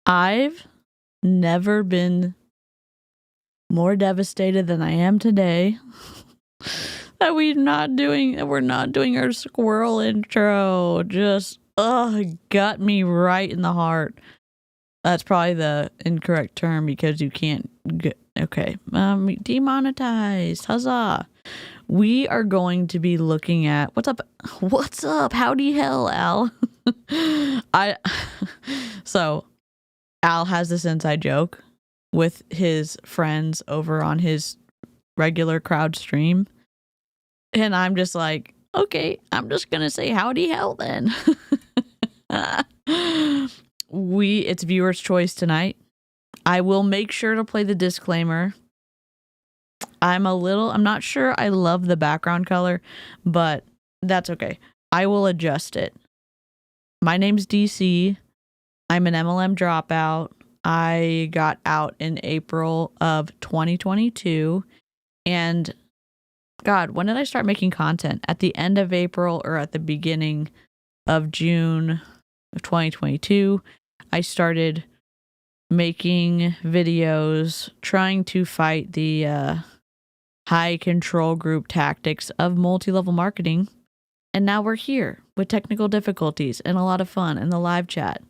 I've never been more devastated than I am today that we're not doing our squirrel intro. Just got me right in the heart. That's probably the incorrect term because you can't get demonetized. Huzzah. We are going to be looking at what's up, howdy hell, Al. So Al has this inside joke with his friends over on his regular crowd stream, and I'm just like, okay, I'm just gonna say howdy hell then. It's viewer's choice tonight. I will make sure to play the disclaimer. I'm not sure I love the background color, but that's okay. I will adjust it. My name's DeeCee. I'm an MLM dropout. I got out in April of 2022. And God, when did I start making content? At the end of April or at the beginning of June of 2022, I started making videos trying to fight the high control group tactics of multi-level marketing. And now we're here with technical difficulties and a lot of fun in the live chat.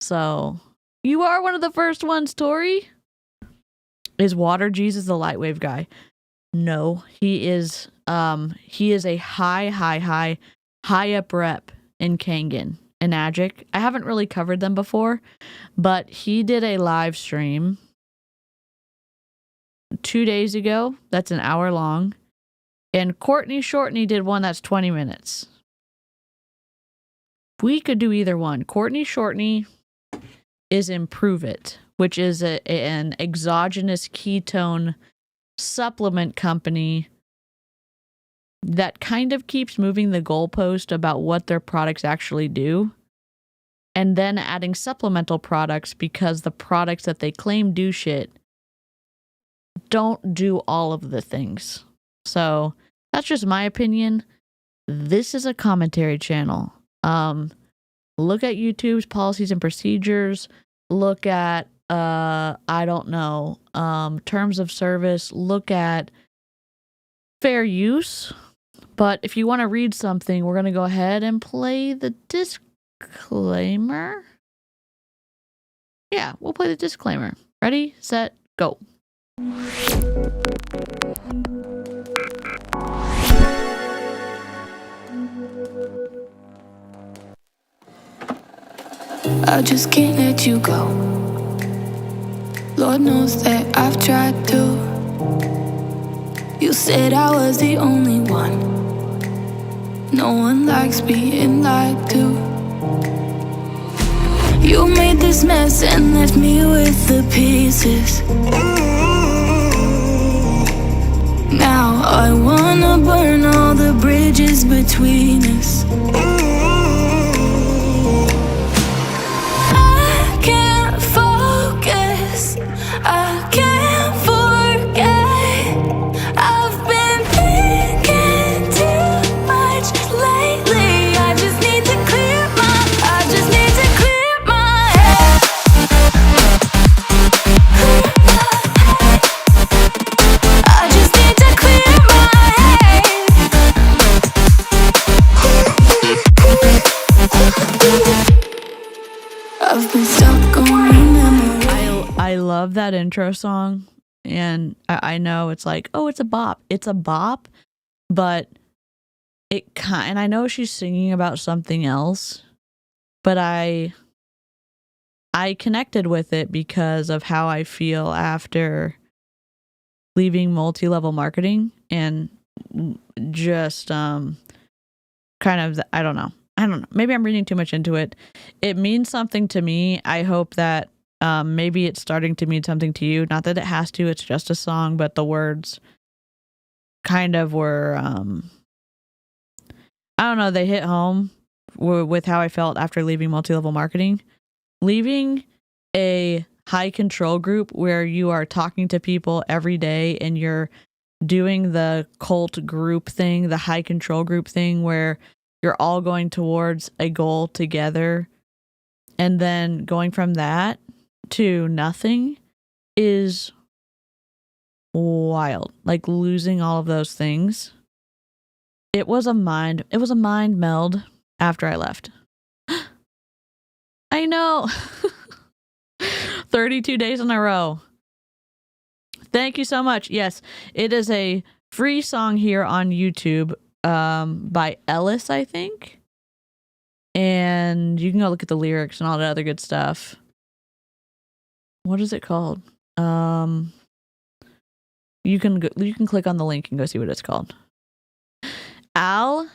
So you are one of the first ones, Tori. Is Water Jesus the Lightwave guy? No, he is a high up rep in Kangen and Agic. I haven't really covered them before, but he did a live stream 2 days ago. That's an hour long. And Courtney Shortney did one that's 20 minutes. We could do either one. Courtney Shortney is in Pruvit, which is an exogenous ketone supplement company that kind of keeps moving the goalpost about what their products actually do, and then adding supplemental products because the products that they claim do shit don't do all of the things. So that's just my opinion. This is a commentary channel. Look at YouTube's policies and procedures. Look at terms of service. Look at fair use. But if you want to read something, we're going to go ahead and play the disclaimer. Yeah, we'll play the disclaimer. Ready, set, go. I just can't let you go. Lord knows that I've tried to. You said I was the only one. No one likes being lied to. You made this mess and left me with the pieces. Now I wanna burn all the bridges between us. I can't forget. I've been thinking too much lately. I just need to clear my head. I just need to clear my head. I've been stuck on memory. I love that intro song, and I know it's like, oh, it's a bop. It's a bop, but and I know she's singing about something else, but I connected with it because of how I feel after leaving multi-level marketing and just kind of, I don't know. Maybe I'm reading too much into it. It means something to me. I hope that maybe it's starting to mean something to you. Not that it has to, it's just a song, but the words kind of were, I don't know, they hit home with how I felt after leaving multi-level marketing. Leaving a high control group where you are talking to people every day and you're doing the cult group thing, the high control group thing where you're all going towards a goal together, and then going from that to nothing is wild. Like losing all of those things. It was a mind meld after I left. I know. 32 days in a row. Thank you so much. Yes, it is a free song here on YouTube by Ellis, I think. And you can go look at the lyrics and all that other good stuff. What is it called? You can click on the link and go see what it's called. Al,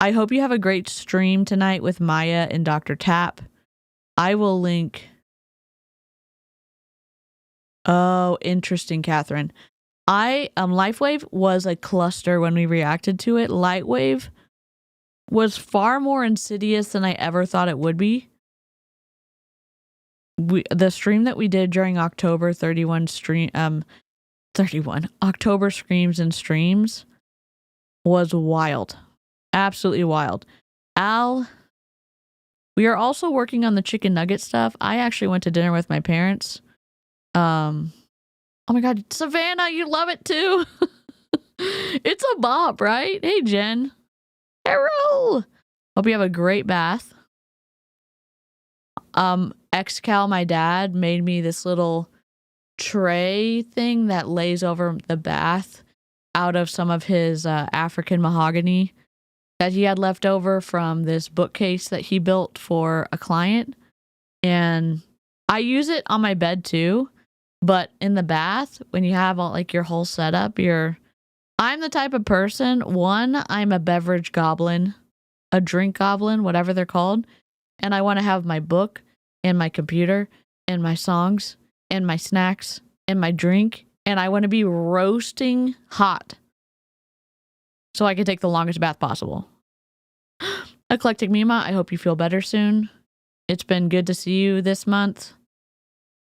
I hope you have a great stream tonight with Maya and Dr. Tap. I will link. Oh, interesting, Catherine. LifeWave was a cluster when we reacted to it. Lightwave was far more insidious than I ever thought it would be. The stream that we did during October 31 October Screams and Streams was wild. Absolutely wild. Al, we are also working on the chicken nugget stuff. I actually went to dinner with my parents. Oh my God, Savannah, you love it too. It's a bop, right? Hey, Jen. Carol. Hope you have a great bath. Xcal, my dad, made me this little tray thing that lays over the bath out of some of his African mahogany that he had left over from this bookcase that he built for a client. And I use it on my bed too. But in the bath, when you have all, like your whole setup, I'm the type of person, one, I'm a beverage goblin, a drink goblin, whatever they're called. And I want to have my book and my computer and my songs and my snacks and my drink. And I want to be roasting hot so I can take the longest bath possible. Eclectic Mima, I hope you feel better soon. It's been good to see you this month.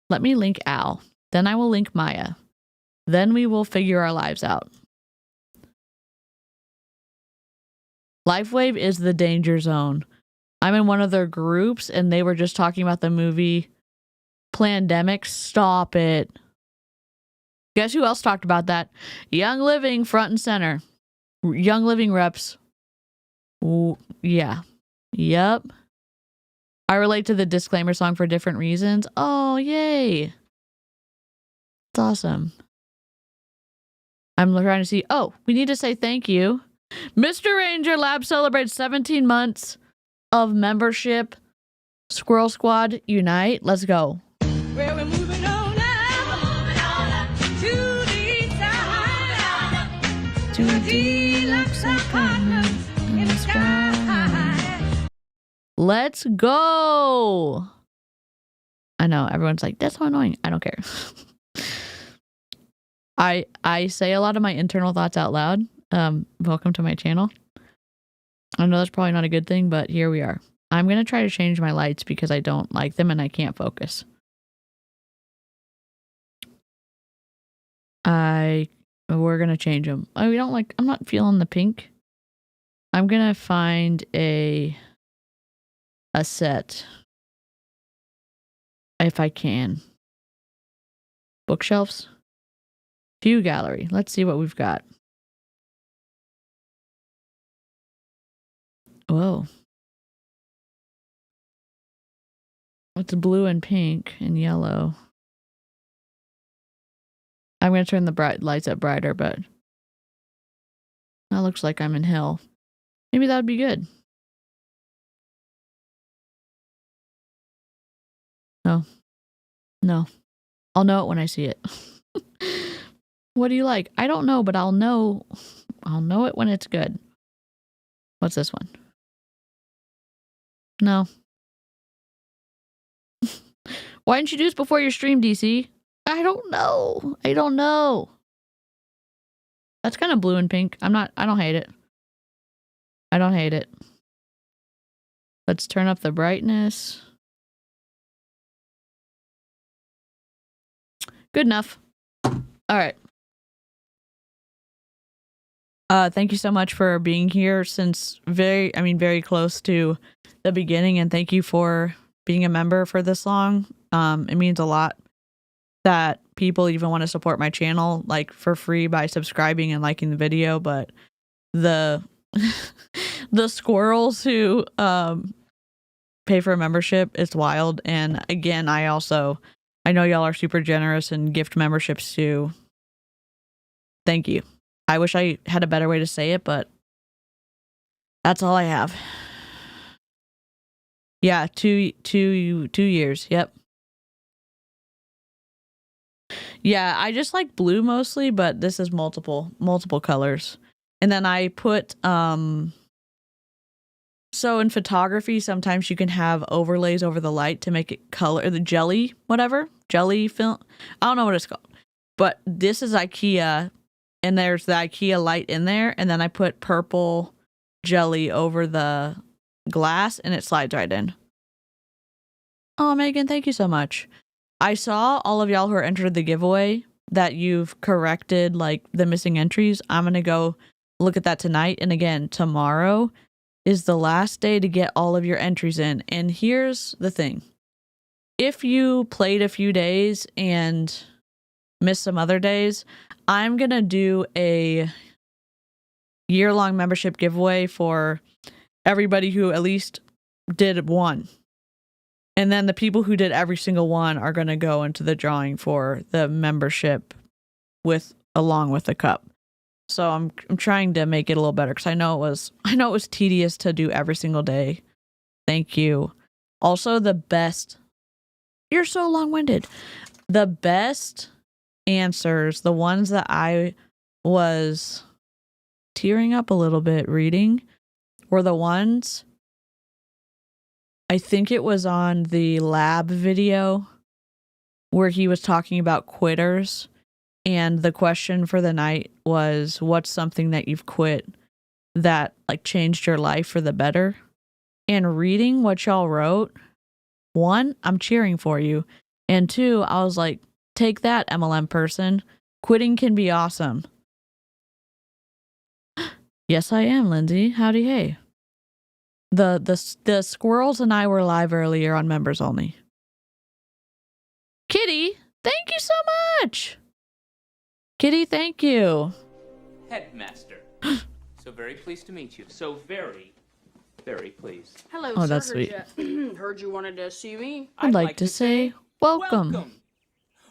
Let me link Al. Then I will link Maya. Then we will figure our lives out. LifeWave is the danger zone. I'm in one of their groups and they were just talking about the movie Plandemic. Stop it. Guess who else talked about that? Young Living front and center. Young Living reps. Ooh, yeah. Yep. I relate to the disclaimer song for different reasons. Oh, yay. It's awesome. I'm trying to see. Oh, we need to say thank you. Mr. Ranger Lab celebrates 17 months of membership. Squirrel Squad Unite. Let's go. Well, we're moving on up to the side, to the deluxe apartments in the sky. Let's go. I know everyone's like, that's so annoying. I don't care. I say a lot of my internal thoughts out loud. Welcome to my channel. I know that's probably not a good thing, but here we are. I'm going to try to change my lights because I don't like them and I can't focus. We're going to change them. I'm not feeling the pink. I'm going to find a set. If I can. Bookshelves. View gallery. Let's see what we've got. Whoa. It's blue and pink and yellow. I'm going to turn the lights up brighter, but that looks like I'm in hell. Maybe that would be good. No. I'll know it when I see it. What do you like? I don't know, but I'll know it when it's good. What's this one? No. Why didn't you do this before your stream, DeeCee? I don't know. That's kind of blue and pink. I don't hate it. Let's turn up the brightness. Good enough. All right. Thank you so much for being here since very close to the beginning, and thank you for being a member for this long. It means a lot that people even want to support my channel like for free by subscribing and liking the video, but the the squirrels who pay for a membership is wild. And again, I know y'all are super generous and gift memberships too. Thank you. I wish I had a better way to say it, but that's all I have. Yeah, two years. Yep. Yeah, I just like blue mostly, but this is multiple colors. And then I put so in photography, sometimes you can have overlays over the light to make it color, the jelly film. I don't know what it's called, but this is IKEA, and there's the IKEA light in there, and then I put purple jelly over the glass, and it slides right in. Oh, Megan, thank you so much. I saw all of y'all who are entered the giveaway that you've corrected like the missing entries. I'm gonna go look at that tonight, and again tomorrow is the last day to get all of your entries in. And here's the thing. If you played a few days and missed some other days, I'm going to do a year-long membership giveaway for everybody who at least did one. And then the people who did every single one are going to go into the drawing for the membership along with the cup. So I'm trying to make it a little better because I know it was tedious to do every single day. Thank you. Also, the best. You're so long-winded. The best answers, the ones that I was tearing up a little bit reading, were the ones. I think it was on the lab video where he was talking about quitters. And the question for the night was, what's something that you've quit that like changed your life for the better? And reading what y'all wrote, one, I'm cheering for you. And two, I was like, take that, MLM person. Quitting can be awesome. Yes, I am, Lindsay. Howdy, hey. The squirrels and I were live earlier on members only. Kitty, thank you so much. Kitty, thank you. Headmaster. So very pleased to meet you. So very, very pleased. Hello, Oh, sir. that's sweet. Heard you wanted to see me. I'd like to say welcome.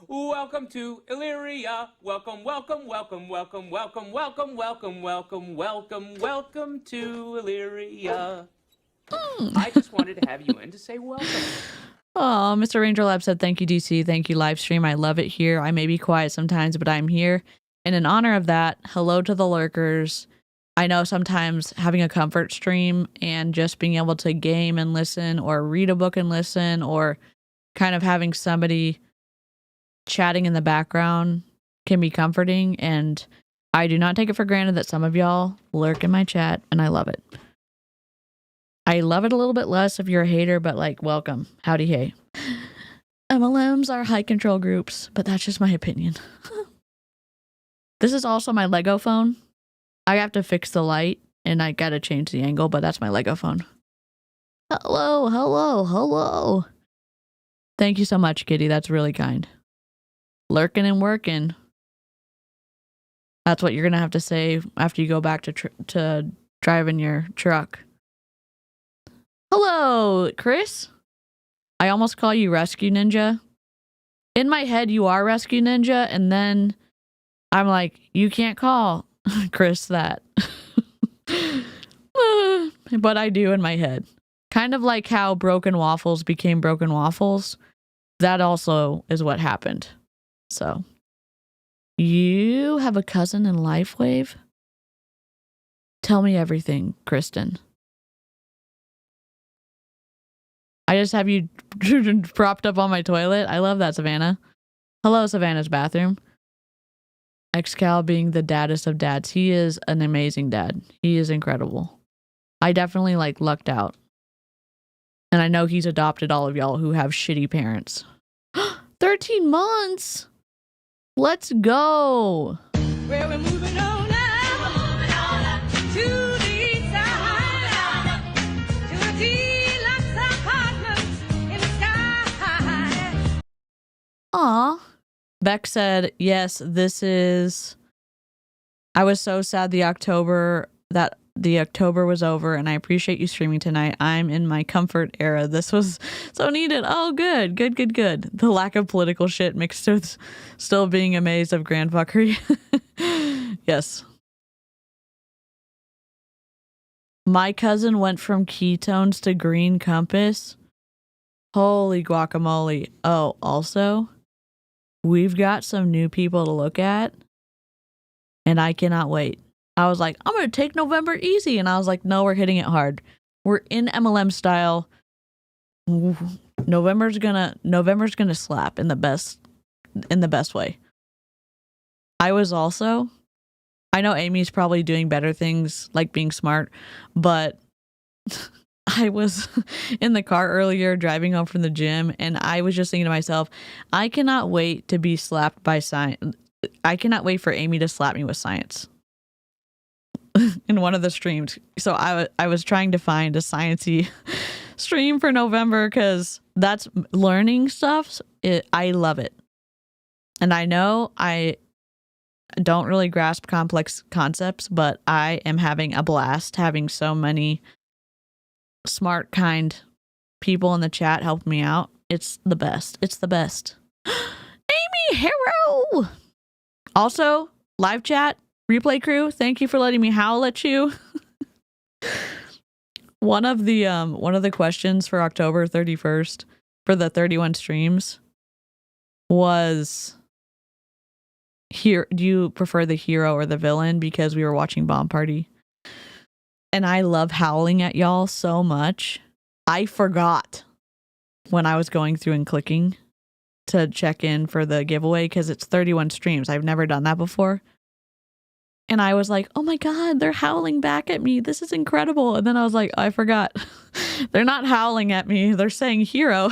Welcome to Illyria. Welcome, welcome, welcome, welcome, welcome, welcome, welcome, welcome, welcome, welcome to Illyria. I just wanted to have you in to say welcome. Oh, Mr. Ranger Lab said, thank you, DeeCee. Thank you, live stream. I love it here. I may be quiet sometimes, but I'm here. And in honor of that, hello to the lurkers. I know sometimes having a comfort stream and just being able to game and listen or read a book and listen or kind of having somebody chatting in the background can be comforting. And I do not take it for granted that some of y'all lurk in my chat, and I love it. I love it a little bit less if you're a hater, but like, welcome. Howdy, hey. MLMs are high control groups, but that's just my opinion. This is also my Lego phone. I have to fix the light and I gotta change the angle, but that's my Lego phone. Hello, hello, hello. Thank you so much, Kitty. That's really kind. Lurking and working. That's what you're gonna have to say after you go back to driving your truck. Hello, Chris. I almost call you Rescue Ninja. In my head, you are Rescue Ninja, and then I'm like, you can't call Chris that. But I do in my head. Kind of like how Broken Waffles became Broken Waffles. That also is what happened. So, you have a cousin in LifeWave? Tell me everything, Kristen. I just have you propped up on my toilet. I love that, Savannah. Hello, Savannah's bathroom. Excal being the daddest of dads. He is an amazing dad. He is incredible. I definitely lucked out. And I know he's adopted all of y'all who have shitty parents. 13 months. Let's go. Well, we're moving on now to the east side, to the deluxe apartments in the sky. Beck said, yes, this is... I was so sad the October was over, and I appreciate you streaming tonight. I'm in my comfort era. This was so needed. Oh, good. The lack of political shit mixed with still being amazed of grand fuckery. Yes. My cousin went from ketones to green compass. Holy guacamole. Oh, also, we've got some new people to look at, and I cannot wait. I was like, I'm going to take November easy. And I was like, no, we're hitting it hard. We're in MLM style. November's gonna slap in the best way. I know Amy's probably doing better things like being smart, but I was in the car earlier driving home from the gym, and I was just thinking to myself, I cannot wait to be slapped by science. I cannot wait for Amy to slap me with science in one of the streams. So I was trying to find a sciencey stream for November because that's learning stuff. I love it. And I know I don't really grasp complex concepts, but I am having a blast having so many smart, kind people in the chat help me out. It's the best. Amy Hero! Also, live chat, replay crew, thank you for letting me howl at you. One of the questions for October 31st for the 31 streams was, do you prefer the hero or the villain? Because we were watching Bomb Party. And I love howling at y'all so much. I forgot when I was going through and clicking to check in for the giveaway because it's 31 streams. I've never done that before. And I was like, oh my God, they're howling back at me. This is incredible. And then I was like, I forgot. They're not howling at me. They're saying hero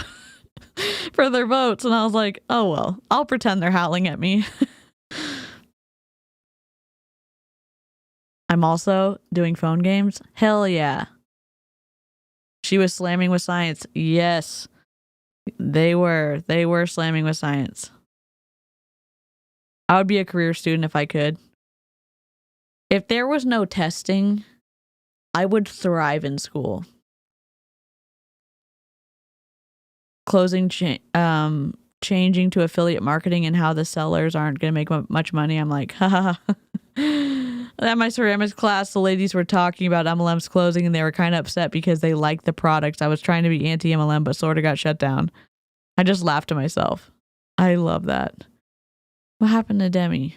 for their votes. And I was like, oh, well, I'll pretend they're howling at me. I'm also doing phone games. Hell yeah. She was slamming with science. Yes. They were slamming with science. I would be a career student if I could. If there was no testing, I would thrive in school. Changing to affiliate marketing and how the sellers aren't going to make much money. I'm like, haha. At my ceramics class, the ladies were talking about MLMs closing, and they were kind of upset because they liked the products. I was trying to be anti-MLM, but sort of got shut down. I just laughed to myself. I love that. What happened to Demi?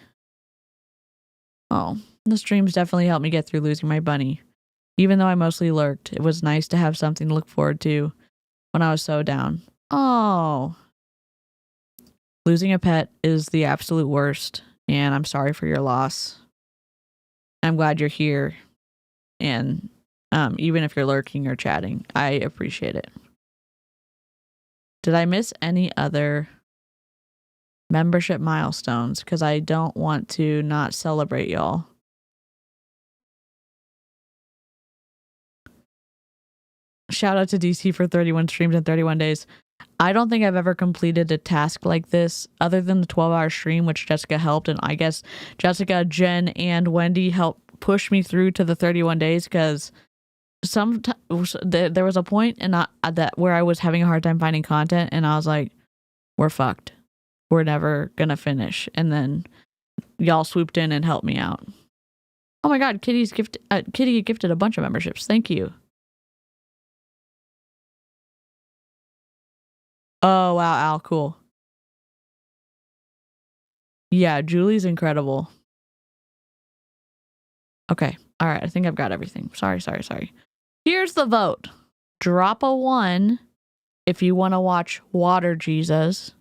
Oh, the streams definitely helped me get through losing my bunny. Even though I mostly lurked, it was nice to have something to look forward to when I was so down. Oh. Losing a pet is the absolute worst, and I'm sorry for your loss. I'm glad you're here, and even if you're lurking or chatting, I appreciate it. Did I miss any other membership milestones? Because I don't want to not celebrate y'all. Shout out to DeeCee for 31 streams in 31 days. I don't think I've ever completed a task like this other than the 12-hour stream, which Jessica helped. And I guess Jessica, Jen, and Wendy helped push me through to the 31 days because there was a point where I was having a hard time finding content, and I was like, we're fucked. We're never going to finish. And then y'all swooped in and helped me out. Oh my God, Kitty gifted a bunch of memberships. Thank you. Oh, wow, Al, cool. Yeah, Julie's incredible. Okay, all right, I think I've got everything. Sorry. Here's the vote. Drop a 1 if you want to watch Water Jesus.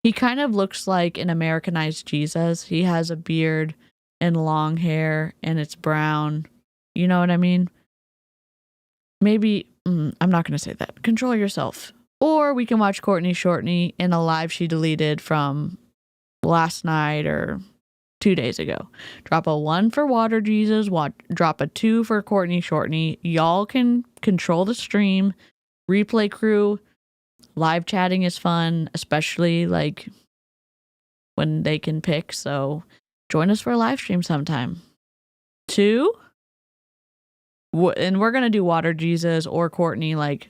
He kind of looks like an Americanized Jesus. He has a beard and long hair, and it's brown. You know what I mean? Maybe, I'm not going to say that. Control yourself. Or we can watch Courtney Shortney in a live she deleted from last night or 2 days ago. Drop a 1 for Water Jesus. Drop a 2 for Courtney Shortney. Y'all can control the stream. Replay crew. Live chatting is fun, especially like when they can pick. So join us for a live stream sometime. 2, and we're going to do Water Jesus or Courtney, like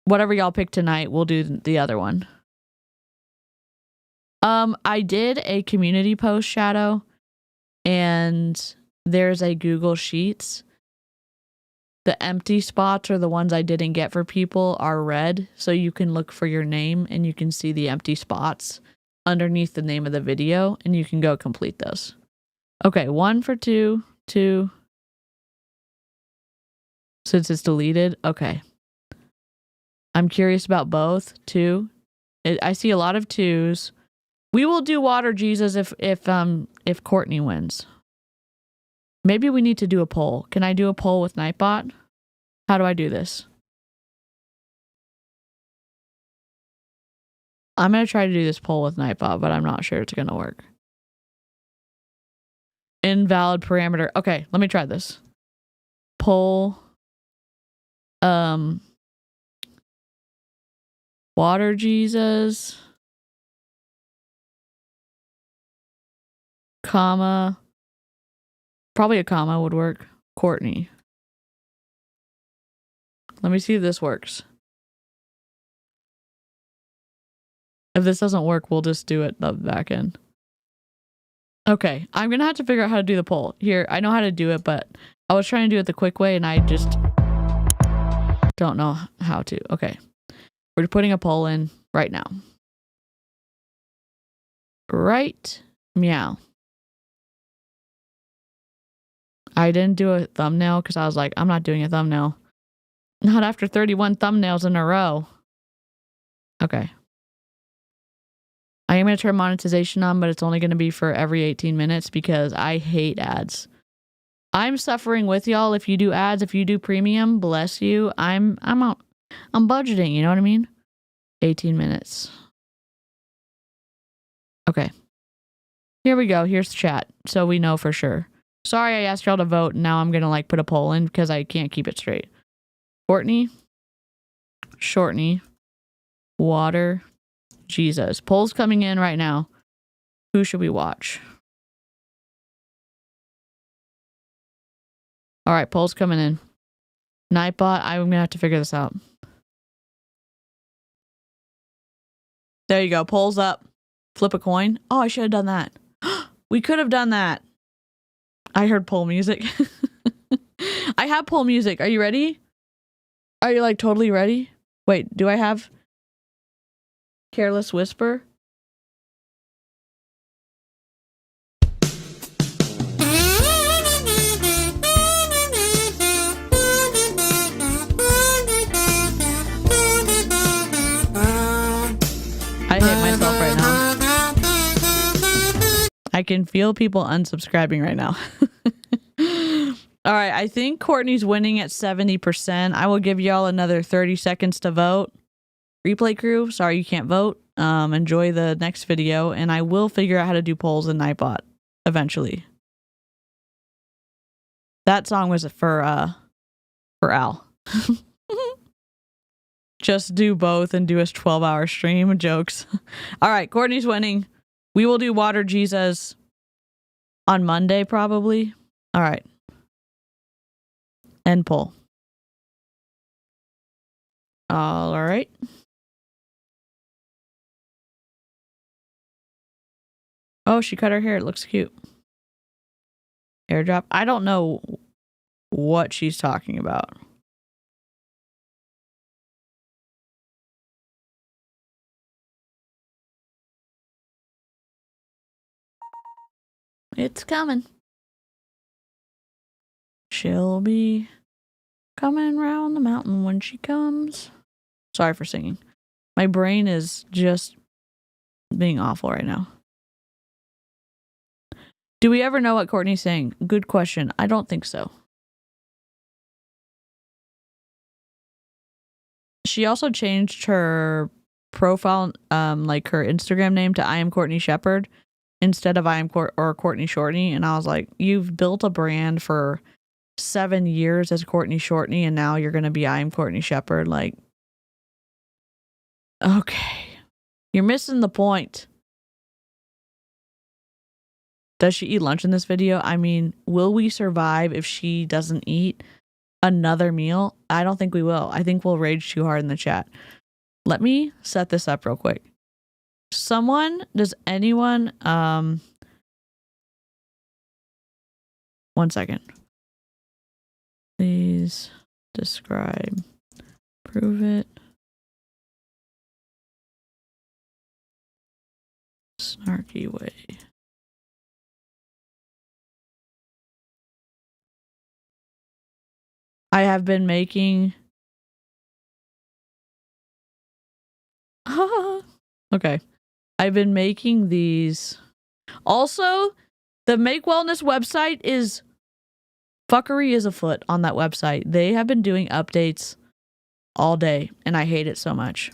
whatever y'all pick tonight, we'll do the other one. I did a community post, Shadow, and there's a Google Sheets. The empty spots, or the ones I didn't get for people, are red, so you can look for your name and you can see the empty spots underneath the name of the video, and you can go complete those. Okay, 1 for 2, 2. Since it's deleted, okay. I'm curious about both. 2. I see a lot of 2s. We will do Water Jesus if Courtney wins. Maybe we need to do a poll. Can I do a poll with Nightbot? How do I do this? I'm going to try to do this poll with Nightbot, but I'm not sure it's going to work. Invalid parameter. Okay, let me try this. Poll. Water Jesus. Comma. Probably a comma would work. Courtney. Let me see if this works. If this doesn't work, we'll just do it the back end. Okay, I'm going to have to figure out how to do the poll. Here, I know how to do it, but I was trying to do it the quick way and I just don't know how to. Okay, we're putting a poll in right now. Right, meow. I didn't do a thumbnail because I was like, I'm not doing a thumbnail. Not after 31 thumbnails in a row. Okay. I am going to turn monetization on, but it's only going to be for every 18 minutes because I hate ads. I'm suffering with y'all. If you do ads, if you do premium, bless you. I'm budgeting, you know what I mean? 18 minutes. Okay. Here we go. Here's the chat. So we know for sure. Sorry I asked y'all to vote, and now I'm going to like put a poll in because I can't keep it straight. Courtney Shortney, Water Jesus. Polls coming in right now. Who should we watch? All right, polls coming in. Nightbot, I'm going to have to figure this out. There you go. Polls up. Flip a coin. Oh, I should have done that. We could have done that. I heard poll music. I have poll music. Are you ready? Are you like totally ready? Wait, do I have Careless Whisper? I hate myself right now. I can feel people unsubscribing right now. All right, I think Courtney's winning at 70%. I will give y'all another 30 seconds to vote. Replay crew, sorry you can't vote. Enjoy the next video, and I will figure out how to do polls in Nightbot eventually. That song was for Al. Just do both and do a 12-hour stream. Jokes. All right, Courtney's winning. We will do Water Jesus on Monday, probably. All right. End poll. All right. Oh, she cut her hair. It looks cute. Airdrop. I don't know what she's talking about. It's coming. She'll be coming round the mountain when she comes. Sorry for singing. My brain is just being awful right now. Do we ever know what Courtney's saying? Good question. I don't think so. She also changed her profile, like her Instagram name to I am Courtney Shepherd instead of I am Courtney Shortney. And I was like, you've built a brand for 7 years as Courtney Shortney, and now you're going to be I am Courtney Shepherd. Like, okay. You're missing the point. Does she eat lunch in this video? I mean, will we survive if she doesn't eat another meal? I don't think we will. I think we'll rage too hard in the chat. Let me set this up real quick. Does anyone, 1 second. Please describe Pruvit snarky way. I have been making okay. I've been making these. Also, the Make Wellness website is fuckery is afoot on that website. They have been doing updates all day, and I hate it so much.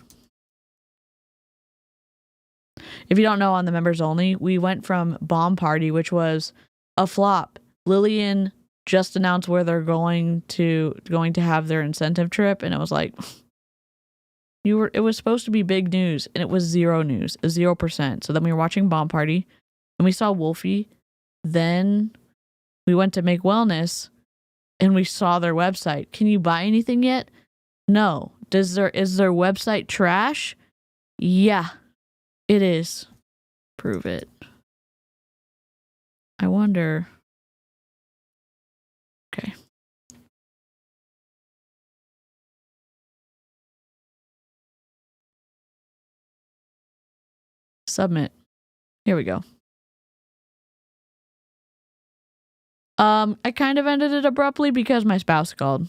If you don't know, on the members only, we went from Bomb Party, which was a flop. Lillian just announced where they're going to have their incentive trip, and it was like it was supposed to be big news, and it was zero news, 0%. So then we were watching Bomb Party, and we saw Wolfie. Then we went to Make Wellness, and we saw their website. Can you buy anything yet? No. Is their website trash? Yeah, it is. Prove it. I wonder. Okay. Submit. Here we go. I kind of ended it abruptly because my spouse called.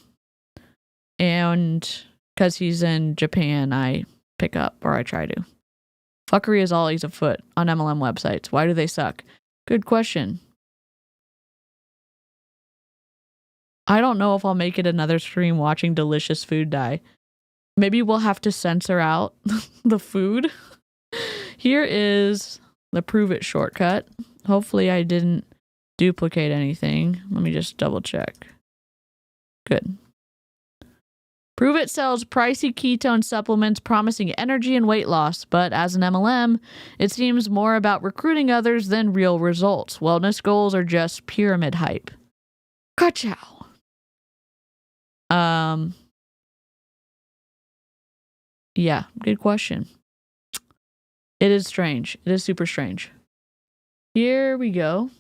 And because he's in Japan, I pick up, or I try to. Fuckery is always afoot on MLM websites. Why do they suck? Good question. I don't know if I'll make it another stream watching delicious food die. Maybe we'll have to censor out the food. Here is the Pruvit shortcut. Hopefully I didn't duplicate anything. Let me just double check. Good. Pruvit sells pricey ketone supplements promising energy and weight loss, but as an MLM, it seems more about recruiting others than real results. Wellness goals are just pyramid hype. Ka-chow. Yeah, good question. It is strange. It is super strange. Here we go.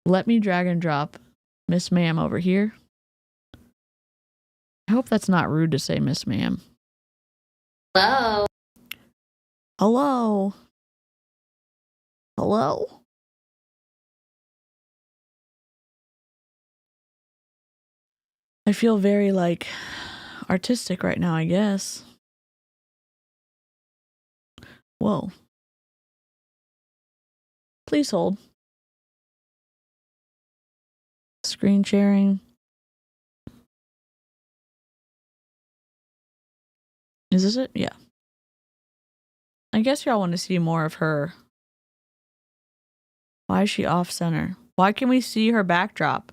Let me drag and drop Miss Ma'am over here. I hope that's not rude to say Miss Ma'am. Hello. Hello. Hello. I feel very, like, artistic right now, I guess. Whoa. Please hold. Screen sharing. Is this it? Yeah. I guess y'all want to see more of her. Why is she off center? Why can we see her backdrop?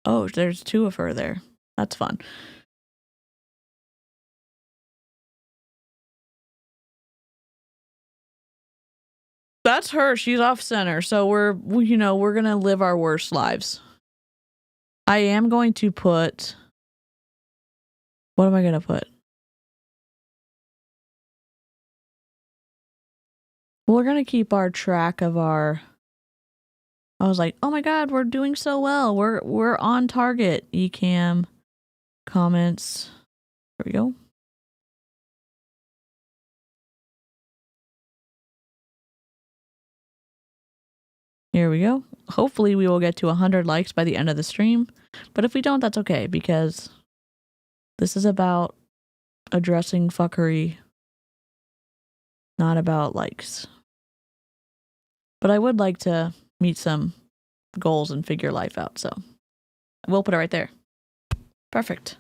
Oh, there's two of her there. That's fun. That's her. She's off center. So we're going to live our worst lives. I am going to put... What am I going to put? We're going to keep our track of our... I was like, oh my God, we're doing so well. We're on target. Ecamm comments. There we go. Here we go. Hopefully we will get to 100 likes by the end of the stream. But if we don't, that's okay, because this is about addressing fuckery, not about likes. But I would like to meet some goals and figure life out, so we'll put it right there. Perfect.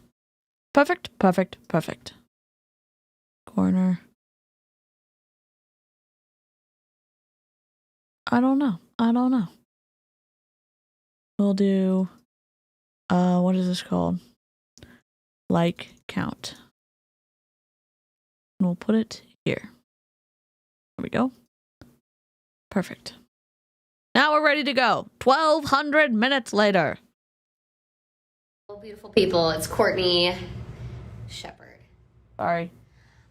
Perfect, perfect, perfect. Corner. I don't know. We'll do, what is this called? Like count. And we'll put it here. There we go. Perfect. Now we're ready to go. 1,200 minutes later. Hello, beautiful people. It's Courtney Shepard. Sorry.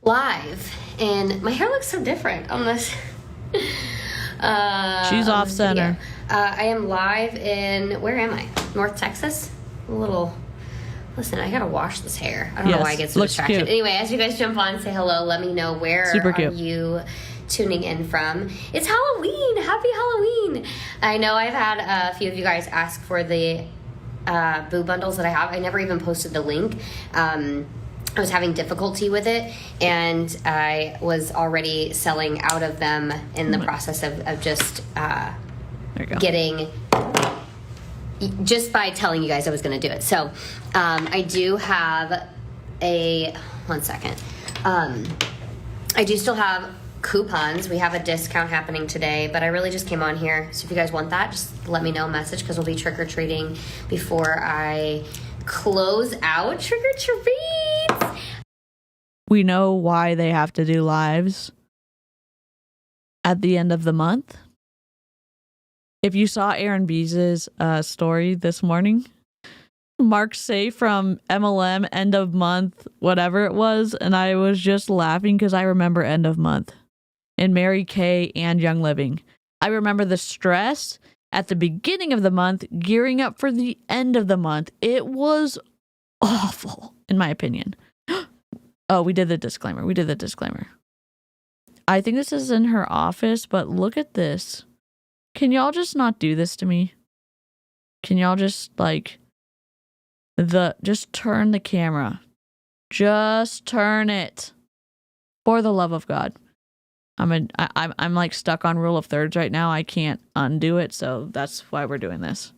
Live. And my hair looks so different on this. She's off center. I am live in, where am I? North Texas? Listen, I gotta wash this hair. I don't know why I get so distracted. Cute. Anyway, as you guys jump on and say hello, let me know where are you tuning in from. It's Halloween. Happy Halloween. I know I've had a few of you guys ask for the boo bundles that I have. I never even posted the link. I was having difficulty with it, and I was already selling out of them in the process of just getting, just by telling you guys I was going to do it. So I do have one second. I do still have coupons. We have a discount happening today, but I really just came on here. So if you guys want that, just let me know a message, because we'll be trick-or-treating before I close out trick-or-treats. We know why they have to do lives at the end of the month. If you saw Aaron Bees' story this morning, Mark Say from MLM, end of month, whatever it was, and I was just laughing because I remember end of month in Mary Kay and Young Living. I remember the stress at the beginning of the month, gearing up for the end of the month. It was awful, in my opinion. Oh, we did the disclaimer. I think this is in her office, but look at this. Can y'all just not do this to me? Can y'all just just turn the camera? Just turn it. For the love of God. I'm like stuck on rule of thirds right now. I can't undo it, so that's why we're doing this.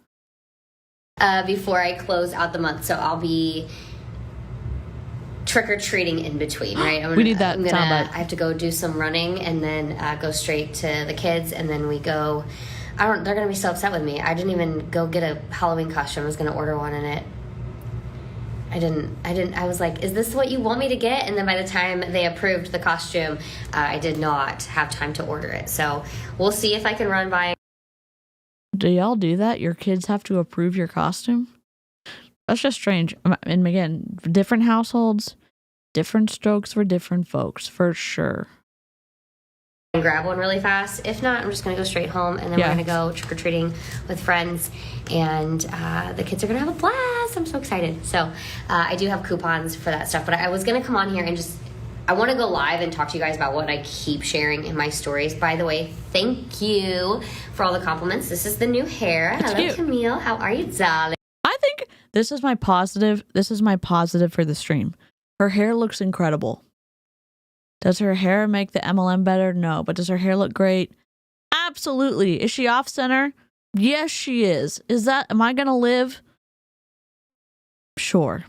Before I close out the month, so I'll be trick-or-treating in between, right? We need that soundbite. I have to go do some running and then go straight to the kids, and then we go. They're gonna be so upset with me. I didn't even go get a Halloween costume. I was gonna order one, and I didn't. I was like, is this what you want me to get? And then by the time they approved the costume, I did not have time to order it. So we'll see if I can run by. Do y'all do that? Your kids have to approve your costume? That's just strange. And again, different households, different strokes for different folks, for sure. And grab one really fast. If not, I'm just going to go straight home, and then we're going to go trick-or-treating with friends, and the kids are going to have a blast. I'm so excited. So I do have coupons for that stuff, but I was going to come on here and I want to go live and talk to you guys about what I keep sharing in my stories. By the way, thank you for all the compliments. This is the new hair. Hello, cute. Camille. How are you, darling? I think this is my positive. This is my positive for the stream. Her hair looks incredible. Does her hair make the MLM better? No. But does her hair look great? Absolutely. Is she off center? Yes, she is. Am I going to live? Sure.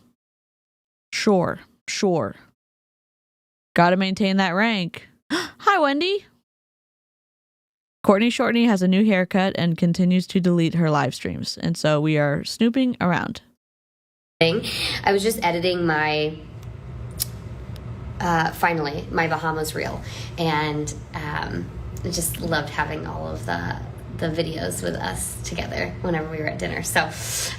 Got to maintain that rank. Hi, Wendy. Courtney Shortney has a new haircut and continues to delete her live streams. And so we are snooping around. I was just editing my finally my Bahamas reel, and I just loved having all of the videos with us together whenever we were at dinner. So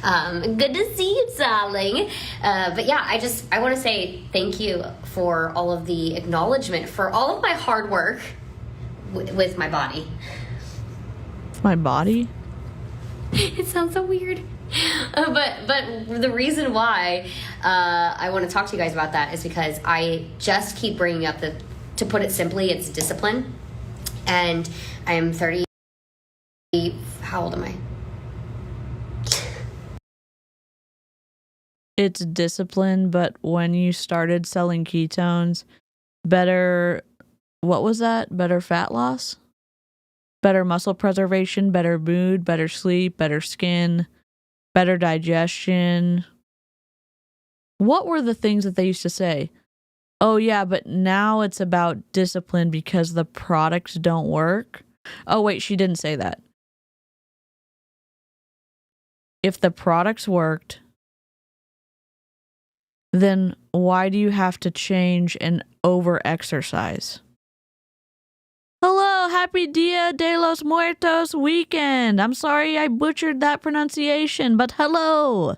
good to see you, darling. But yeah, I want to say thank you for all of the acknowledgement for all of my hard work with my body. My body? It sounds so weird. But the reason why I want to talk to you guys about that is because I just keep bringing up to put it simply, it's discipline. And I am 30. How old am I? It's discipline, but when you started selling ketones, what was that? Better fat loss? Better muscle preservation, better mood, better sleep, better skin, better digestion. What were the things that they used to say? Oh yeah, but now it's about discipline because the products don't work. Oh wait, she didn't say that. If the products worked, then why do you have to change and over exercise. Hello, happy Dia de los Muertos weekend. I'm sorry I butchered that pronunciation, but hello.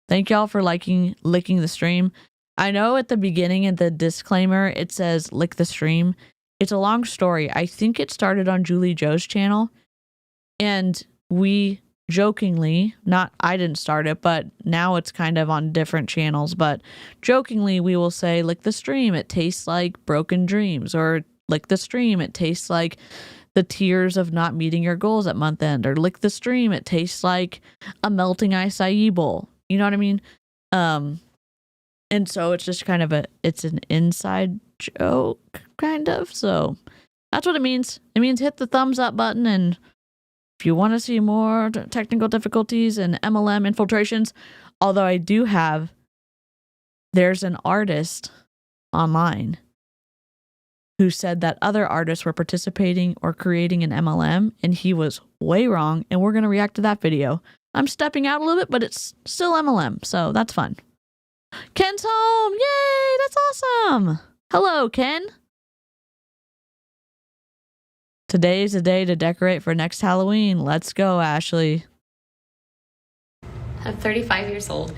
Thank y'all for licking the stream. I know at the beginning in the disclaimer it says lick the stream. It's a long story. I think it started on Julie Joe's channel, and we jokingly, not I didn't start it, but now it's kind of on different channels, but jokingly we will say lick the stream, it tastes like broken dreams, or lick the stream, it tastes like the tears of not meeting your goals at month end, or lick the stream, it tastes like a melting acai bowl. You know what I mean? And so it's just kind of it's an inside joke, kind of. So that's what it means. It means hit the thumbs up button, and if you want to see more technical difficulties and MLM infiltrations, although I do have, there's an artist online who said that other artists were participating or creating an MLM, and he was way wrong, and we're going to react to that video. I'm stepping out a little bit, but it's still MLM, so that's fun. Ken's home! Yay! That's awesome! Hello, Ken. Today's the day to decorate for next Halloween. Let's go, Ashley. I'm 35 years old.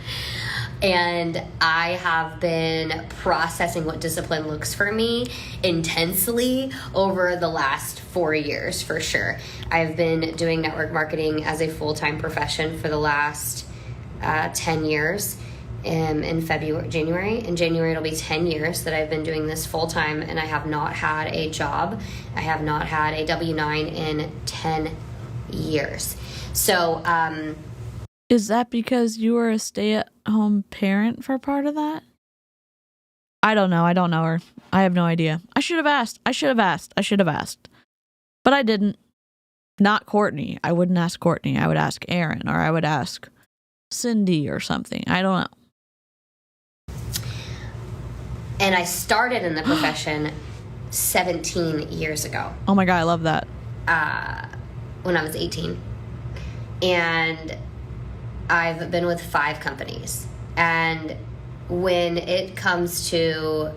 And I have been processing what discipline looks for me intensely over the last 4 years, for sure. I've been doing network marketing as a full-time profession for the last 10 years. In January. In January, it'll be 10 years that I've been doing this full-time, and I have not had a job. I have not had a W-9 in 10 years. So, is that because you were a stay-at-home parent for part of that? I don't know. I don't know her. I have no idea. I should have asked. But I didn't. Not Courtney. I wouldn't ask Courtney. I would ask Aaron, or I would ask Cindy or something. I don't know. And I started in the profession 17 years ago. Oh my God, I love that. When I was 18. And I've been with 5 companies. And when it comes to,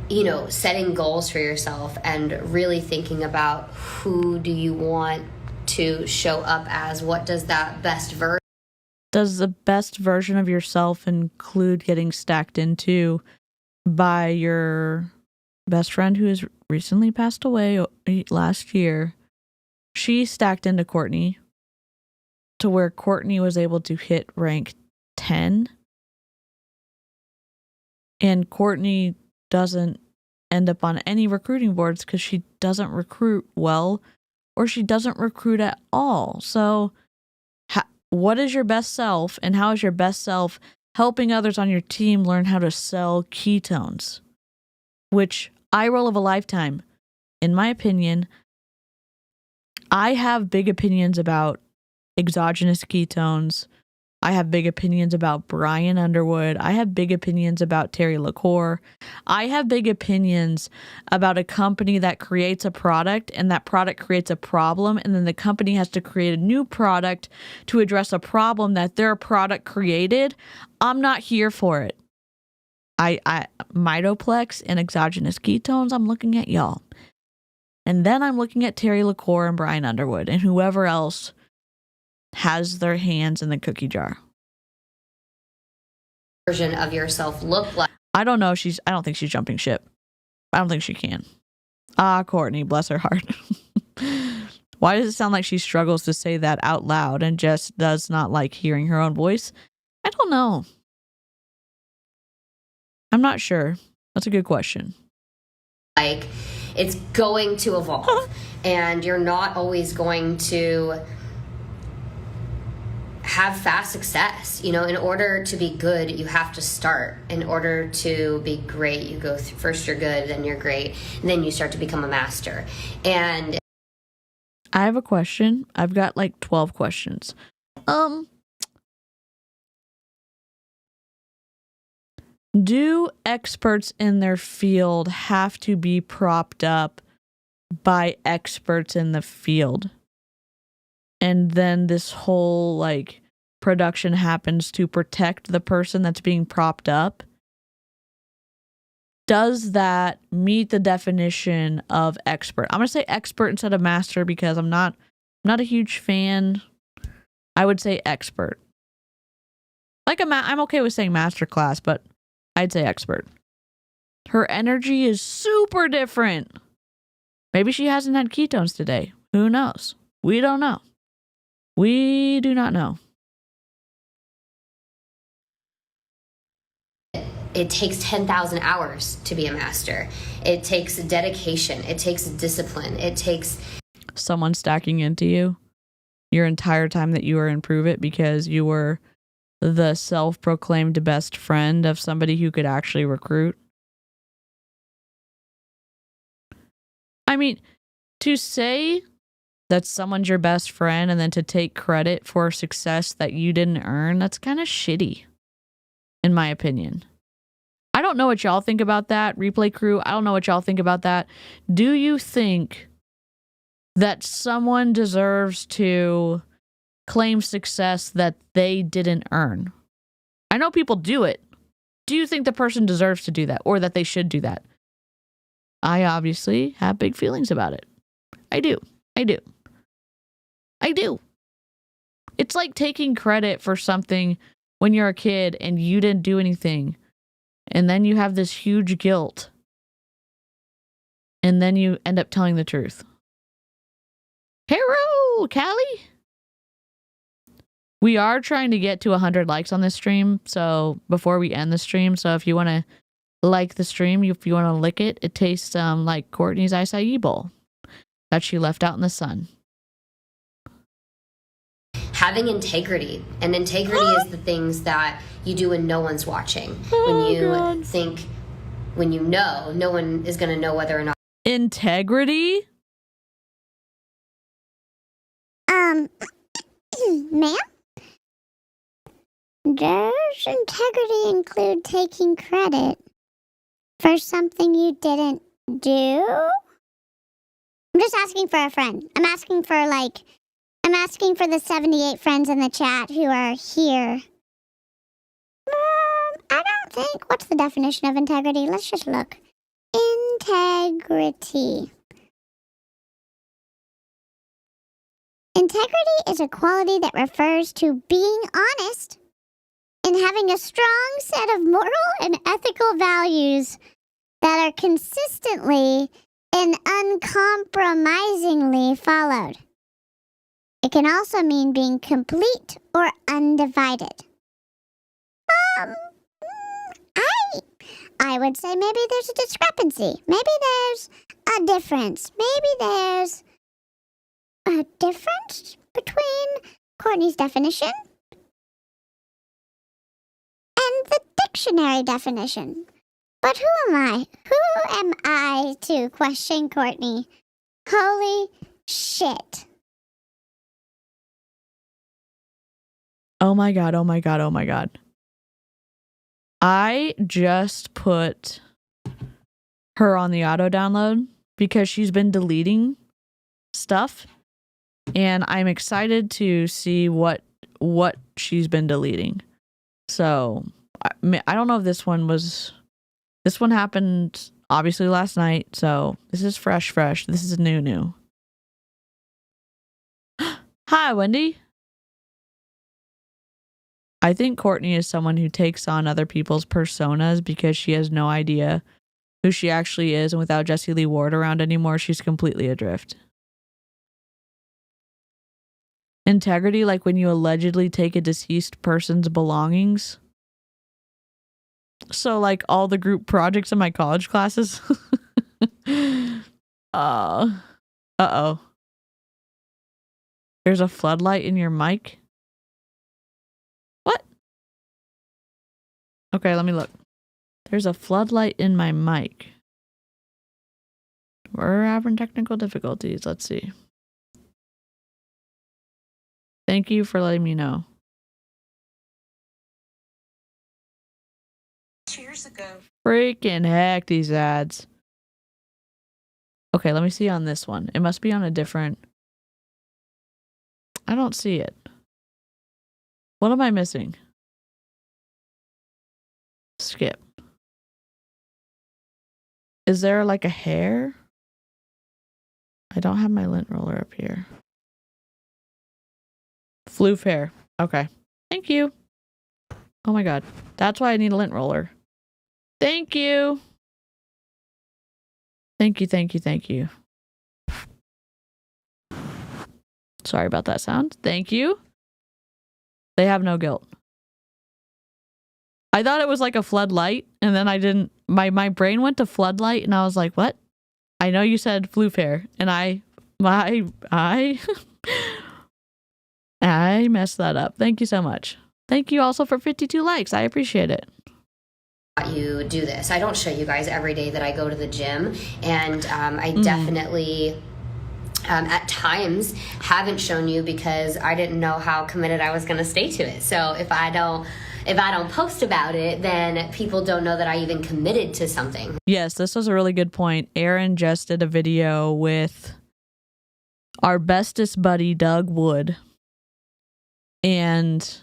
you know, setting goals for yourself and really thinking about who do you want to show up as, what does that best version? Does the best version of yourself include getting stacked into by your best friend who has recently passed away last year? She stacked into Courtney to where Courtney was able to hit rank 10. And Courtney doesn't end up on any recruiting boards because she doesn't recruit well, or she doesn't recruit at all. So what is your best self, and how is your best self helping others on your team learn how to sell ketones? Which, eye roll of a lifetime. In my opinion, I have big opinions about exogenous ketones. I have big opinions about Brian Underwood. I have big opinions about Terry LaCour. I have big opinions about a company that creates a product, and that product creates a problem, and then the company has to create a new product to address a problem that their product created. I'm not here for it. I Mitoplex and exogenous ketones, I'm looking at y'all. And then I'm looking at Terry LaCour and Brian Underwood and whoever else has their hands in the cookie jar. Version of yourself look like? I don't know. I don't think she's jumping ship. I don't think she can. Courtney, bless her heart. Why does it sound like she struggles to say that out loud and just does not like hearing her own voice? I don't know. I'm not sure. That's a good question. Like, it's going to evolve, and you're not always going to have fast success. You know, in order to be good, you have to start. In order to be great, you go first you're good, then you're great, and then you start to become a master. And I have a question. I've got like 12 questions. Do experts in their field have to be propped up by experts in the field? And then this whole like production happens to protect the person that's being propped up, does that meet the definition of expert? I'm going to say expert instead of master because I'm not a huge fan. I would say expert. Like I'm okay with saying masterclass, but I'd say expert. Her energy is super different. Maybe she hasn't had ketones today. Who knows? We don't know. We do not know. It takes 10,000 hours to be a master. It takes dedication. It takes discipline. It takes someone stacking into you your entire time that you were in Pruvit because you were the self-proclaimed best friend of somebody who could actually recruit. I mean, to say that someone's your best friend and then to take credit for success that you didn't earn, that's kind of shitty, in my opinion. I don't know what y'all think about that, replay crew. I don't know what y'all think about that. Do you think that someone deserves to claim success that they didn't earn? I know people do it. Do you think the person deserves to do that or that they should do that? I obviously have big feelings about it. I do. It's like taking credit for something when you're a kid and you didn't do anything. And then you have this huge guilt. And then you end up telling the truth. Hello, Callie. We are trying to get to 100 likes on this stream. So before we end the stream, so if you want to like the stream, if you want to lick it, it tastes like Courtney's acai bowl that she left out in the sun. Having integrity. And integrity is the things that you do when no one's watching. When you think, when you know, no one is going to know whether or not. Integrity? Ma'am? Does integrity include taking credit for something you didn't do? I'm just asking for a friend. I'm asking for the 78 friends in the chat who are here. I don't think. What's the definition of integrity? Let's just look. Integrity. Integrity is a quality that refers to being honest and having a strong set of moral and ethical values that are consistently and uncompromisingly followed. It can also mean being complete or undivided. I would say maybe there's a discrepancy. Maybe there's a difference. Maybe there's a difference between Courtney's definition and the dictionary definition. But who am I? Who am I to question Courtney? Holy shit. Oh my god. I just put her on the auto download because she's been deleting stuff. And I'm excited to see what she's been deleting. So I don't know if this one happened obviously last night. So this is fresh. This is new. Hi, Wendy. I think Courtney is someone who takes on other people's personas because she has no idea who she actually is. And without Jesse Lee Ward around anymore, she's completely adrift. Integrity, like when you allegedly take a deceased person's belongings. So like all the group projects in my college classes. Uh-oh. There's a floodlight in your mic? What? Okay, let me look. There's a floodlight in my mic. We're having technical difficulties. Let's see. Thank you for letting me know. Years ago. Freaking heck, these ads. Okay, let me see on this one. It must be on a different... I don't see it. What am I missing? Skip. Is there like a hair? I don't have my lint roller up here. Floof hair. Okay. Thank you. Oh my god. That's why I need a lint roller. Thank you. Thank you, thank you, thank you. Sorry about that sound. Thank you. They have no guilt. I thought it was like a floodlight, and then I didn't. My brain went to floodlight, and I was like, what? I know you said floof hair, and I messed that up. Thank you so much. Thank you also for 52 likes. I appreciate it. You do this. I don't show you guys every day that I go to the gym, and I definitely at times haven't shown you because I didn't know how committed I was going to stay to it. So if I don't post about it, then people don't know that I even committed to something. Yes, this was a really good point. Aaron just did a video with our bestest buddy, Doug Wood. And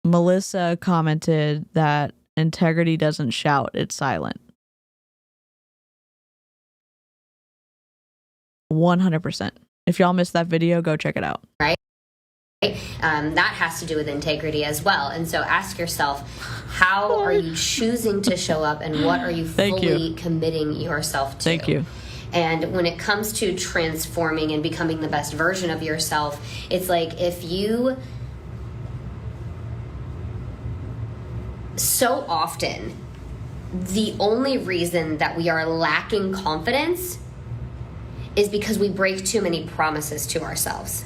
Melissa commented that integrity doesn't shout, it's silent. 100%. If y'all missed that video, go check it out. Right? That has to do with integrity as well. And so ask yourself, how are you choosing to show up, and what are you fully committing yourself to? Thank you. And when it comes to transforming and becoming the best version of yourself, it's like if you... So often, the only reason that we are lacking confidence is because we break too many promises to ourselves.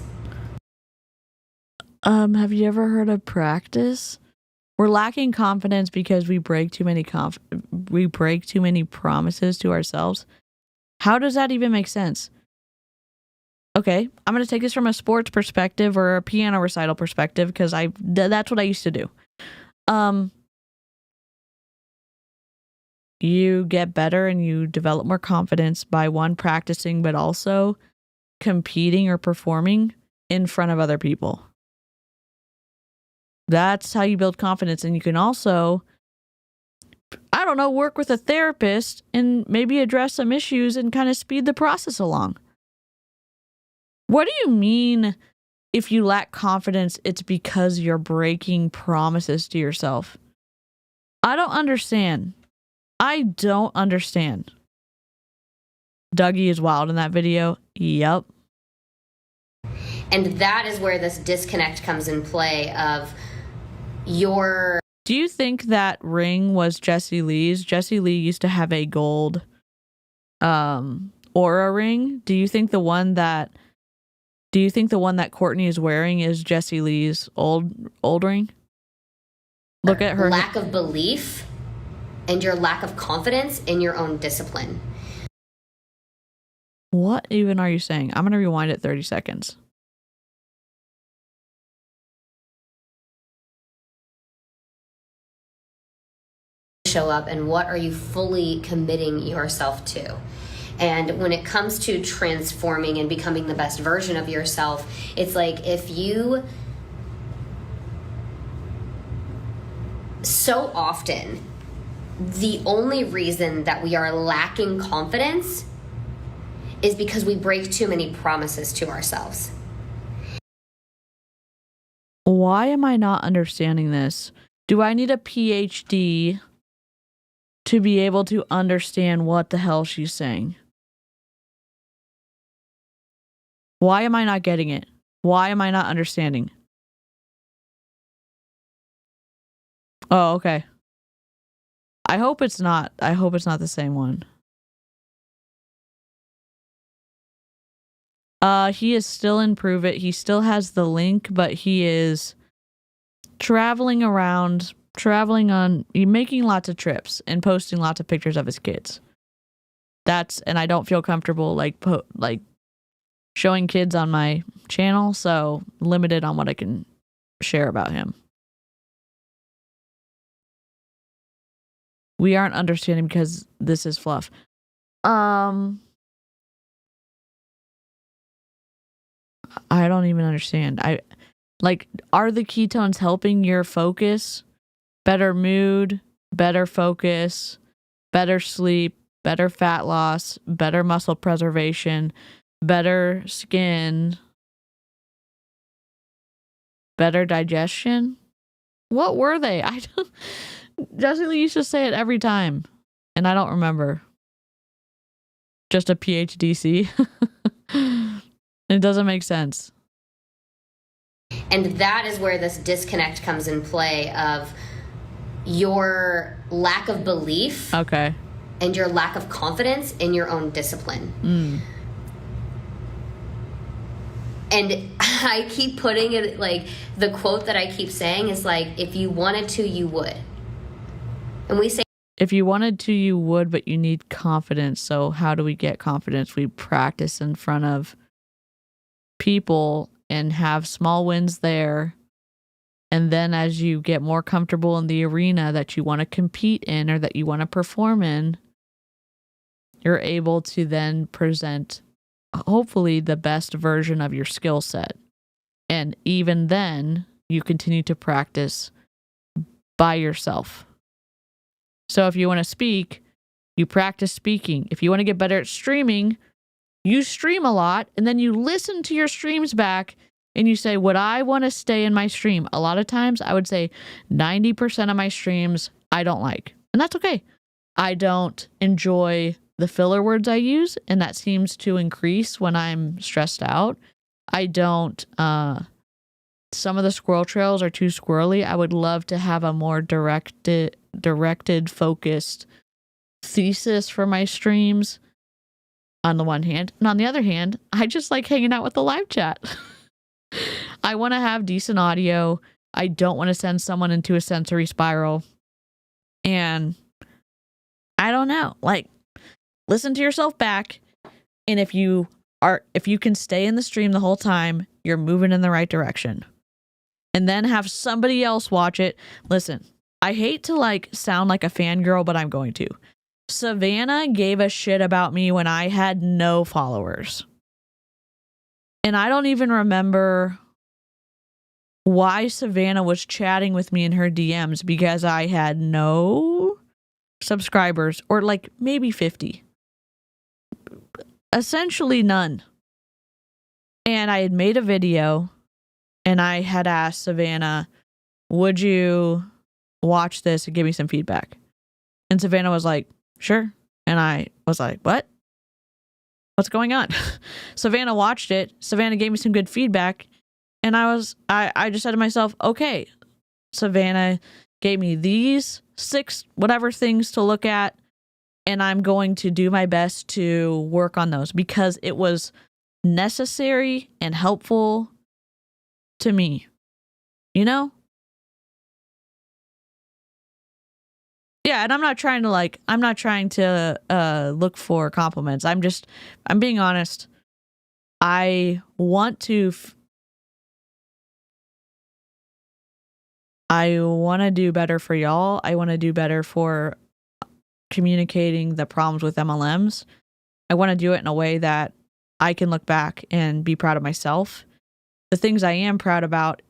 Have you ever heard of practice? We're lacking confidence because we break too many promises to ourselves. How does that even make sense? Okay, I'm going to take this from a sports perspective or a piano recital perspective because that's what I used to do. You get better and you develop more confidence by one, practicing, but also competing or performing in front of other people. That's how you build confidence. And you can also, I don't know, work with a therapist and maybe address some issues and kind of speed the process along. What do you mean if you lack confidence, it's because you're breaking promises to yourself? I don't understand. I don't understand. Dougie is wild in that video. Yep. And that is where this disconnect comes in play of your... Do you think that ring was Jessie Lee's? Jessie Lee used to have a gold aura ring. Do you think the one that Courtney is wearing is Jessie Lee's old ring? Look at her lack of belief and your lack of confidence in your own discipline. What even are you saying? I'm going to rewind it 30 seconds. Show up, and what are you fully committing yourself to? And when it comes to transforming and becoming the best version of yourself, it's like if you... So often, the only reason that we are lacking confidence is because we break too many promises to ourselves. Why am I not understanding this? Do I need a PhD to be able to understand what the hell she's saying? Why am I not getting it? Why am I not understanding? Oh, okay. I hope it's not the same one. He is still in Pruvit. He still has the link, but he is traveling around, making lots of trips and posting lots of pictures of his kids. And I don't feel comfortable like showing kids on my channel, so limited on what I can share about him. We aren't understanding because this is fluff. I don't even understand. Are the ketones helping your focus? Better mood, better focus, better sleep, better fat loss, better muscle preservation, better skin, better digestion? What were they? I don't. Jessica used to say it every time, and I don't remember. Just a PhDC. It doesn't make sense. And that is where this disconnect comes in play of your lack of belief. Okay. And your lack of confidence in your own discipline. And I keep putting it, like, the quote that I keep saying is like, if you wanted to, you would. And we say, if you wanted to, you would, but you need confidence. So how do we get confidence? We practice in front of people and have small wins there. And then as you get more comfortable in the arena that you want to compete in or that you want to perform in, you're able to then present, hopefully, the best version of your skill set. And even then, you continue to practice by yourself. So if you want to speak, you practice speaking. If you want to get better at streaming, you stream a lot, and then you listen to your streams back, and you say, would I want to stay in my stream? A lot of times, I would say 90% of my streams I don't like. And that's okay. I don't enjoy the filler words I use, and that seems to increase when I'm stressed out. I don't, some of the squirrel trails are too squirrely. I would love to have a more directed, focused thesis for my streams on the one hand. And on the other hand, I just like hanging out with the live chat. I want to have decent audio. I don't want to send someone into a sensory spiral. And I don't know, like, listen to yourself back. And if you can stay in the stream the whole time, you're moving in the right direction. And then have somebody else watch it. Listen, I hate to like sound like a fangirl, but I'm going to. Savannah gave a shit about me when I had no followers. And I don't even remember why Savannah was chatting with me in her DMs, because I had no subscribers, or like maybe 50. Essentially none. And I had made a video and I had asked Savannah, would you watch this and give me some feedback? And Savannah was like, sure. And I was like, what? What's going on? Savannah watched it. Savannah gave me some good feedback. And I just said to myself, okay, Savannah gave me these 6 whatever things to look at, and I'm going to do my best to work on those because it was necessary and helpful to me. You know? Yeah, and I'm not trying to look for compliments. I'm being honest. I want to do better for y'all. I want to do better for communicating the problems with MLMs. I want to do it in a way that I can look back and be proud of myself. The things I am proud about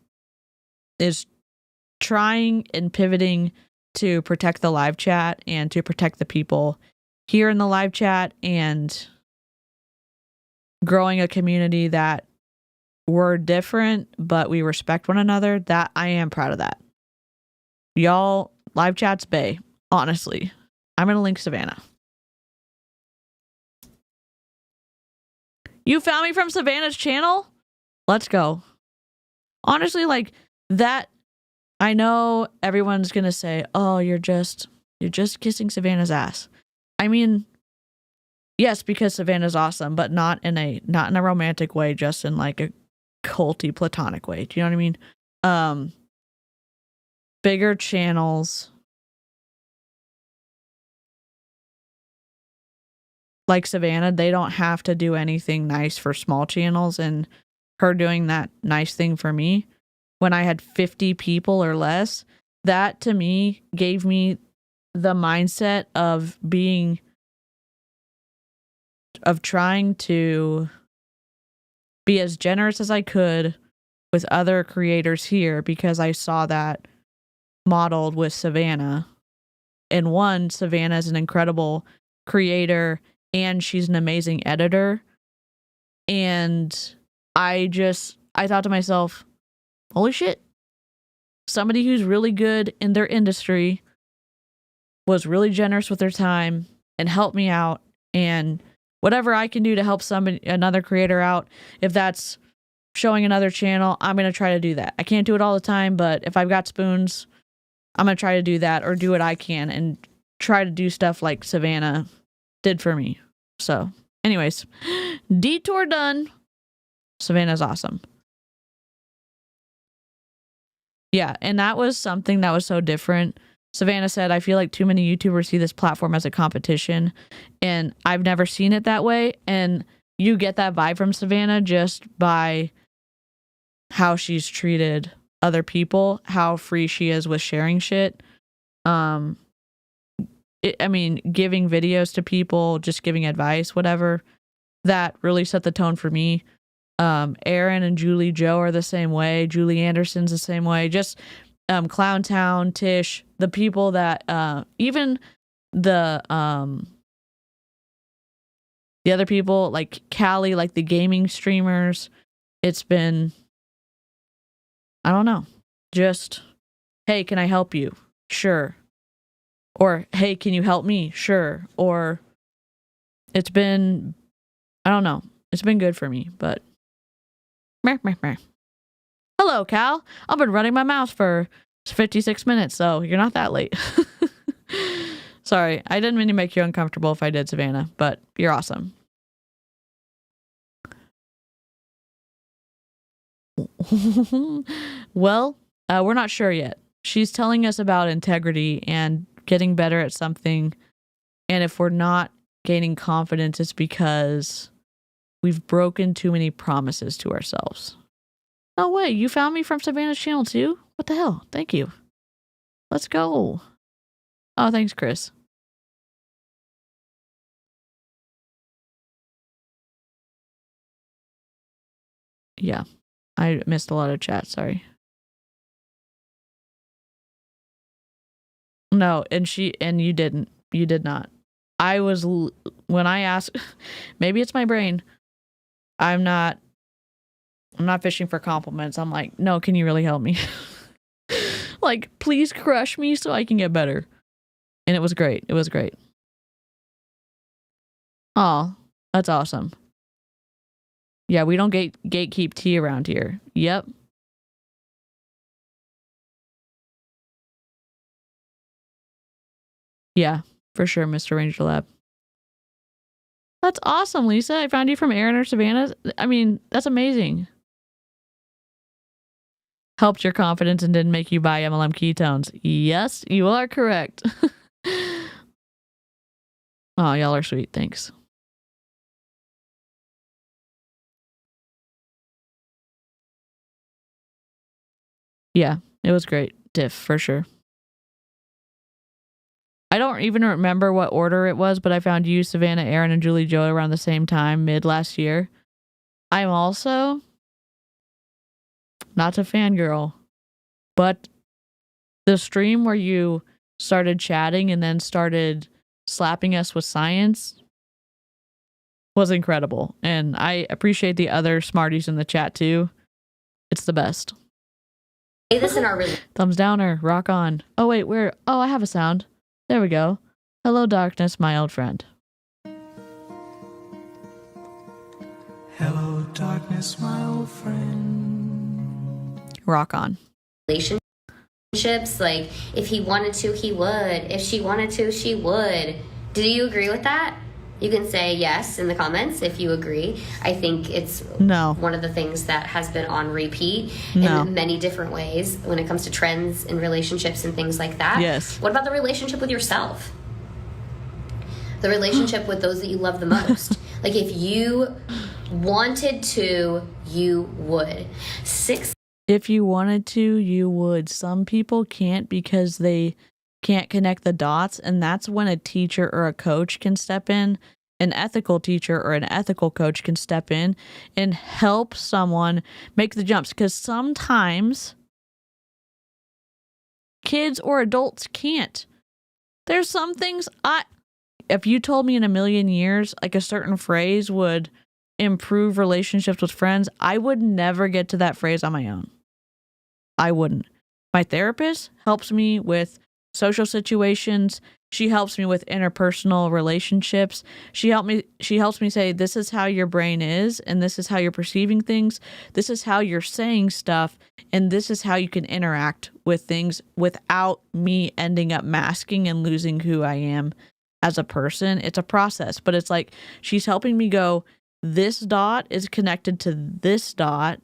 is trying and pivoting to protect the live chat and to protect the people here in the live chat, and growing a community that we're different, but we respect one another. That I am proud of that. Y'all, live chat's bae, honestly. I'm going to link Savannah. You found me from Savannah's channel? Let's go. Honestly, like that, I know everyone's going to say, oh, you're just kissing Savannah's ass. I mean, yes, because Savannah's awesome, but not in a romantic way, just in like a culty platonic way. Do you know what I mean? Bigger channels like Savannah, they don't have to do anything nice for small channels, and her doing that nice thing for me when I had 50 people or less, that to me gave me the mindset of trying to be as generous as I could with other creators here because I saw that modeled with Savannah. And one, Savannah is an incredible creator and she's an amazing editor. And I thought to myself, holy shit, somebody who's really good in their industry was really generous with their time and helped me out. And whatever I can do to help another creator out, if that's showing another channel, I'm going to try to do that. I can't do it all the time, but if I've got spoons, I'm going to try to do that or do what I can and try to do stuff like Savannah did for me. So, anyways, detour done. Savannah's awesome. Yeah, and that was something that was so different. Savannah said, I feel like too many YouTubers see this platform as a competition, and I've never seen it that way. And you get that vibe from Savannah just by how she's treated other people, how free she is with sharing shit. Giving videos to people, just giving advice, whatever, that really set the tone for me. Aaron and Julie Joe are the same way. Julie Anderson's the same way. Just Clowntown, Tish, the people that even the other people like Callie, like the gaming streamers, it's been, I don't know, just, hey, can I help you? Sure. Or, hey, can you help me? Sure. Or it's been, I don't know, it's been good for me, but meh, meh, meh. Hello, Cal. I've been running my mouth for 56 minutes, so you're not that late. Sorry, I didn't mean to make you uncomfortable if I did, Savannah, but you're awesome. Well, we're not sure yet. She's telling us about integrity and getting better at something, and if we're not gaining confidence, it's because we've broken too many promises to ourselves. No way, you found me from Savannah's channel too? What the hell? Thank you. Let's go. Oh, thanks, Chris. Yeah, I missed a lot of chat, sorry. No, and you didn't. You did not. When I asked, maybe it's my brain. I'm not fishing for compliments. I'm like, no, can you really help me? Like, please crush me so I can get better. And it was great. It was great. Oh, that's awesome. Yeah, we don't gatekeep tea around here. Yep. Yeah, for sure, Mr. Ranger Lab. That's awesome, Lisa. I found you from Aaron or Savannah. I mean, that's amazing. Helped your confidence and didn't make you buy MLM ketones. Yes, you are correct. Oh, y'all are sweet. Thanks. Yeah, it was great. Diff, for sure. I don't even remember what order it was, but I found you, Savannah, Aaron, and Julie Joe around the same time, mid last year. I'm also not to fangirl, but the stream where you started chatting and then started slapping us with science was incredible. And I appreciate the other smarties in the chat too. It's the best. Hey, this in our thumbs downer, rock on. Oh wait, where? Oh, I have a sound. There we go. Hello, darkness, my old friend. Hello, darkness, my old friend. Rock on. Relationships, like, if he wanted to, he would. If she wanted to, she would. Do you agree with that? You can say yes in the comments if you agree. I think it's one of the things that has been on repeat in many different ways when it comes to trends in relationships and things like that. Yes. What about the relationship with yourself? The relationship with those that you love the most. Like, if you wanted to, you would. If you wanted to, you would. Some people can't because they can't connect the dots, and that's when a teacher or a coach can step in an ethical teacher or an ethical coach can step in and help someone make the jumps. Because sometimes kids or adults can't. There's some things if you told me in a million years, like a certain phrase would improve relationships with friends, I would never get to that phrase on my own. I wouldn't. My therapist helps me with social situations. She helps me with interpersonal relationships. She helps me say, this is how your brain is, and this is how you're perceiving things. This is how you're saying stuff, and this is how you can interact with things without me ending up masking and losing who I am as a person. It's a process, but it's like she's helping me go, this dot is connected to this dot.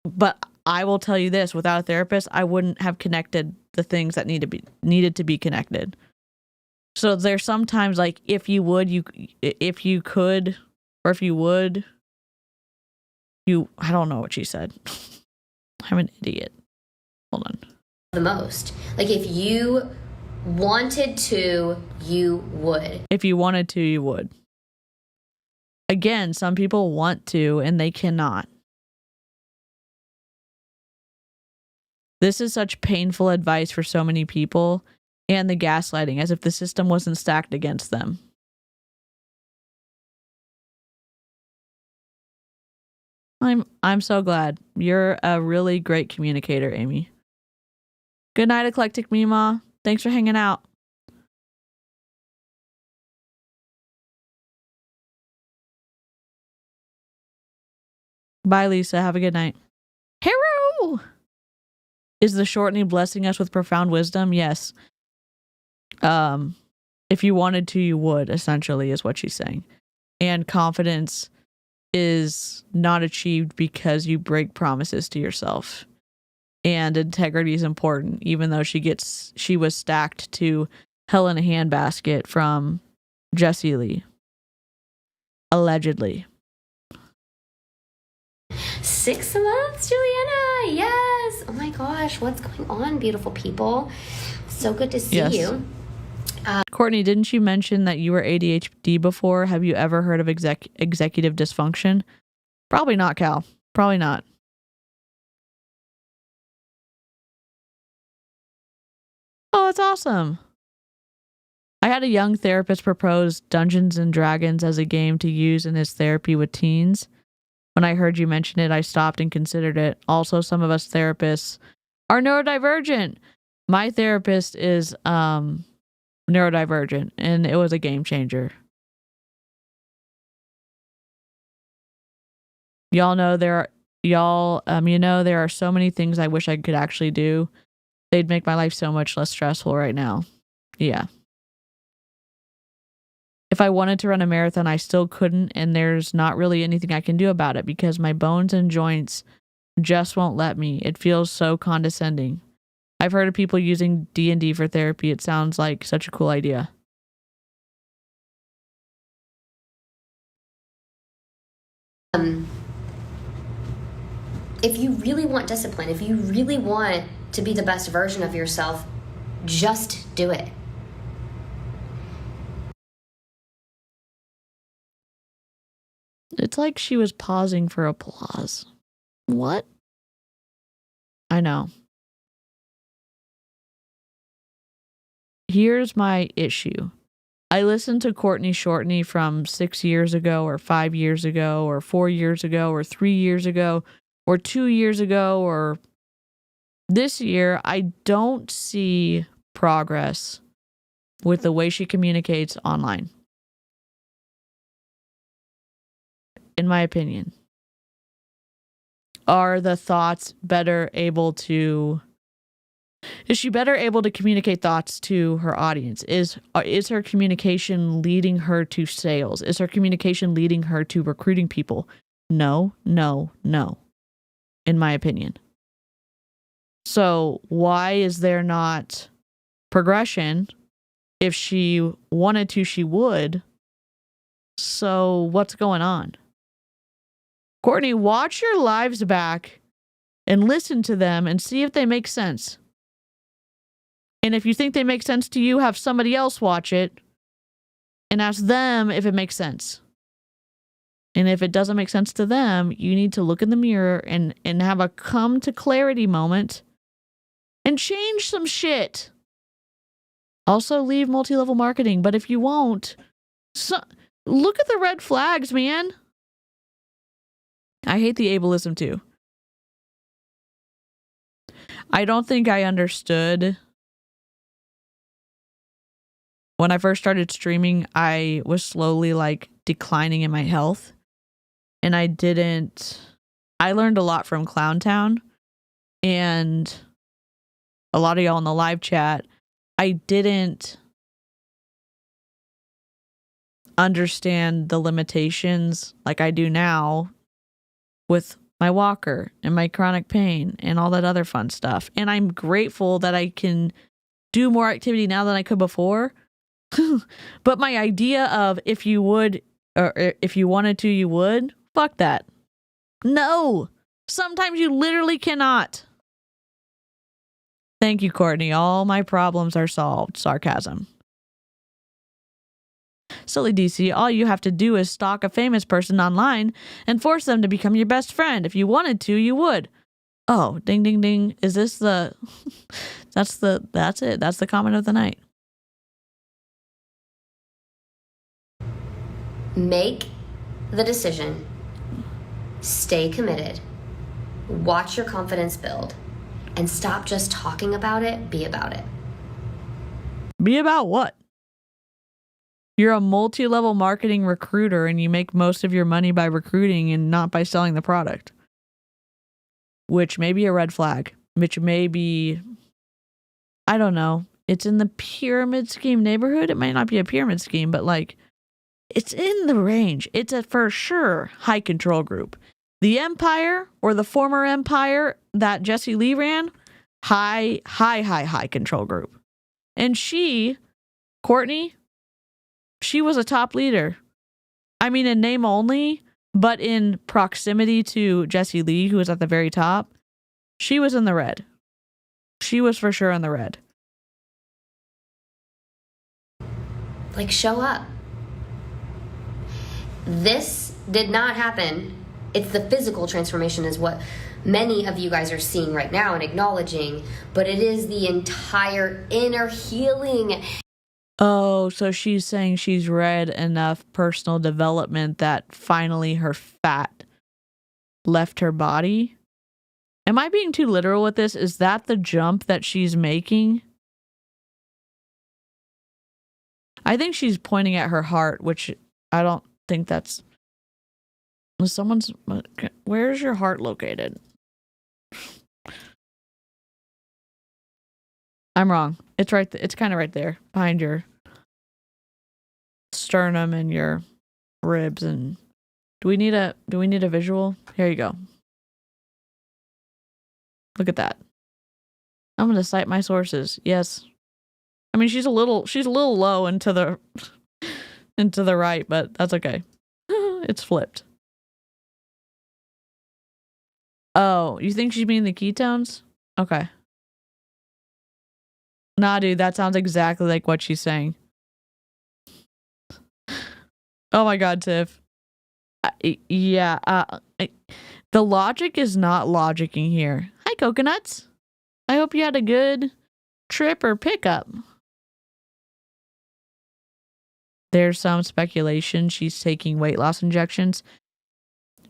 But I will tell you this, without a therapist, I wouldn't have connected the things that needed to be connected. So there's sometimes like, if you could, or if you would, I don't know what she said. I'm an idiot. Hold on. The most. Like, if you wanted to, you would. If you wanted to, you would. Again, some people want to and they cannot. This is such painful advice for so many people, and the gaslighting, as if the system wasn't stacked against them. I'm so glad. You're a really great communicator, Amy. Good night, Eclectic Mima. Thanks for hanging out. Bye, Lisa. Have a good night. Hero! Is the Shortney blessing us with profound wisdom? Yes. If you wanted to, you would, essentially, is what she's saying. And confidence is not achieved because you break promises to yourself. And integrity is important, even though she was stacked to hell in a handbasket from Jessie Lee. Allegedly. 6 months, Juliana. Yes. Oh my gosh, what's going on, beautiful people? So good to see you. Courtney, didn't you mention that you were ADHD before? Have you ever heard of executive dysfunction? Probably not, Cal. Probably not. Oh, that's awesome. I had a young therapist propose Dungeons and Dragons as a game to use in his therapy with teens. When I heard you mention it, I stopped and considered it. Also, some of us therapists are neurodivergent. My therapist is neurodivergent, and it was a game changer. Y'all know there are so many things I wish I could actually do. They'd make my life so much less stressful right now. Yeah. If I wanted to run a marathon, I still couldn't, and there's not really anything I can do about it because my bones and joints just won't let me. It feels so condescending. I've heard of people using D&D for therapy. It sounds like such a cool idea. If you really want discipline, if you really want to be the best version of yourself, just do it. It's like she was pausing for applause. What? I know. Here's my issue. I listened to Courtney Shortney from 6 years ago, or 5 years ago, or 4 years ago, or 3 years ago, or 2 years ago, or this year. I don't see progress with the way she communicates online. In my opinion, are the thoughts better able to... Is she better able to communicate thoughts to her audience? Is her communication leading her to sales? Is her communication leading her to recruiting people? No, no, no, in my opinion. So why is there not progression? If she wanted to, she would. So what's going on? Courtney, watch your lives back and listen to them and see if they make sense. And if you think they make sense to you, have somebody else watch it and ask them if it makes sense. And if it doesn't make sense to them, you need to look in the mirror and have a come to clarity moment and change some shit. Also, leave multi-level marketing. But if you won't, look at the red flags, man. I hate the ableism too. I don't think I understood. When I first started streaming, I was slowly like declining in my health. And I learned a lot from Clowntown and a lot of y'all in the live chat. I didn't understand the limitations like I do now with my walker and my chronic pain and all that other fun stuff. And I'm grateful that I can do more activity now than I could before. But my idea of if you would, or if you wanted to, you would, fuck that. No. Sometimes you literally cannot. Thank you, Courtney. All my problems are solved. Sarcasm. Silly DeeCee, all you have to do is stalk a famous person online and force them to become your best friend. If you wanted to, you would. Oh, ding, ding, ding. Is this the... That's it. That's the comment of the night. Make the decision. Stay committed. Watch your confidence build. And stop just talking about it. Be about it. Be about what? You're a multi-level marketing recruiter and you make most of your money by recruiting and not by selling the product. Which may be a red flag. Which may be... I don't know. It's in the pyramid scheme neighborhood. It might not be a pyramid scheme, but like... It's in the range. It's a for sure high control group. The empire or the former empire that Jessie Lee ran, high control group. And she, Courtney, she was a top leader. I mean, in name only, but in proximity to Jessie Lee, who was at the very top, she was in the red. She was for sure in the red. Like, show up. This did not happen. It's the physical transformation is what many of you guys are seeing right now and acknowledging, but it is the entire inner healing. Oh, so she's saying she's read enough personal development that finally her fat left her body. Am I being too literal with this? Is that the jump that she's making? I think she's pointing at her heart, which I don't think that's... Where's your heart located? I'm wrong. It's right. It's kind of right there behind your sternum and your ribs. And do we need a visual? Here you go. Look at that. I'm going to cite my sources. Yes. I mean, she's a little low and to the right, but that's okay. It's flipped. Oh, you think she's meaning the ketones? Okay. Nah, dude, that sounds exactly like what she's saying. Oh my god, Tiff. The logic is not logicking here. Hi, coconuts. I hope you had a good trip or pickup. There's some speculation she's taking weight loss injections.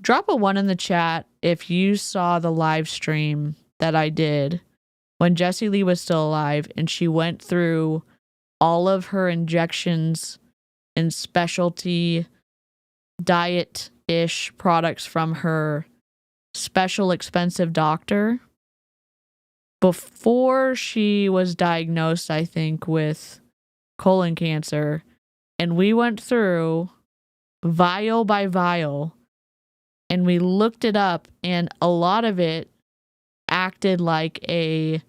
Drop a 1 in the chat if you saw the live stream that I did when Jessie Lee was still alive and she went through all of her injections and specialty diet-ish products from her special expensive doctor before she was diagnosed, I think, with colon cancer. And we went through vial by vial and we looked it up, and a lot of it acted like a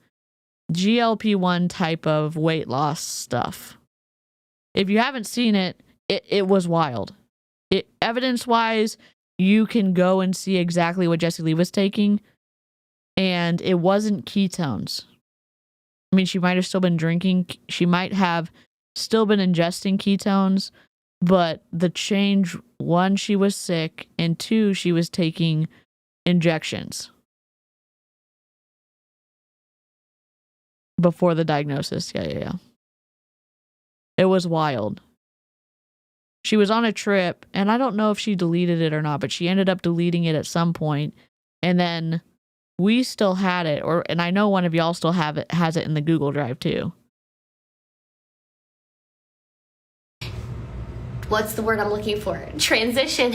GLP-1 type of weight loss stuff. If you haven't seen it, it was wild. Evidence-wise, you can go and see exactly what Jessie Lee was taking, and it wasn't ketones. I mean, she might have still been drinking. She might have still been ingesting ketones, But the change, 1, she was sick, and 2, she was taking injections before the diagnosis. Yeah. It was wild. She was on a trip, and I don't know if she deleted it or not, but she ended up deleting it at some point, and then we still had it, and I know one of y'all still has it in the Google Drive too. What's the word I'm looking for? Transition.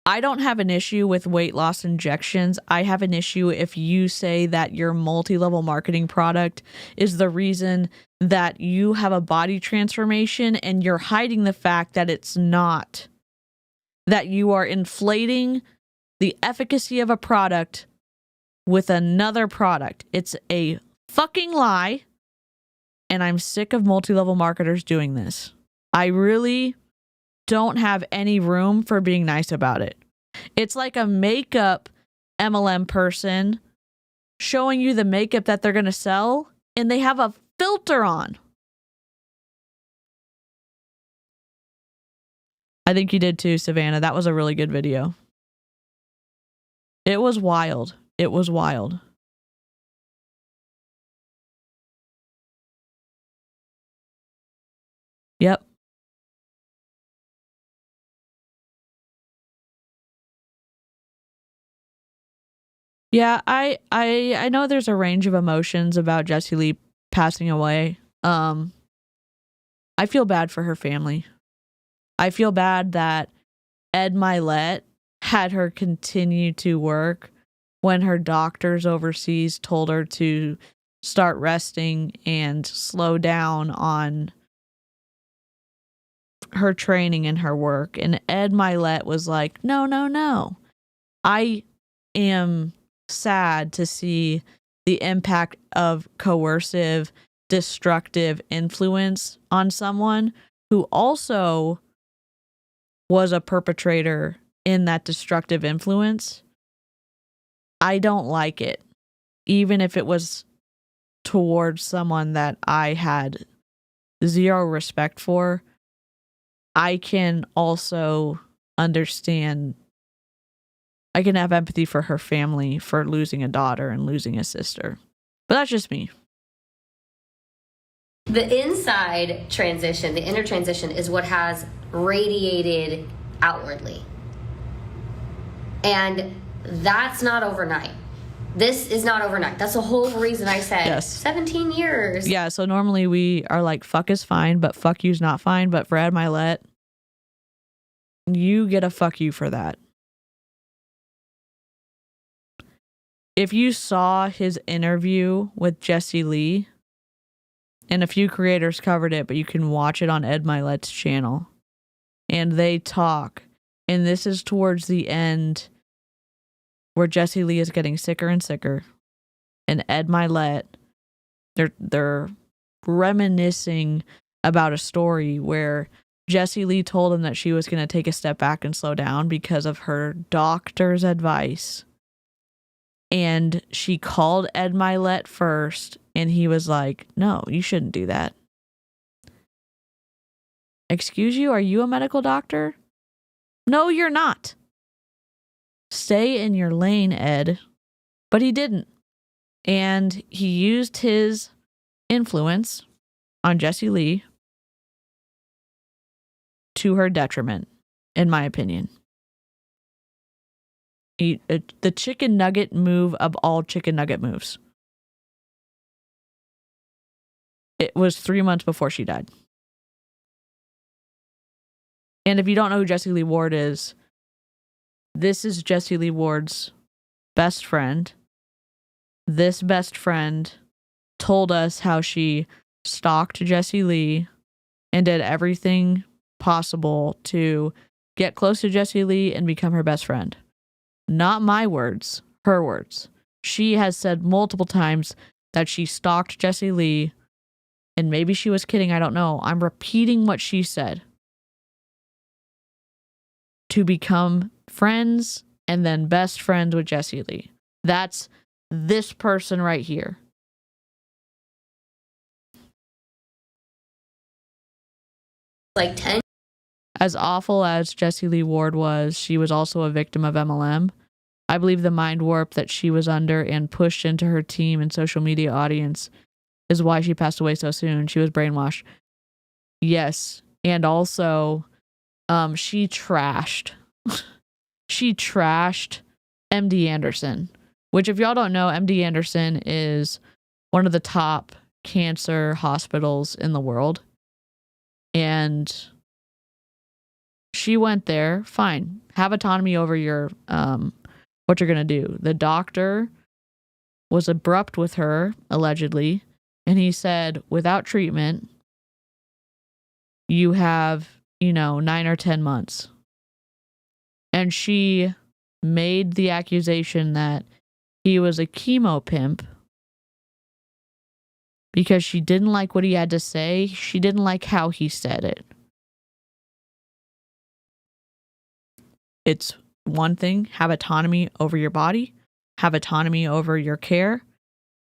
I don't have an issue with weight loss injections. I have an issue if you say that your multi-level marketing product is the reason that you have a body transformation and you're hiding the fact that it's not. That you are inflating the efficacy of a product with another product. It's a fucking lie, and I'm sick of multi-level marketers doing this. I really don't have any room for being nice about it. It's like a makeup MLM person showing you the makeup that they're going to sell, and they have a filter on. I think you did too, Savannah. That was a really good video. It was wild. It was wild. Yep. Yeah, I know there's a range of emotions about Jessie Lee passing away. I feel bad for her family. I feel bad that Ed Milet had her continue to work when her doctors overseas told her to start resting and slow down on her training and her work. And Ed Milet was like, no. I am sad to see the impact of coercive, destructive influence on someone who also was a perpetrator in that destructive influence. I don't like it, even if it was towards someone that I had zero respect for. I can also understand, I can have empathy for her family for losing a daughter and losing a sister. But that's just me. The inside transition, the inner transition, is what has radiated outwardly. And that's not overnight. This is not overnight. That's the whole reason I said 17 years. Yeah, so normally we are like, fuck is fine, but fuck you's not fine. But for Ed Milet, you get a fuck you for that. If you saw his interview with Jessie Lee, and a few creators covered it, but you can watch it on Ed Milet's channel, and they talk, and this is towards the end where Jessie Lee is getting sicker and sicker, and Ed Milet, they're reminiscing about a story where Jessie Lee told him that she was going to take a step back and slow down because of her doctor's advice. And she called Ed Milet first, and he was like, no, you shouldn't do that. Excuse you? Are you a medical doctor? No, you're not. Stay in your lane, Ed. But he didn't. And he used his influence on Jessie Lee to her detriment, in my opinion. The chicken nugget move of all chicken nugget moves. It was 3 months before she died. And if you don't know who Jessie Lee Ward is, this is Jessie Lee Ward's best friend. This best friend told us how she stalked Jessie Lee and did everything possible to get close to Jessie Lee and become her best friend. Not my words, her words. She has said multiple times that she stalked Jessie Lee, and maybe she was kidding, I don't know. I'm repeating what she said. To become friends and then best friends with Jessie Lee. That's this person right here. Like 10 As awful as Jessie Lee Ward was, she was also a victim of MLM. I believe the mind warp that she was under and pushed into her team and social media audience is why she passed away so soon. She was brainwashed. Yes. And also, she trashed MD Anderson, which if y'all don't know, MD Anderson is one of the top cancer hospitals in the world. And she went there, fine. Have autonomy over your what you're going to do. The doctor was abrupt with her, allegedly, and he said, without treatment, you have, 9 or 10 months. And she made the accusation that he was a chemo pimp because she didn't like what he had to say. She didn't like how he said it. It's one thing, have autonomy over your body, have autonomy over your care,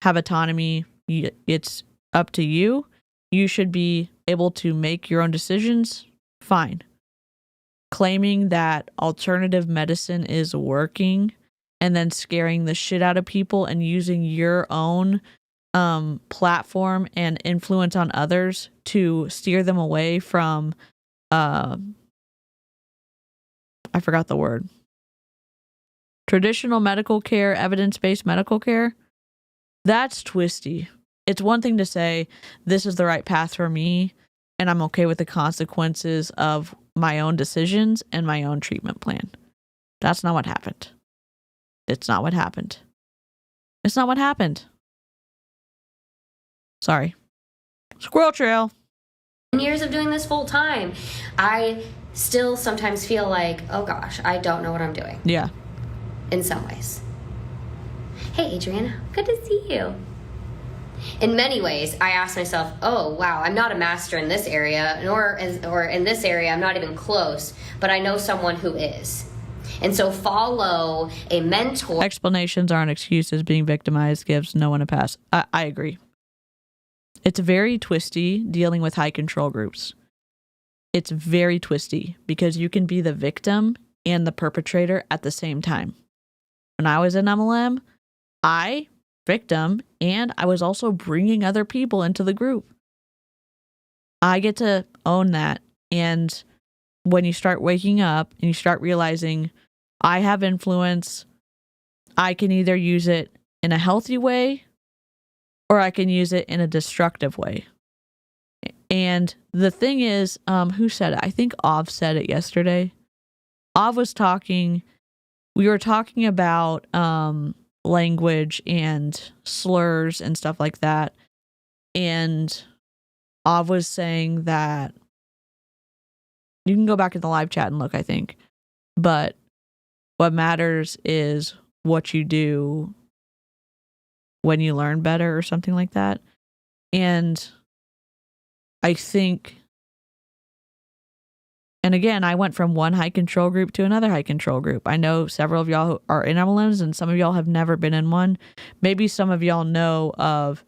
have autonomy. It's up to you. You should be able to make your own decisions. Fine. Claiming that alternative medicine is working and then scaring the shit out of people and using your own platform and influence on others to steer them away from, I forgot the word. Traditional medical care, evidence-based medical care, that's twisty. It's one thing to say, this is the right path for me, and I'm okay with the consequences of my own decisions and my own treatment plan. That's not what happened. It's not what happened. It's not what happened. Sorry. Squirrel trail. Years of doing this full time, I still sometimes feel like, oh gosh, I don't know what I'm doing. Yeah. In some ways. Hey, Adriana, good to see you. In many ways, I ask myself, oh, wow, I'm not a master in this area, or in this area, I'm not even close, but I know someone who is. And so follow a mentor. Explanations aren't excuses. Being victimized gives no one a pass. I agree. It's very twisty dealing with high control groups. It's very twisty because you can be the victim and the perpetrator at the same time. When I was in MLM, I victim, and I was also bringing other people into the group. I get to own that. And when you start waking up and you start realizing I have influence, I can either use it in a healthy way or I can use it in a destructive way. And the thing is, who said it? I think Ov said it yesterday. Ov was talking, we were talking about language and slurs and stuff like that. And Ov was saying that, you can go back in the live chat and look, I think. But what matters is what you do when you learn better or something like that. And I think, and again, I went from one high control group to another high control group. I know several of y'all who are in MLMs and some of y'all have never been in one. Maybe some of y'all know of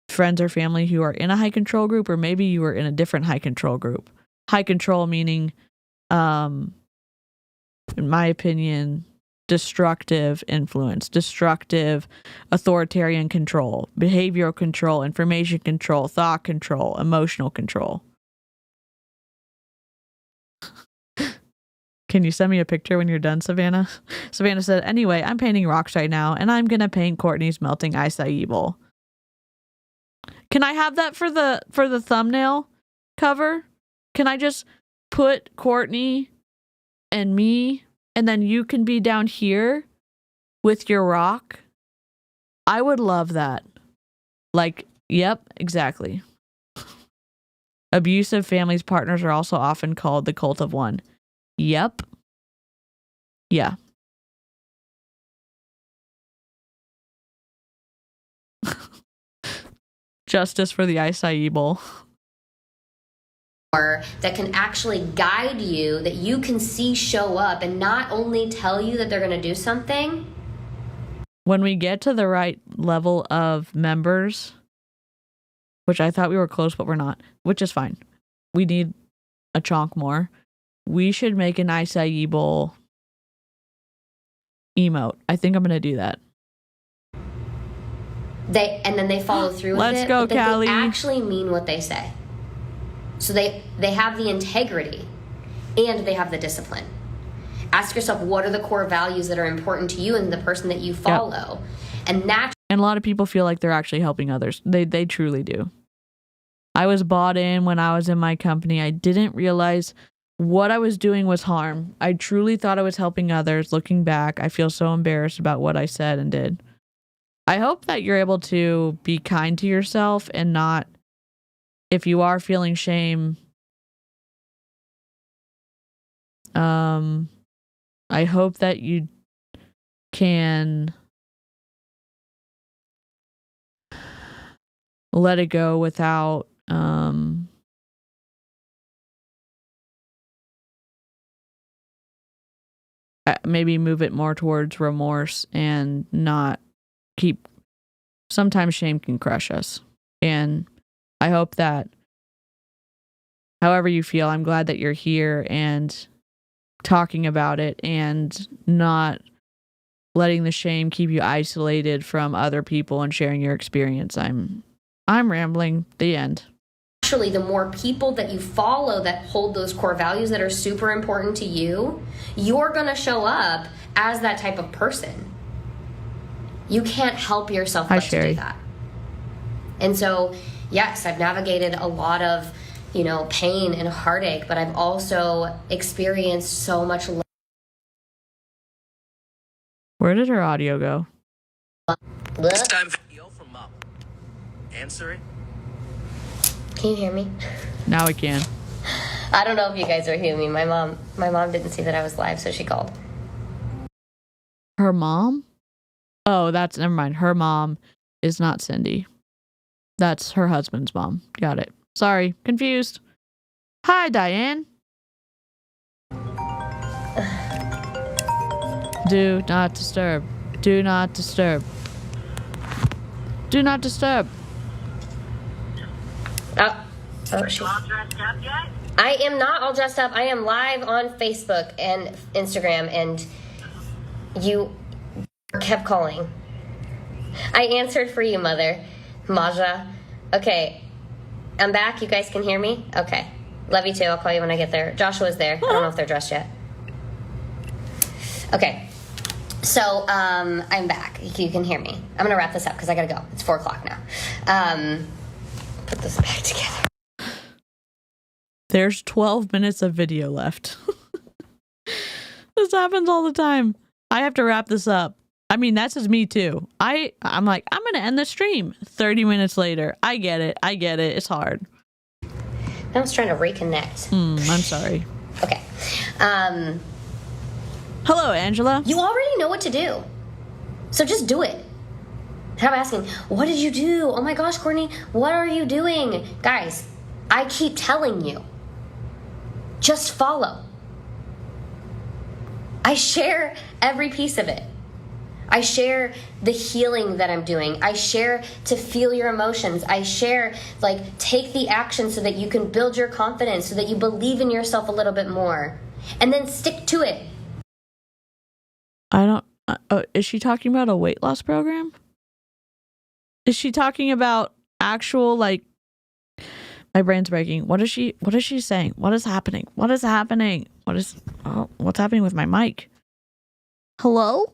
friends or family who are in a high control group, or maybe you were in a different high control group. High control meaning, in my opinion, destructive influence, destructive authoritarian control, behavioral control, information control, thought control, emotional control. Can you send me a picture when you're done, Savannah? Savannah said, anyway, I'm painting rocks right now, and I'm going to paint Courtney's melting acai bowl. Can I have that for the thumbnail cover? Can I just put Courtney and me, and then you can be down here with your rock? I would love that. Like, yep, exactly. Abusive families' partners are also often called the cult of one. Yep. Yeah. Justice for the acai bowl. That can actually guide you, that you can see show up and not only tell you that they're going to do something. When we get to the right level of members, which I thought we were close, but we're not, which is fine. We need a chonk more. We should make an acai bowl emote. I think I'm gonna do that. And then they follow through with Let's it. go, but Callie. They actually mean what they say. So they have the integrity and they have the discipline. Ask yourself, what are the core values that are important to you and the person that you follow? Yep. And a lot of people feel like they're actually helping others. They truly do. I was bought in when I was in my company. I didn't realize what I was doing was harm. I truly thought I was helping others. Looking back, I feel so embarrassed about what I said and did. I hope that you're able to be kind to yourself and not, if you are feeling shame, I hope that you can let it go without maybe move it more towards remorse and not keep. Sometimes shame can crush us, and I hope that however you feel, I'm glad that you're here and talking about it and not letting the shame keep you isolated from other people and sharing your experience. I'm rambling. The end. Actually, the more people that you follow that hold those core values that are super important to you, you're going to show up as that type of person. You can't help yourself but to do that. And so, yes, I've navigated a lot of, pain and heartache, but I've also experienced so much love. Where did her audio go? This time video from Mom. Answer it. Can you hear me? Now I can. I don't know if you guys are hearing me. My mom didn't see that I was live, so she called. Her mom? Oh, never mind. Her mom is not Cindy. That's her husband's mom. Got it. Sorry, confused. Hi, Diane. Do not disturb. Do not disturb. Do not disturb. Oh, she's all dressed up yet? I am not all dressed up. I am live on Facebook and Instagram, and you kept calling. I answered for you, Mother. Maja. Okay. I'm back. You guys can hear me? Okay. Love you too. I'll call you when I get there. Joshua's there. I don't know if they're dressed yet. Okay. So, I'm back. You can hear me. I'm going to wrap this up because I got to go. It's 4 o'clock now. Put this back together. There's 12 minutes of video left. This happens all the time. I have to wrap this up. I mean, that's just me too. I'm like, I'm going to end the stream. 30 minutes later. I get it. It's hard. I was trying to reconnect. I'm sorry. Okay. Hello, Angela. You already know what to do. So just do it. I'm asking, what did you do? Oh my gosh, Courtney, what are you doing? Guys, I keep telling you. Just follow. I share every piece of it. I share the healing that I'm doing. I share to feel your emotions. I share, take the action so that you can build your confidence, so that you believe in yourself a little bit more. And then stick to it. I don't... is she talking about a weight loss program? Is she talking about actual, my brain's breaking. What is she saying? What is happening? What's happening with my mic? Hello?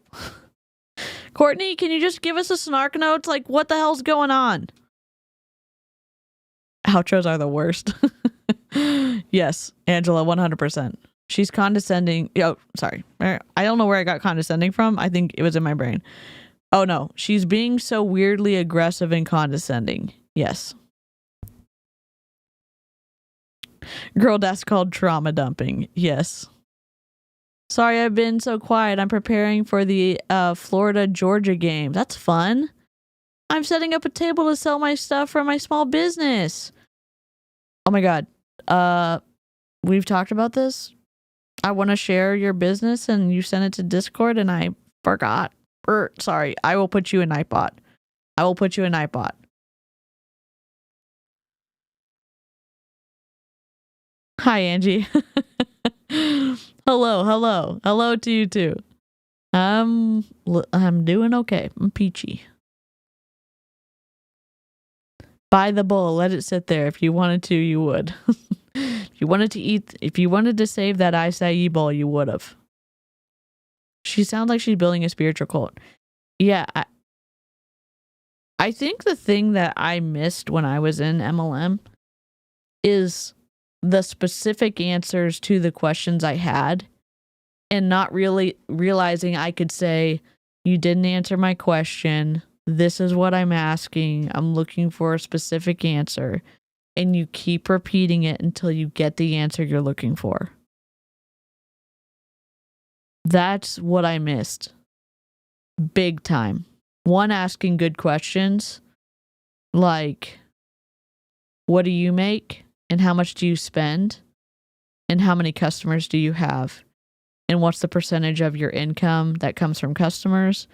Courtney, can you just give us a snark notes? What the hell's going on? Outros are the worst. Yes, Angela, 100%. She's condescending. Oh, sorry. I don't know where I got condescending from. I think it was in my brain. Oh, no. She's being so weirdly aggressive and condescending. Yes. Girl, that's called trauma dumping. Yes. Sorry, I've been so quiet. I'm preparing for the Florida-Georgia game. That's fun. I'm setting up a table to sell my stuff for my small business. Oh my God. We've talked about this. I want to share your business and you sent it to Discord and I forgot. Sorry. I will put you in Nightbot. Hi, Angie. Hello to you too. I'm doing okay. I'm peachy. Buy the bowl. Let it sit there. If you wanted to, you would. If you wanted to save that acai bowl, you would have. She sounds like she's building a spiritual cult. Yeah, I think the thing that I missed when I was in MLM is the specific answers to the questions I had, and not really realizing I could say, you didn't answer my question. This is what I'm asking. I'm looking for a specific answer. And you keep repeating it until you get the answer you're looking for. That's what I missed. Big time. One, asking good questions like, what do you make? And how much do you spend? And how many customers do you have? And what's the percentage of your income that comes from customers?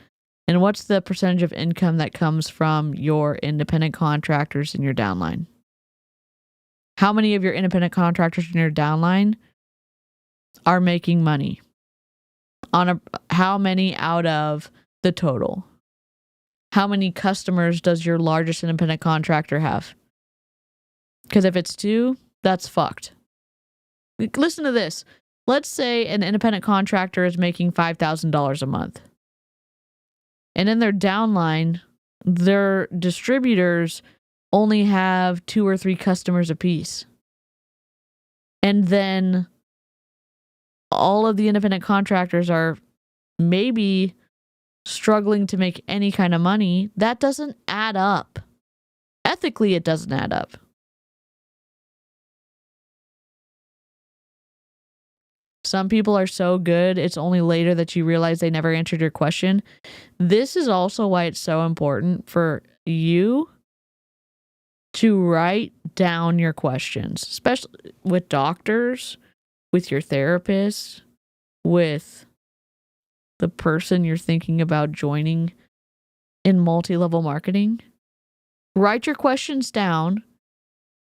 And what's the percentage of income that comes from your independent contractors in your downline? How many of your independent contractors in your downline are making money? How many out of the total? How many customers does your largest independent contractor have? Because if it's 2, that's fucked. Listen to this. Let's say an independent contractor is making $5,000 a month. And in their downline, their distributors only have 2 or 3 customers apiece. And then all of the independent contractors are maybe struggling to make any kind of money. That doesn't add up. Ethically, it doesn't add up. Some people are so good, it's only later that you realize they never answered your question. This is also why it's so important for you to write down your questions, especially with doctors, with your therapist, with the person you're thinking about joining in multi-level marketing. Write your questions down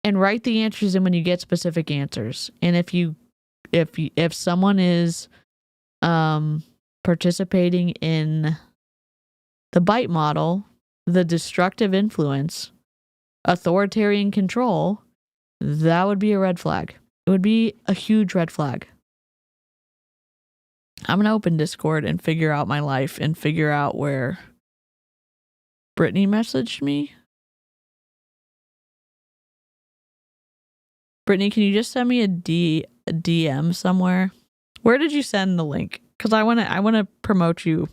and write the answers in when you get specific answers. And if someone is participating in the bite model, the destructive influence, authoritarian control, that would be a red flag. It would be a huge red flag. I'm going to open Discord and figure out my life and figure out where Brittany messaged me. Brittany, can you just send me a DM somewhere? Where did you send the link? Because I want to promote you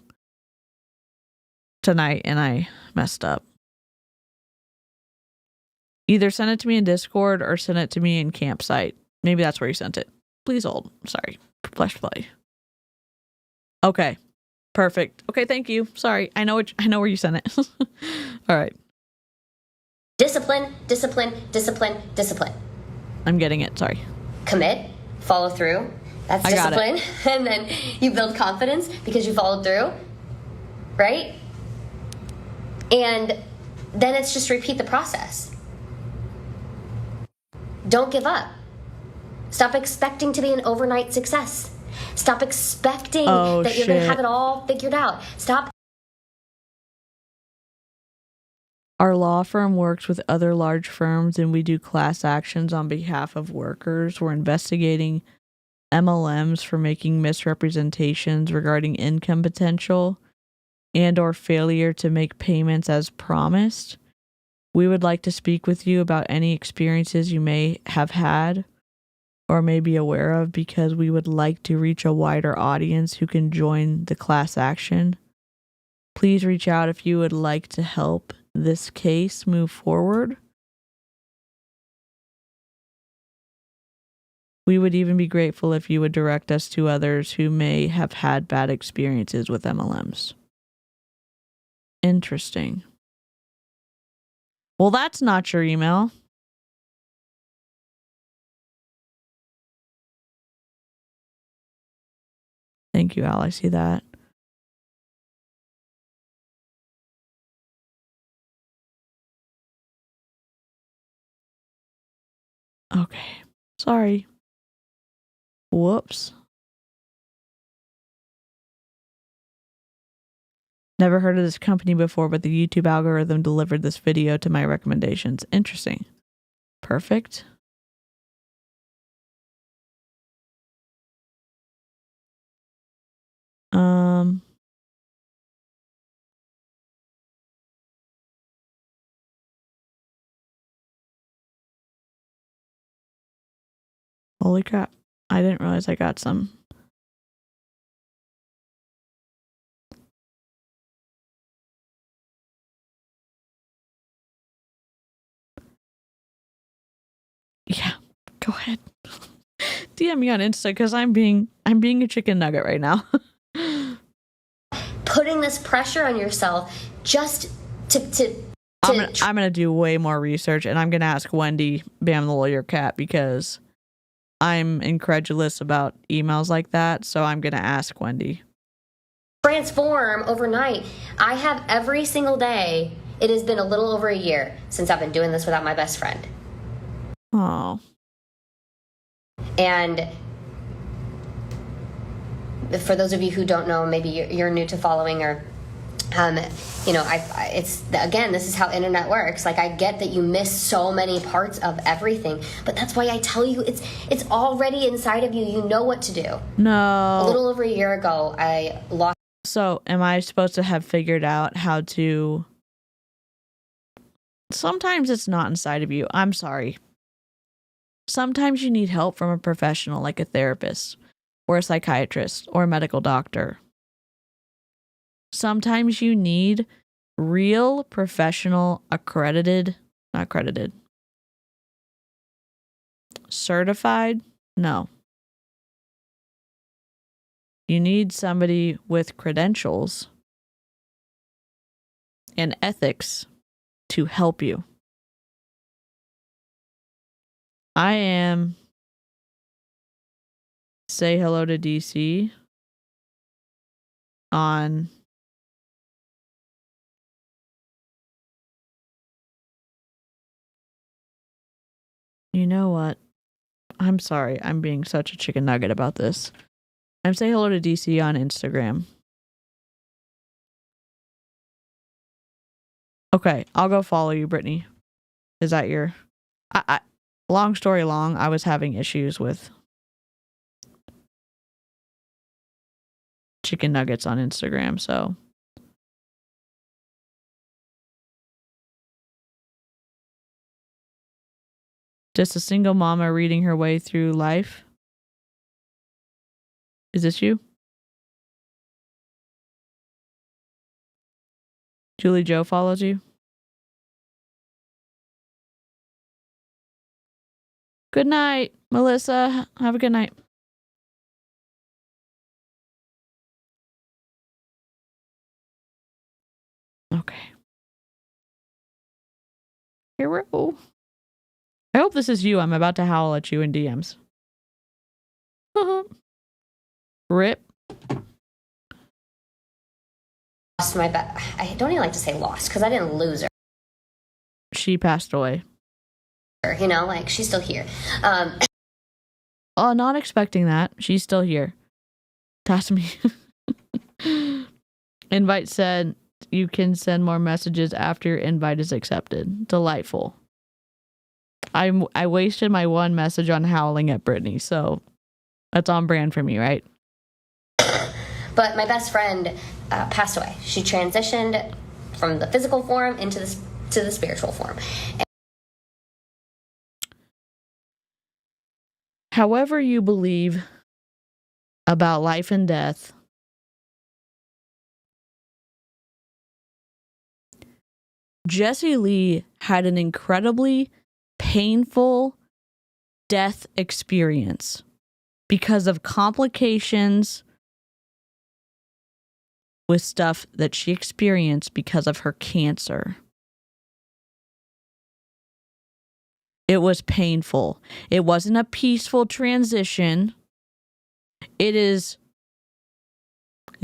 tonight and I messed up. Either send it to me in Discord or send it to me in Campsite. Maybe that's where you sent it. Please hold. Sorry. Flash play. Okay. Perfect. Okay, thank you. Sorry. I know where you sent it. All right. Discipline, discipline, discipline, discipline. I'm getting it. Sorry. Commit, follow through. That's discipline. And then you build confidence because you followed through. Right? And then it's just repeat the process. Don't give up. Stop expecting to be an overnight success. Stop expecting that you're going to have it all figured out. Stop. Our law firm works with other large firms and we do class actions on behalf of workers. We're investigating MLMs for making misrepresentations regarding income potential and or failure to make payments as promised. We would like to speak with you about any experiences you may have had or may be aware of because we would like to reach a wider audience who can join the class action. Please reach out if you would like to help this case move forward. We would even be grateful if you would direct us to others who may have had bad experiences with MLMs. Interesting. Well, that's not your email. Thank you, Al. I see that. Okay. Sorry. Whoops. Never heard of this company before, but the YouTube algorithm delivered this video to my recommendations. Interesting. Perfect. Holy crap. I didn't realize I got some. Yeah, go ahead. DM me on Insta because I'm being a chicken nugget right now. Putting this pressure on yourself just to I'm gonna do way more research, and I'm gonna ask Wendy, Bam the Lawyer Cat, because I'm incredulous about emails like that. So I'm gonna ask Wendy. Transform overnight. I have every single day. It has been a little over a year since I've been doing this without my best friend. Oh. And for those of you who don't know, maybe you're new to following, or you know, it's again, this is how internet works. Like, I get that you miss so many parts of everything, but that's why I tell you it's already inside of you. You know what to do. No. A little over a year ago, I lost. So, am I supposed to have figured out how to? Sometimes it's not inside of you. I'm sorry. Sometimes you need help from a professional, like a therapist, or a psychiatrist, or a medical doctor. Sometimes you need real professional certified? No. You need somebody with credentials and ethics to help you. I am Say Hello to DeeCee on you know what? I'm sorry. I'm being such a chicken nugget about this. I'm Say Hello to DeeCee on Instagram. Okay, I'll go follow you, Brittany. Is that your... long story long, I was having issues with chicken nuggets on Instagram, so... Just a single mama reading her way through life. Is this you? Julie Joe follows you? Good night, Melissa. Have a good night. Okay. Hero. I hope this is you. I'm about to howl at you in DMs. Rip. Lost my I don't even like to say lost, because I didn't lose her. She passed away. You know, like, she's still here. Oh, not expecting that. She's still here. That's me. Invite said you can send more messages after your invite is accepted. Delightful. I wasted my one message on howling at Brittany, so that's on brand for me, right? But my best friend passed away. She transitioned from the physical form into the spiritual form. However you believe about life and death, Jessie Lee had an incredibly painful death experience because of complications with stuff that she experienced because of her cancer. It was painful. It wasn't a peaceful transition. It is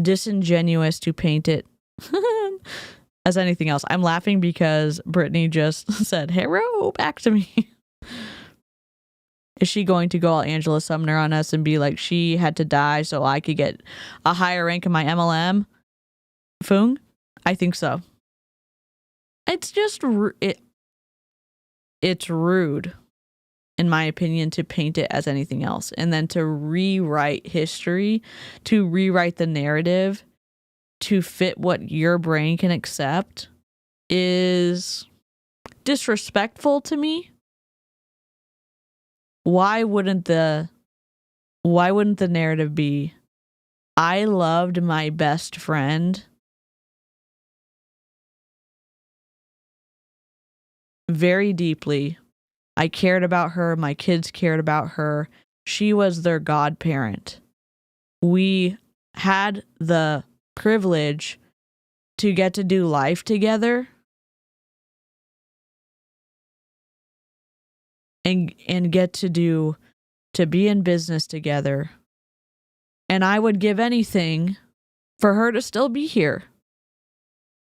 disingenuous to paint it as anything else. I'm laughing because Brittany just said, "Hero, back to me." Is she going to go all Angela Sumner on us and be like, she had to die so I could get a higher rank in my MLM? Foong? I think so. It's just, it's rude, in my opinion, to paint it as anything else. And then to rewrite history, to rewrite the narrative, to fit what your brain can accept is disrespectful to me. Why wouldn't the narrative be, I loved my best friend very deeply. I cared about her. My kids cared about her. She was their godparent. We had the privilege to get to do life together and get to be in business together. And I would give anything for her to still be here.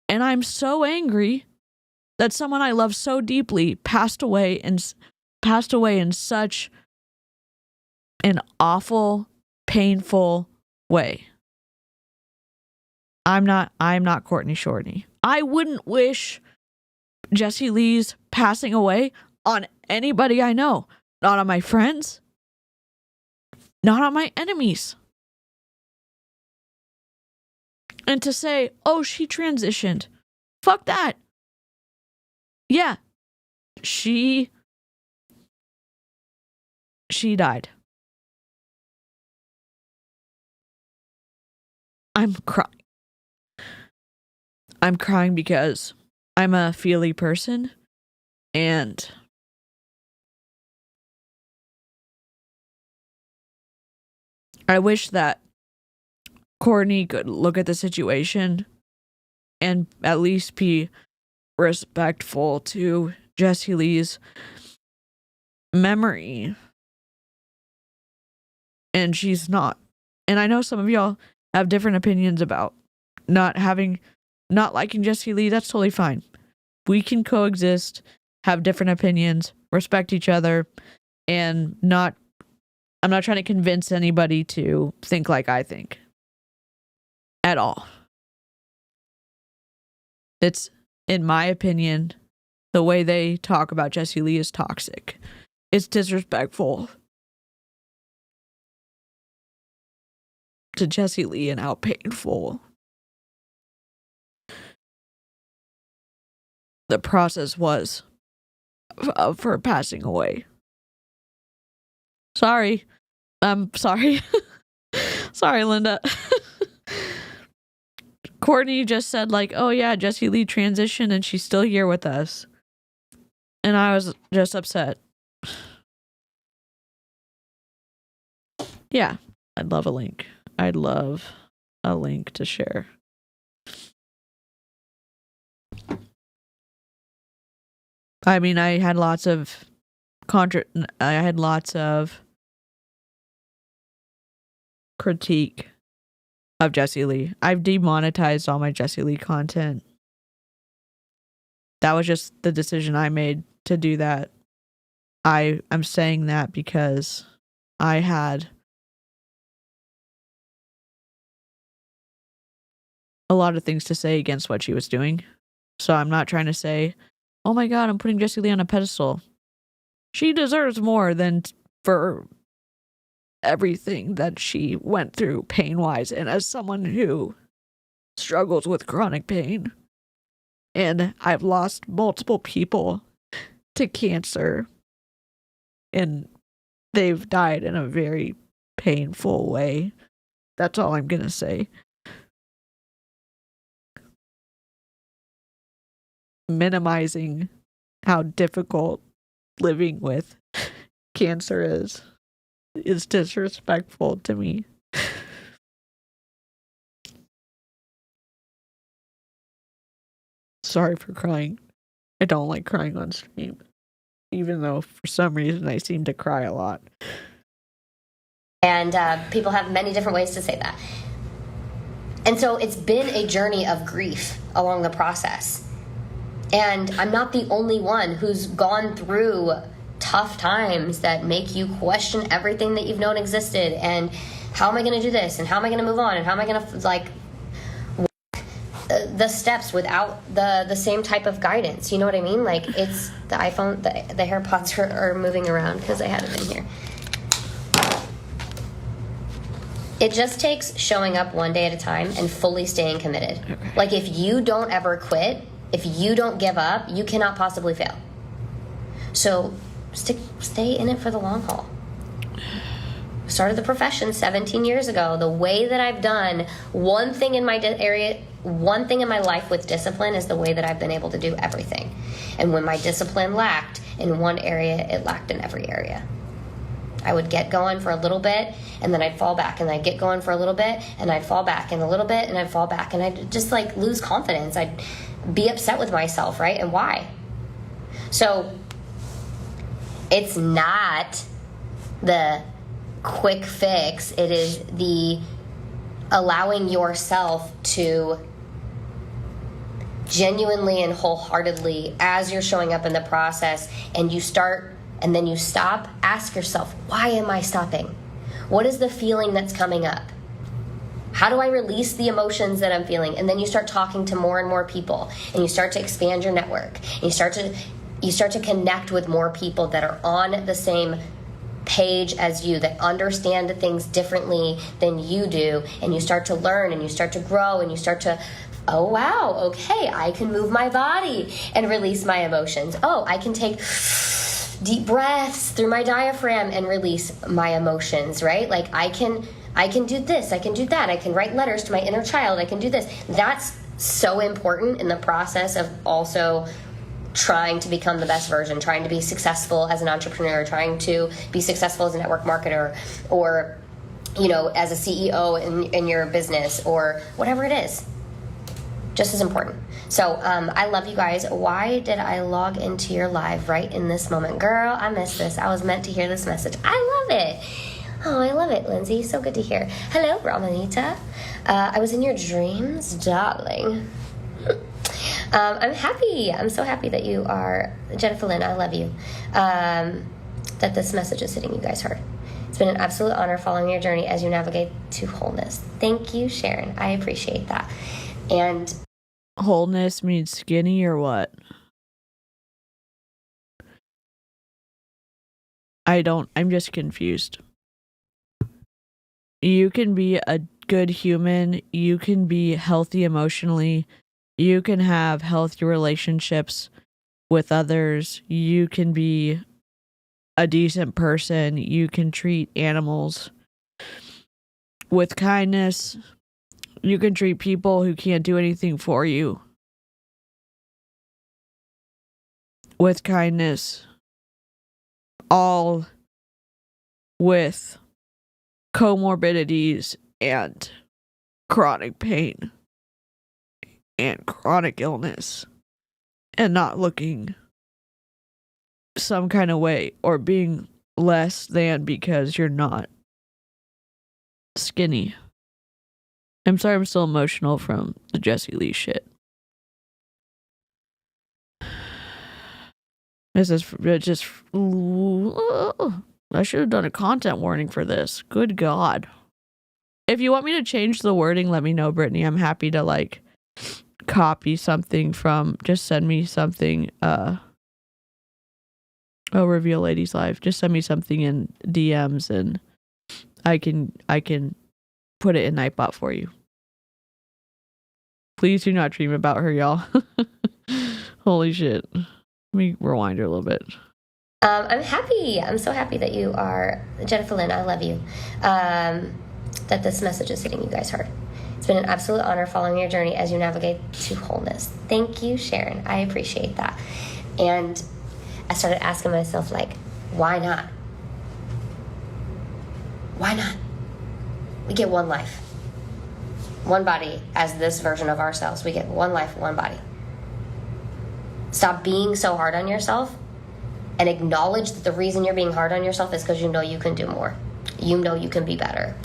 And I'm so angry that someone I love so deeply passed away in such an awful, painful way. I'm not Courtney Shortney. I wouldn't wish Jessie Lee's passing away on anybody I know. Not on my friends. Not on my enemies. And to say, oh, she transitioned. Fuck that. Yeah. She died. I'm crying. I'm crying because I'm a feely person and I wish that Courtney could look at the situation and at least be respectful to Jessie Lee's memory. And she's not. And I know some of y'all have different opinions about not liking Jessie Lee. That's totally fine. We can coexist, have different opinions, respect each other, and I'm not trying to convince anybody to think like I think. At all. It's, in my opinion, the way they talk about Jessie Lee is toxic. It's disrespectful to Jessie Lee and how painful the process was of her passing away. Sorry. I'm sorry. Sorry, Linda. Courtney just said like, oh yeah, Jessie Lee transitioned and she's still here with us. And I was just upset. Yeah, I'd love a link. I'd love a link to share. I mean, I had lots of critique of Jessie Lee. I've demonetized all my Jessie Lee content. That was just the decision I made to do that. I'm saying that because I had a lot of things to say against what she was doing. So I'm not trying to say, oh my God, I'm putting Jessie Lee on a pedestal. She deserves more than for everything that she went through pain-wise. And as someone who struggles with chronic pain, and I've lost multiple people to cancer, and they've died in a very painful way. That's all I'm gonna say. Minimizing how difficult living with cancer is disrespectful to me. Sorry for crying. I don't like crying on stream, even though for some reason I seem to cry a lot. And people have many different ways to say that. And so it's been a journey of grief along the process. And I'm not the only one who's gone through tough times that make you question everything that you've known existed, and how am I going to do this, and how am I going to move on, and how am I going to like the steps without the same type of guidance. You know what I mean? Like, it's the iPhone, the AirPods are moving around because I had it in here. It just takes showing up one day at a time and fully staying committed. Okay. Like, if you don't ever quit, if you don't give up, you cannot possibly fail. So stay in it for the long haul. Started the profession 17 years ago. The way that I've done one thing in my one thing in my life with discipline is the way that I've been able to do everything. And when my discipline lacked in one area, it lacked in every area. I would get going for a little bit, and then I'd fall back, and I'd get going for a little bit, and I'd fall back, and a little bit, and I'd fall back, and I'd just like lose confidence. I'd be upset with myself, right? And why? So it's not the quick fix. It is the allowing yourself to genuinely and wholeheartedly, as you're showing up in the process, and you start and then you stop, ask yourself, why am I stopping? What is the feeling that's coming up? How do I release the emotions that I'm feeling? And then you start talking to more and more people, and you start to expand your network, and you start to connect with more people that are on the same page as you, that understand things differently than you do, and you start to learn, and you start to grow, and you start to, oh wow, okay, I can move my body and release my emotions. Oh, I can take deep breaths through my diaphragm and release my emotions, right? Like, I can do this, I can do that, I can write letters to my inner child, I can do this. That's so important in the process of also trying to become the best version, trying to be successful as an entrepreneur, trying to be successful as a network marketer, or, you know, as a CEO in your business, or whatever it is. Just as important. So I love you guys. Why did I log into your live right in this moment? Girl, I missed this. I was meant to hear this message. I love it. Oh, I love it, Lindsay. So good to hear. Hello, Ramanita. I was in your dreams, darling. I'm happy. I'm so happy that you are, Jennifer Lynn, I love you. That this message is hitting you guys hard. It's been an absolute honor following your journey as you navigate to wholeness. Thank you, Sharon. I appreciate that. And wholeness means skinny or what? I'm just confused. You can be a good human. You can be healthy emotionally. You can have healthy relationships with others. You can be a decent person. You can treat animals with kindness. You can treat people who can't do anything for you with kindness, all with comorbidities and chronic pain and chronic illness, and not looking some kind of way or being less than because you're not skinny. I'm sorry, I'm still emotional from the Jesse Lee shit. This is just... I should have done a content warning for this. Good God. If you want me to change the wording, let me know, Brittany. I'm happy to, like, copy something from... Just send me something. Reveal Ladies Live. Just send me something in DMs, and I can put it in Nightbot for you. Please do not dream about her, y'all. Holy shit. Let me rewind her a little bit. I'm happy. I'm so happy that you are, Jennifer Lynn, I love you. That this message is hitting you guys hard. It's been an absolute honor following your journey as you navigate to wholeness. Thank you, Sharon. I appreciate that. And I started asking myself, like, why not? Why not? We get one life. One body as this version of ourselves. We get one life, one body. Stop being so hard on yourself and acknowledge that the reason you're being hard on yourself is because you know you can do more. You know you can be better.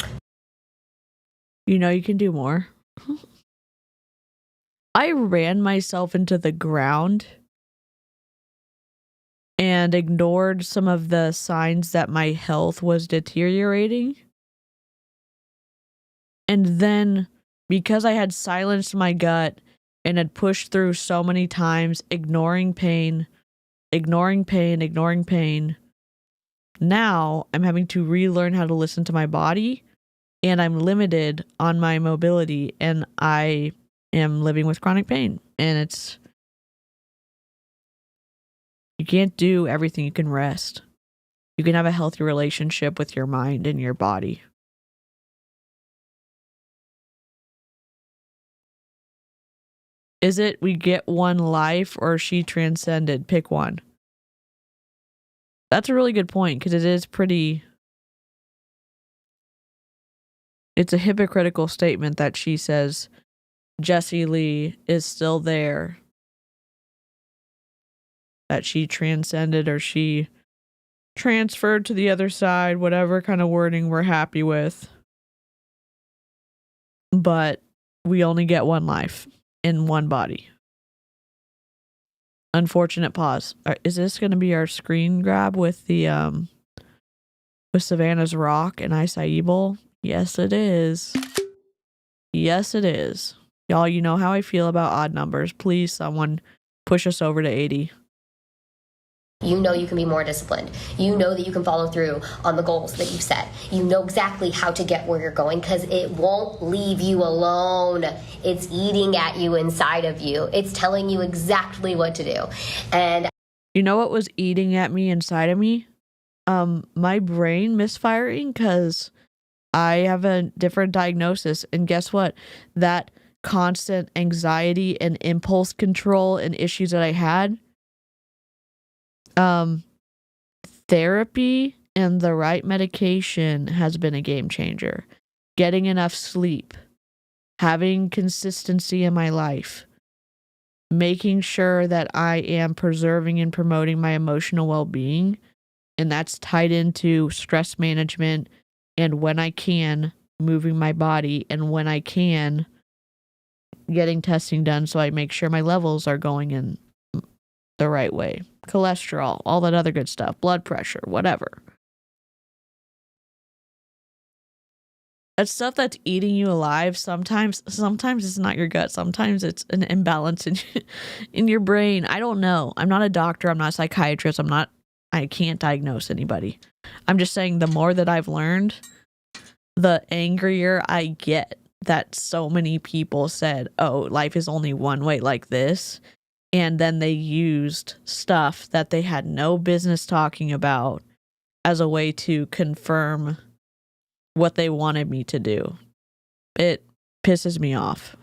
You know you can do more. I ran myself into the ground and ignored some of the signs that my health was deteriorating. And then, because I had silenced my gut and had pushed through so many times, ignoring pain, now I'm having to relearn how to listen to my body, and I'm limited on my mobility, and I am living with chronic pain. And you can't do everything. You can rest. You can have a healthy relationship with your mind and your body. Is it we get one life or she transcended? Pick one. That's a really good point, because it is pretty... It's a hypocritical statement that she says Jessie Lee is still there. That she transcended or she transferred to the other side, whatever kind of wording we're happy with. But we only get one life in one body. Unfortunate pause. Is this going to be our screen grab with the with Savannah's Rock and Acai Bowl? Yes, it is. Yes, it is. Y'all, you know how I feel about odd numbers. Please, someone push us over to 80. You know you can be more disciplined. You know that you can follow through on the goals that you've set. You know exactly how to get where you're going, because it won't leave you alone. It's eating at you inside of you. It's telling you exactly what to do. And you know what was eating at me inside of me? My brain misfiring, because I have a different diagnosis. And guess what? That constant anxiety and impulse control and issues that I had, therapy and the right medication has been a game changer. Getting enough sleep, having consistency in my life, making sure that I am preserving and promoting my emotional well-being, and that's tied into stress management, and when I can, moving my body, and when I can, getting testing done so I make sure my levels are going in the right way. Cholesterol, all that other good stuff, blood pressure, whatever. That's stuff that's eating you alive. Sometimes it's not your gut. Sometimes it's an imbalance in your brain. I don't know. I'm not a doctor. I'm not a psychiatrist. I can't diagnose anybody. I'm just saying, the more that I've learned, the angrier I get that so many people said, oh, life is only one way, like this. And then they used stuff that they had no business talking about as a way to confirm what they wanted me to do. It pisses me off.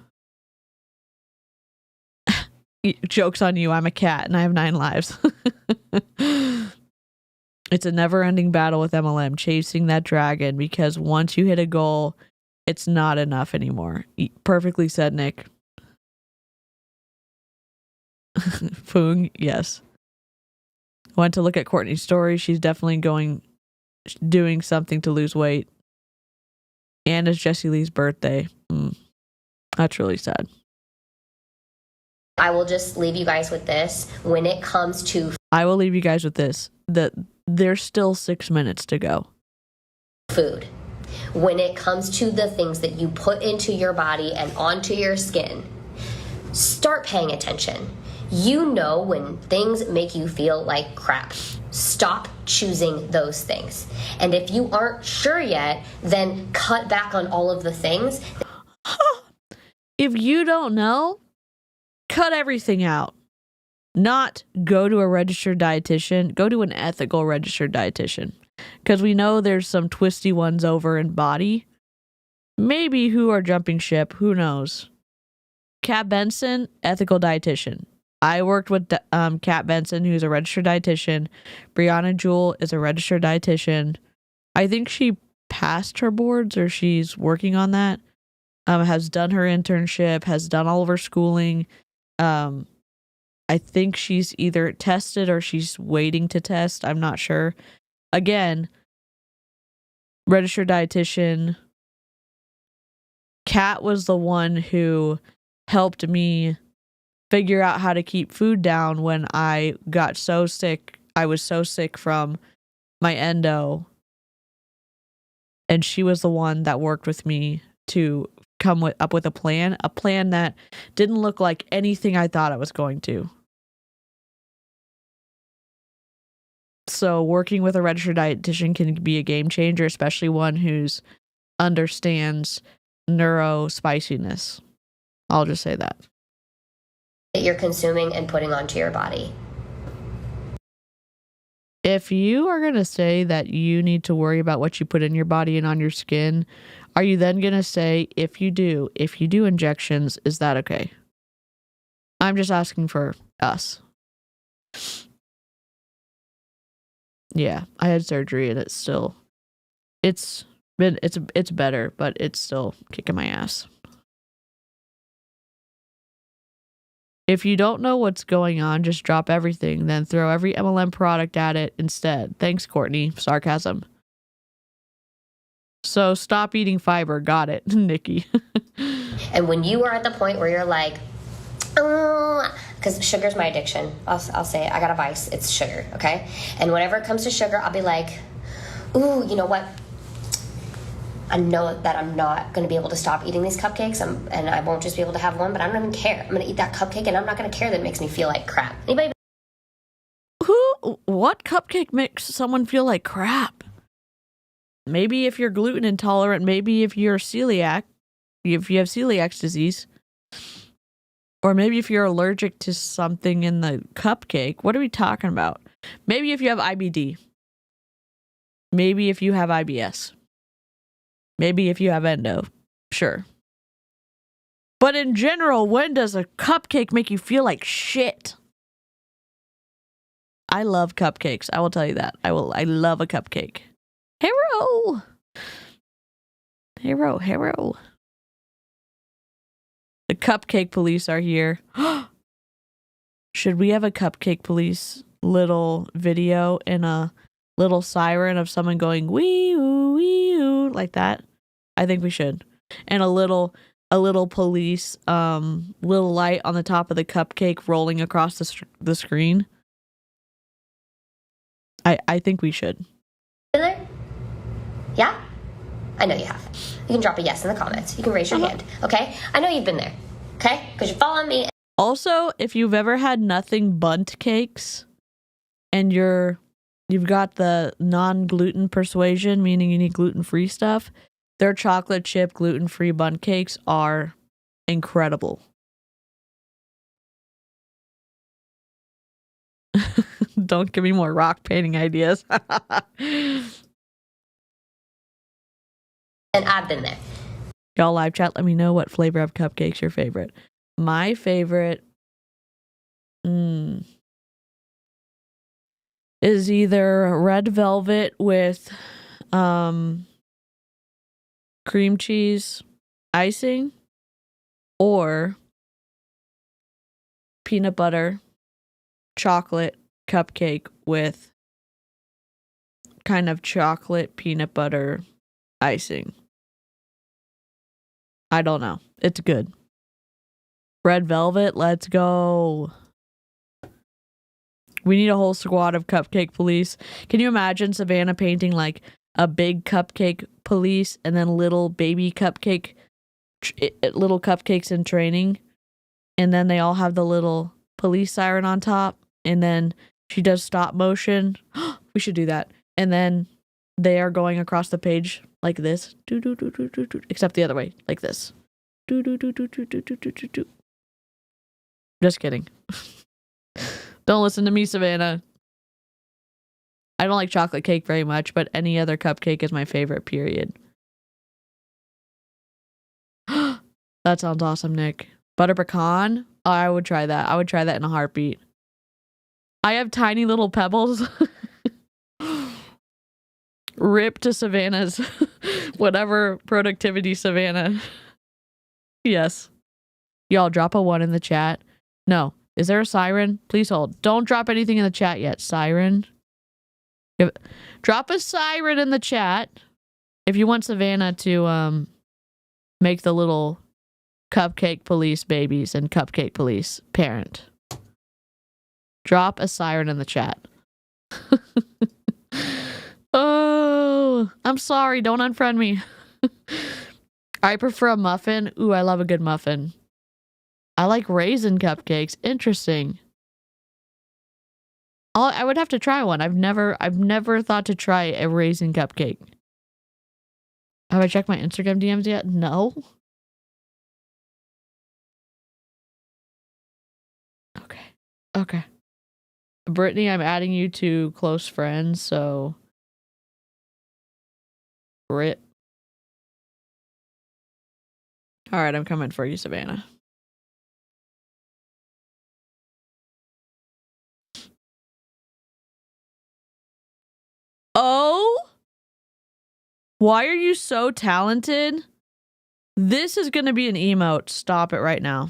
Joke's on you, I'm a cat and I have 9 lives. It's a never-ending battle with MLM, chasing that dragon, because once you hit a goal, it's not enough anymore. Perfectly said, Nick. Foong, yes. Went to look at Courtney's story. She's definitely doing something to lose weight. And it's Jessie Lee's birthday. That's really sad. I will just leave you guys with this. When it comes to I will leave you guys with this. That there's still 6 minutes to go. Food. When it comes to the things that you put into your body and onto your skin, start paying attention. You know when things make you feel like crap. Stop choosing those things. And if you aren't sure yet, then cut back on all of the things. If you don't know, cut everything out. Not go to a registered dietitian. Go to an ethical registered dietitian. Because we know there's some twisty ones over in body. Maybe who are jumping ship. Who knows? Kat Benson, ethical dietitian. I worked with Kat Benson, who's a registered dietitian. Brianna Jewell is a registered dietitian. I think she passed her boards, or she's working on that. Has done her internship, has done all of her schooling. I think she's either tested or she's waiting to test. I'm not sure. Again, registered dietitian. Kat was the one who helped me figure out how to keep food down when I got so sick. I was so sick from my endo, and she was the one that worked with me to come up with a plan that didn't look like anything I thought it was going to. So working with a registered dietitian can be a game changer, especially one who's understands neuro spiciness. I'll just say that. That you're consuming and putting onto your body. If you are going to say that you need to worry about what you put in your body and on your skin, are you then going to say, if you do injections, is that okay? I'm just asking for us. Yeah, I had surgery and it's better, but it's still kicking my ass. If you don't know what's going on, just drop everything, then throw every MLM product at it instead. Thanks, Courtney. Sarcasm. So stop eating fiber. Got it, Nikki. And when you are at the point where you're like, oh, because sugar's my addiction. I'll say it. I got a vice. It's sugar, okay? And whenever it comes to sugar, I'll be like, ooh, you know what? I know that I'm not going to be able to stop eating these cupcakes, and I won't just be able to have one, but I don't even care. I'm going to eat that cupcake, and I'm not going to care that it makes me feel like crap. Anybody? What cupcake makes someone feel like crap? Maybe if you're gluten intolerant, maybe if you're celiac, if you have celiac disease, or maybe if you're allergic to something in the cupcake. What are we talking about? Maybe if you have IBD. Maybe if you have IBS. Maybe if you have endo. Sure. But in general, when does a cupcake make you feel like shit? I love cupcakes. I will tell you that. I love a cupcake. Hero. The cupcake police are here. Should we have a cupcake police little video and a little siren of someone going wee-oo, like that? I think we should. And a little police little light on the top of the cupcake rolling across the screen. I think we should. Yeah? I know you have. You can drop a yes in the comments. You can raise your hand, okay? I know you've been there, okay? Because you're following me. Also, if you've ever had nothing bundt cakes and you've got the non-gluten persuasion, meaning you need gluten-free stuff, their chocolate chip gluten-free bundt cakes are incredible. Don't give me more rock painting ideas. And I've been there. Y'all live chat, let me know what flavor of cupcakes your favorite. My favorite is either red velvet with cream cheese icing or peanut butter chocolate cupcake with kind of chocolate peanut butter icing. I don't know. It's good. Red velvet, let's go. We need a whole squad of cupcake police. Can you imagine Savannah painting like a big cupcake police and then little baby cupcake, little cupcakes in training, and then they all have the little police siren on top, and then she does stop motion. We should do that. And then they are going across the page like this, except the other way, like this. Just kidding. Don't listen to me, Savannah. I don't like chocolate cake very much, but any other cupcake is my favorite, period. That sounds awesome, Nick. Butter pecan? Oh, I would try that. I would try that in a heartbeat. I have tiny little pebbles. Rip to Savannah's whatever productivity Savannah. Yes. Y'all drop a 1 in the chat. No. Is there a siren? Please hold. Don't drop anything in the chat yet. Siren. Drop a siren in the chat if you want Savannah to make the little cupcake police babies and cupcake police parent. Drop a siren in the chat. Oh, I'm sorry. Don't unfriend me. I prefer a muffin. Ooh, I love a good muffin. I like raisin cupcakes. Interesting. I would have to try one. I've never thought to try a raisin cupcake. Have I checked my Instagram DMs yet? No. Okay. Brittany, I'm adding you to close friends, so Brit. All right, I'm coming for you, Savannah. Oh? Why are you so talented? This is going to be an emote. Stop it right now.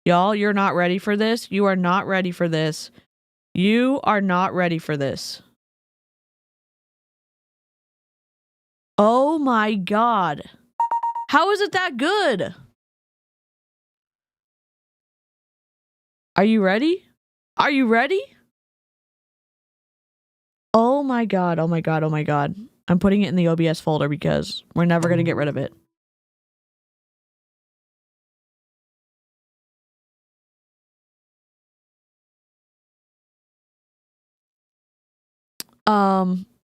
Y'all, you're not ready for this. You are not ready for this. You are not ready for this. Oh my God. How is it that good? Are you ready? Are you ready? Oh my God. Oh my God. Oh my God. I'm putting it in the OBS folder because we're never going to get rid of it.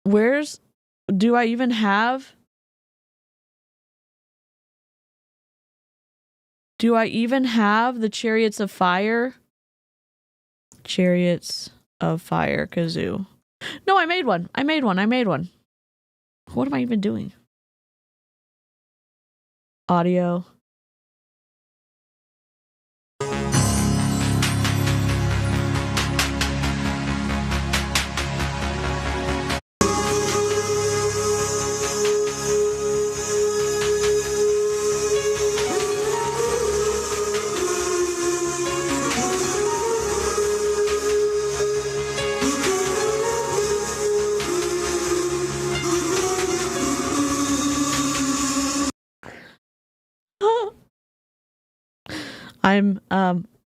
Where's, do I even have the Chariots of Fire? Chariots of Fire kazoo. No, I made one. What am I even doing? Audio.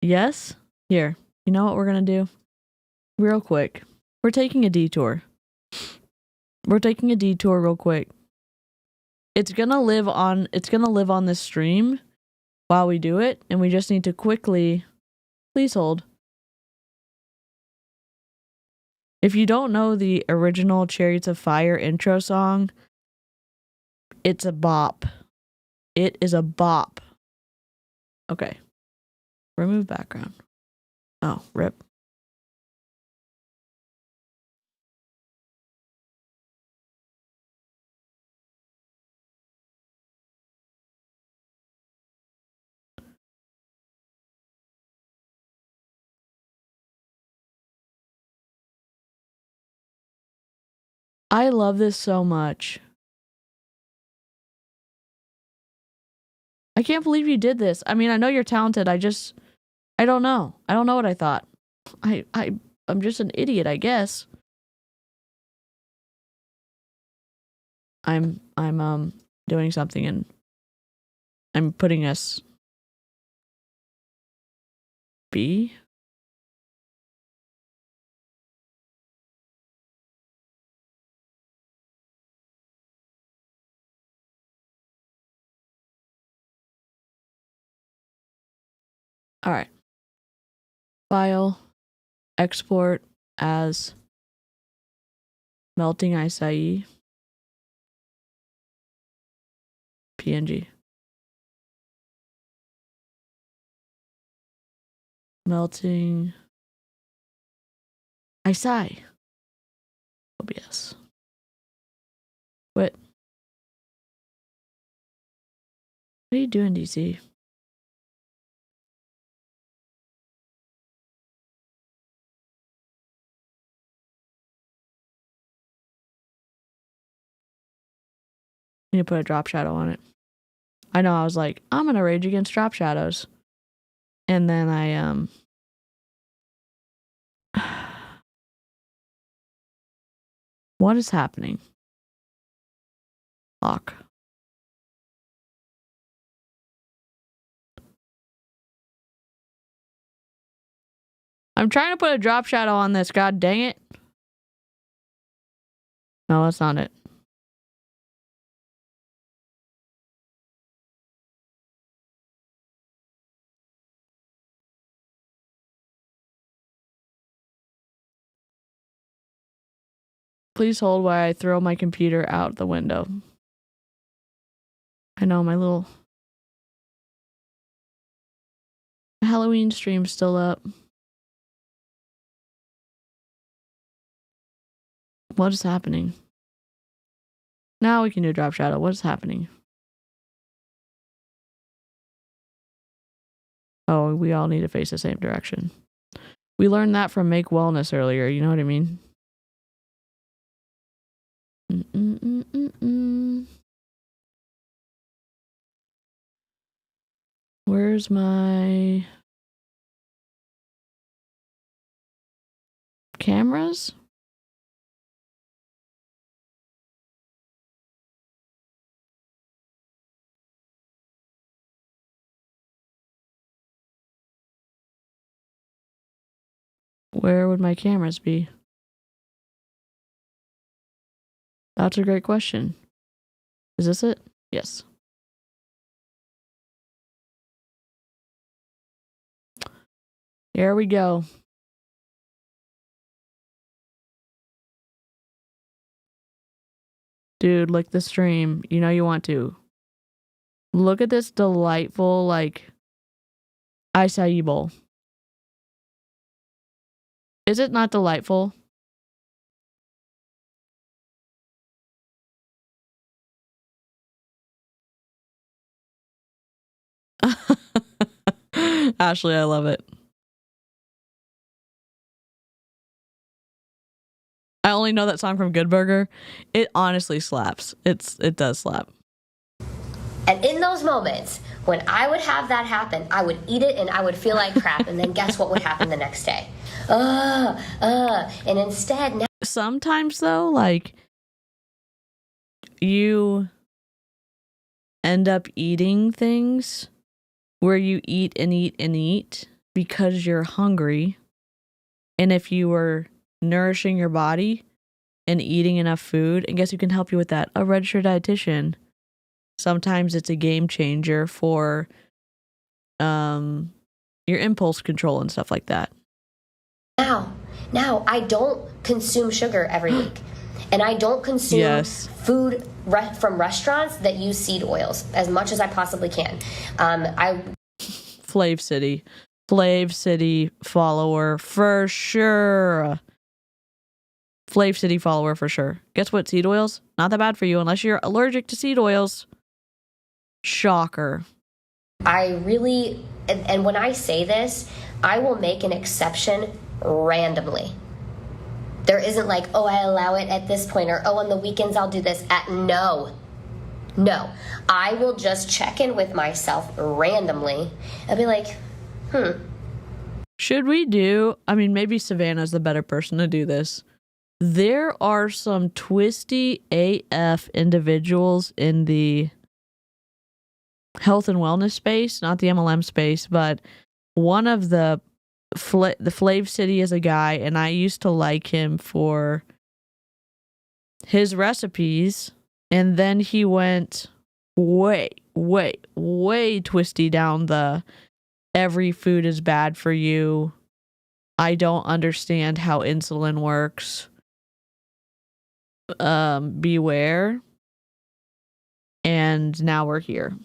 Yes. Here. You know what we're going to do? Real quick. We're taking a detour. Real quick. It's going to live on this stream while we do it, and we just need to quickly, please hold. If you don't know the original Chariots of Fire intro song, it's a bop. It is a bop. Okay. Remove background. Oh, rip. I love this so much. I can't believe you did this. I mean, I know you're talented. I don't know. I don't know what I thought. I'm just an idiot, I guess. I'm doing something and I'm putting us B. All right. File, export as melting acai, PNG. Melting acai. OBS. What are you doing, DeeCee? You need to put a drop shadow on it. I know, I was like, I'm gonna rage against drop shadows. And then I what is happening? Lock. I'm trying to put a drop shadow on this, god dang it. No, that's not it. Please hold while I throw my computer out the window. I know my little Halloween stream's still up. What is happening? Now we can do drop shadow. What is happening? Oh, we all need to face the same direction. We learned that from Make Wellness earlier. You know what I mean? Where's my cameras? Where would my cameras be? That's a great question. Is this it? Yes. Here we go. Dude, look the stream. You know you want to. Look at this delightful, like, acai bowl. Is it not delightful? Ashley, I love it. I only know that song from Good Burger. It honestly slaps. It does slap. And in those moments, when I would have that happen, I would eat it and I would feel like crap. And then guess what would happen the next day? And instead, now. Sometimes though, like, you end up eating things where you eat and eat and eat because you're hungry. And if you were nourishing your body and eating enough food, and guess who can help you with that? A registered dietitian. Sometimes it's a game changer for your impulse control and stuff like that. Now I don't consume sugar every week, and I don't consume food from restaurants that use seed oils as much as I possibly can. Flav City follower for sure. Flav City follower for sure. Guess what? Seed oils, not that bad for you unless you're allergic to seed oils. Shocker. I really, and when I say this, I will make an exception randomly. There isn't like, oh, I allow it at this point, or oh, on the weekends I'll do this. No. I will just check in with myself randomly and be like, Should we do, I mean, maybe Savannah's the better person to do this. There are some twisty AF individuals in the health and wellness space, not the MLM space, but one of the Flav City is a guy, and I used to like him for his recipes, and then he went way twisty down the every food is bad for you. I don't understand how insulin works. Beware. And now we're here.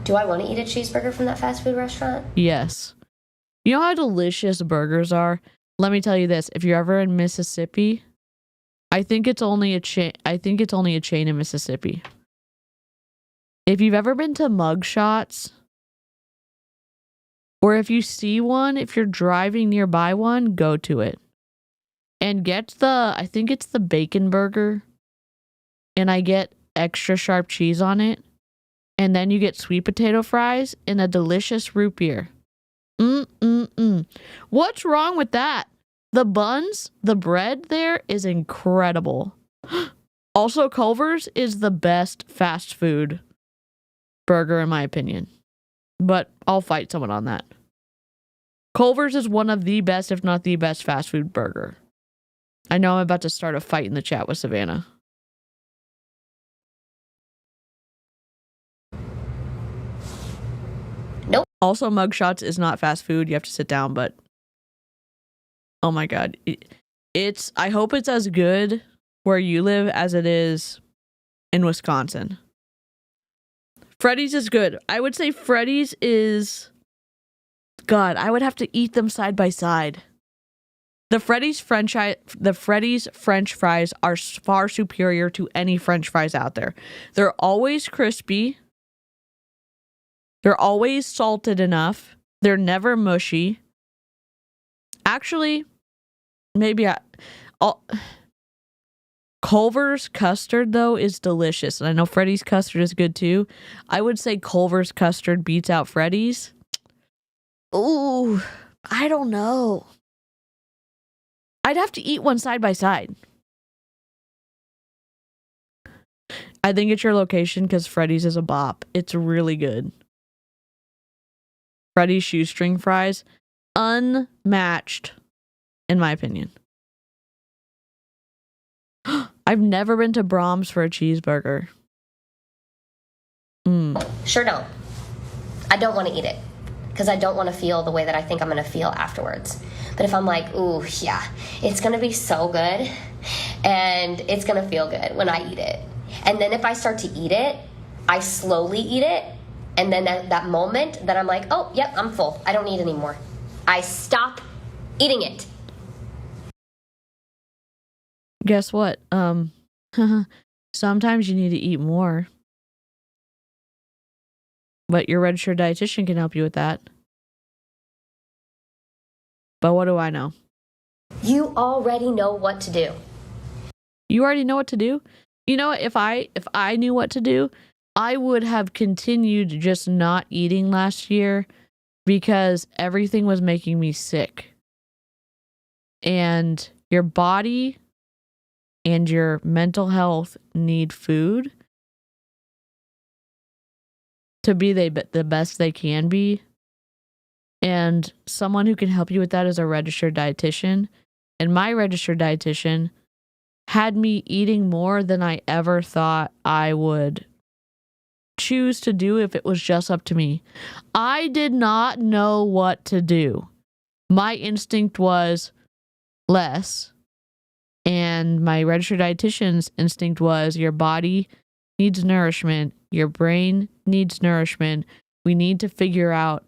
Do I want to eat a cheeseburger from that fast food restaurant? Yes. You know how delicious burgers are? Let me tell you this. If you're ever in Mississippi, I think it's only a chain in Mississippi. If you've ever been to Mug Shots, or if you see one, if you're driving nearby one, go to it. And get I think it's the bacon burger. And I get extra sharp cheese on it. And then you get sweet potato fries and a delicious root beer. What's wrong with that? The buns, the bread there is incredible. Also, Culver's is the best fast food burger in my opinion. But I'll fight someone on that. Culver's is one of the best, if not the best, fast food burger. I know I'm about to start a fight in the chat with Savannah. Nope. Also, mugshots is not fast food. You have to sit down, but oh my God. I hope it's as good where you live as it is in Wisconsin. Freddy's is good. I would say Freddy's is... God, I would have to eat them side by side. The Freddy's French fries are far superior to any French fries out there. They're always crispy. They're always salted enough. They're never mushy. Actually, maybe Culver's custard, though, is delicious. And I know Freddy's custard is good, too. I would say Culver's custard beats out Freddy's. Ooh, I don't know. I'd have to eat one side by side. I think it's your location because Freddy's is a bop. It's really good. Freddy's shoestring fries, unmatched, in my opinion. I've never been to Brahms for a cheeseburger. Sure don't. I don't want to eat it because I don't want to feel the way that I think I'm going to feel afterwards. But if I'm like, ooh, yeah, it's going to be so good and it's going to feel good when I eat it. And then if I start to eat it, I slowly eat it. And then at that moment that I'm like, oh, yep, I'm full. I don't need any more. I stop eating it. Guess what? Sometimes you need to eat more. But your registered dietitian can help you with that. But what do I know? You already know what to do. You already know what to do? You know, if I knew what to do, I would have continued just not eating last year because everything was making me sick. And your body and your mental health need food to be the best they can be. And someone who can help you with that is a registered dietitian. And my registered dietitian had me eating more than I ever thought I would choose to do if it was just up to me. I did not know what to do. My instinct was less. And my registered dietitian's instinct was your body needs nourishment. Your brain needs nourishment. We need to figure out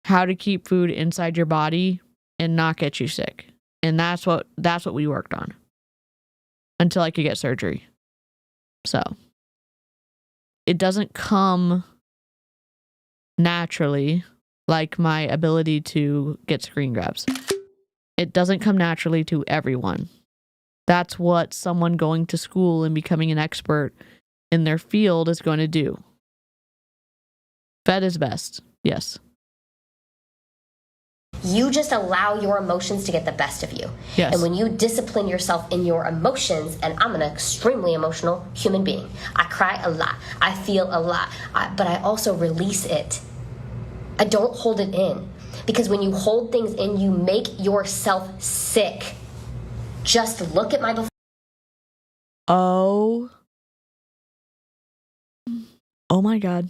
how to keep food inside your body and not get you sick. And that's what we worked on until I could get surgery. So it doesn't come naturally like my ability to get screen grabs. It doesn't come naturally to everyone. That's what someone going to school and becoming an expert in their field is going to do. Fed is best. Yes. You just allow your emotions to get the best of you. Yes. And when you discipline yourself in your emotions, and I'm an extremely emotional human being. I cry a lot. I feel a lot. But I also release it. I don't hold it in. Because when you hold things in, you make yourself sick. Just look at my... Oh my God.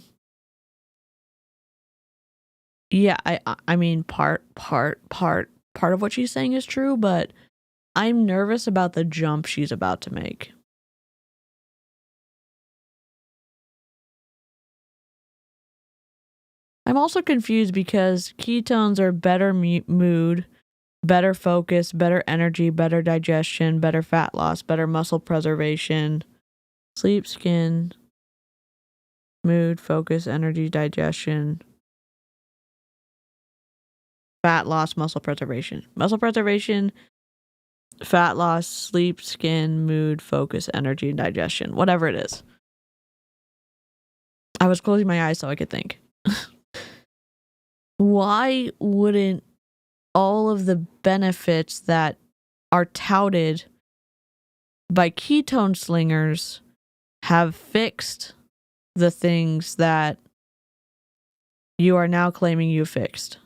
Yeah, I mean, part of what she's saying is true, but I'm nervous about the jump she's about to make. I'm also confused because ketones are better mood, better focus, better energy, better digestion, better fat loss, better muscle preservation, sleep, skin, mood, focus, energy, digestion, fat loss, muscle preservation. Muscle preservation, fat loss, sleep, skin, mood, focus, energy, and digestion. Whatever it is. I was closing my eyes so I could think. Why wouldn't all of the benefits that are touted by ketone slingers have fixed the things that you are now claiming you fixed?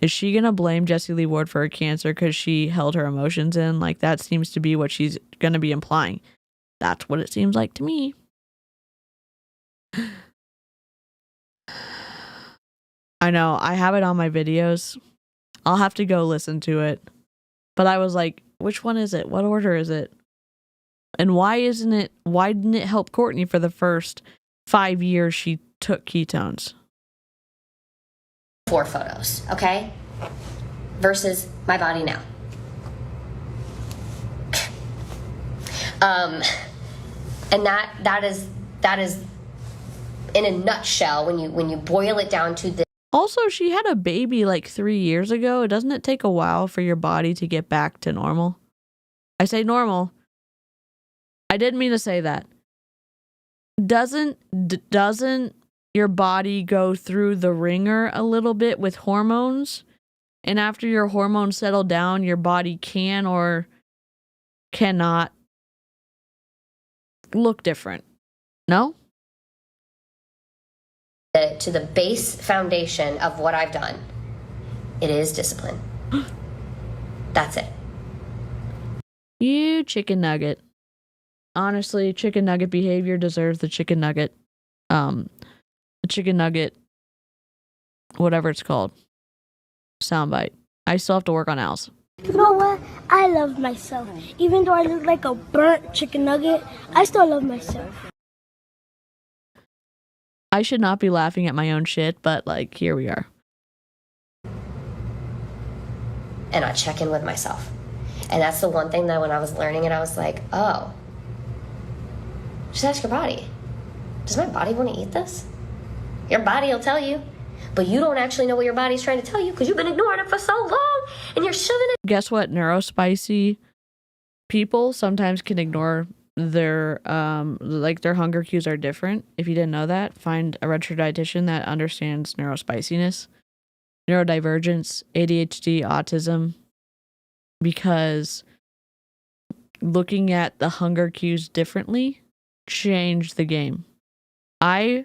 Is she going to blame Jessie Lee Ward for her cancer because she held her emotions in? Like, that seems to be what she's going to be implying. That's what it seems like to me. I know, I have it on my videos. I'll have to go listen to it. But I was like, which one is it? What order is it? And why didn't it help Courtney for the first 5 years she took ketones? 4 photos, okay? Versus my body now. And that is in a nutshell when you boil it down to this. Also, she had a baby like 3 years ago. Doesn't it take a while for your body to get back to normal? I say normal. I didn't mean to say that. Doesn't your body go through the ringer a little bit with hormones? And after your hormones settle down, your body can or cannot look different. No? To the base foundation of what I've done, it is discipline. That's it. You chicken nugget. Honestly, chicken nugget behavior deserves the chicken nugget. The chicken nugget, whatever it's called, soundbite. I still have to work on Al's. You know what? I love myself. Even though I look like a burnt chicken nugget, I still love myself. I should not be laughing at my own shit, but like, here we are. And I check in with myself. And that's the one thing that when I was learning it, I was like, oh, just ask your body. Does my body want to eat this? Your body will tell you. But you don't actually know what your body's trying to tell you because you've been ignoring it for so long and you're shoving it. Guess what? Neurospicy people sometimes can ignore their their hunger cues are different. If you didn't know that, find a registered dietitian that understands neurospiciness, neurodivergence, ADHD, autism, because looking at the hunger cues differently changed the game. I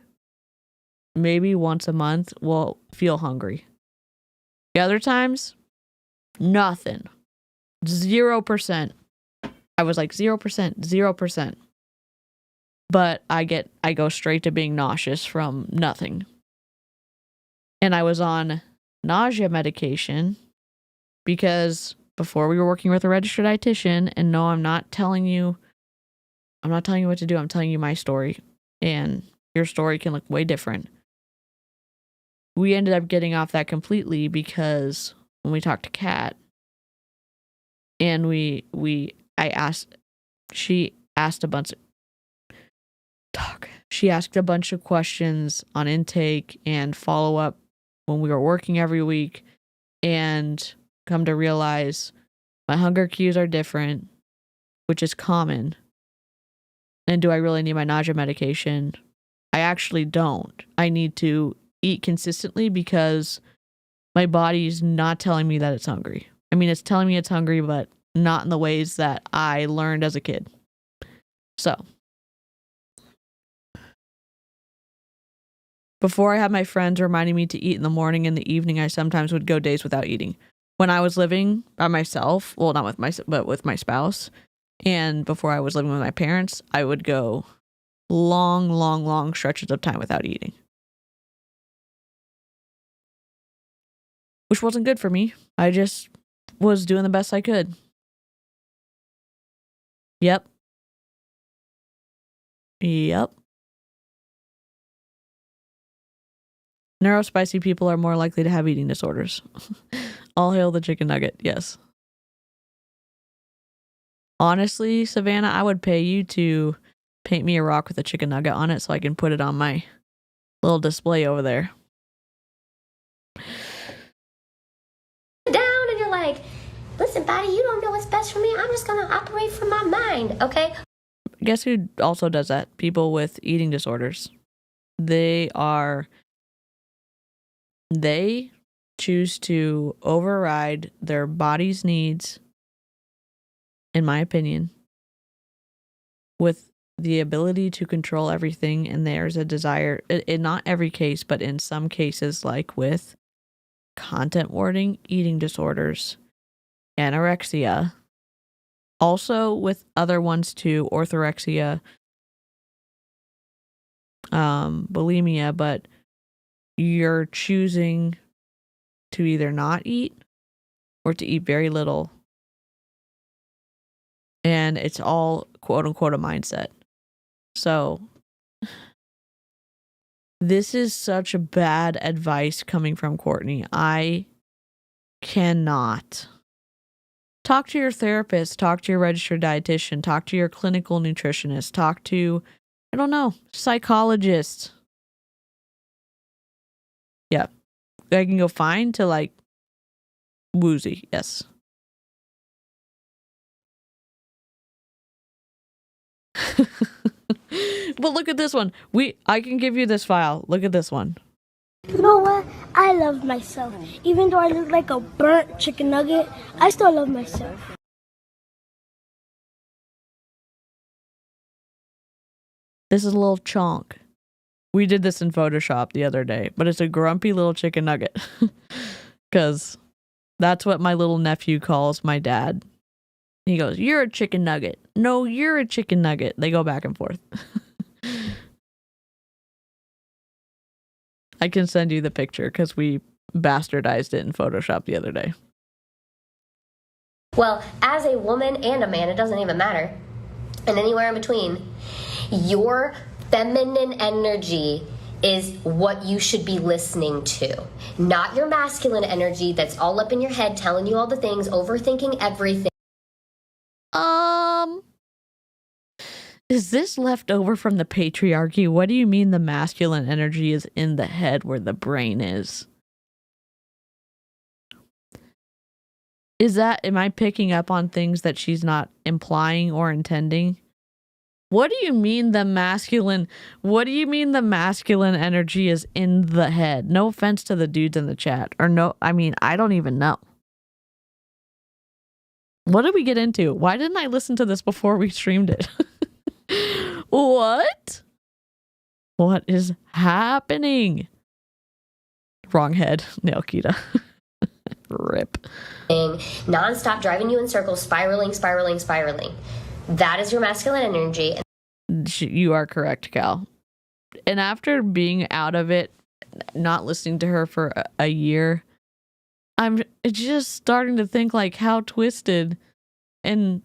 maybe once a month will feel hungry. The other times, nothing. 0%. I was like 0%. But I go straight to being nauseous from nothing. And I was on nausea medication because before we were working with a registered dietitian, and no, I'm not telling you what to do. I'm telling you my story, and your story can look way different. We ended up getting off that completely because when we talked to Kat, and she asked a bunch of questions on intake and follow up when we were working every week, and come to realize my hunger cues are different, which is common. And do I really need my nausea medication? I actually don't. I need to eat consistently because my body's not telling me that it's hungry. I mean, it's telling me it's hungry, but not in the ways that I learned as a kid. So, before I had my friends reminding me to eat in the morning and the evening, I sometimes would go days without eating. When I was living by myself, well, not with but with my spouse, and before I was living with my parents, I would go long stretches of time without eating. Which wasn't good for me. I just was doing the best I could. Yep. Neurospicy people are more likely to have eating disorders. All hail the chicken nugget, yes. Honestly, Savannah, I would pay you to paint me a rock with a chicken nugget on it so I can put it on my little display over there. Down and you're like, listen, body, you don't know what's best for me. I'm just going to operate from my mind, okay? Guess who also does that? People with eating disorders. They choose to override their body's needs, in my opinion, with the ability to control everything. And there's a desire, in not every case, but in some cases, like with content warning, eating disorders, anorexia. Also with other ones too, orthorexia, bulimia, but you're choosing to either not eat or to eat very little. And it's all quote unquote a mindset. So this is such a bad advice coming from Courtney. I cannot. Talk to your therapist, talk to your registered dietitian, talk to your clinical nutritionist, talk to, I don't know, psychologist. Yeah. I can go fine to like woozy. Yes. But look at this one. I can give you this file. Look at this one. You know what? I love myself. Even though I look like a burnt chicken nugget, I still love myself. This is a little chonk. We did this in Photoshop the other day, but it's a grumpy little chicken nugget. Because that's what my little nephew calls my dad. He goes, "You're a chicken nugget." "No, you're a chicken nugget." They go back and forth. I can send you the picture because we bastardized it in Photoshop the other day. Well, as a woman and a man, it doesn't even matter. And anywhere in between, your feminine energy is what you should be listening to. Not your masculine energy that's all up in your head telling you all the things, overthinking everything. Is this left over from the patriarchy? What do you mean the masculine energy is in the head where the brain is? Am I picking up on things that she's not implying or intending? What do you mean the masculine energy is in the head? No offense to the dudes in the chat. I don't even know. What did we get into? Why didn't I listen to this before we streamed it? What? What is happening? Wrong head. Nail Kita. Rip. Non-stop driving you in circles, spiraling. That is your masculine energy. You are correct, Cal. And after being out of it, not listening to her for a year, I'm just starting to think like how twisted and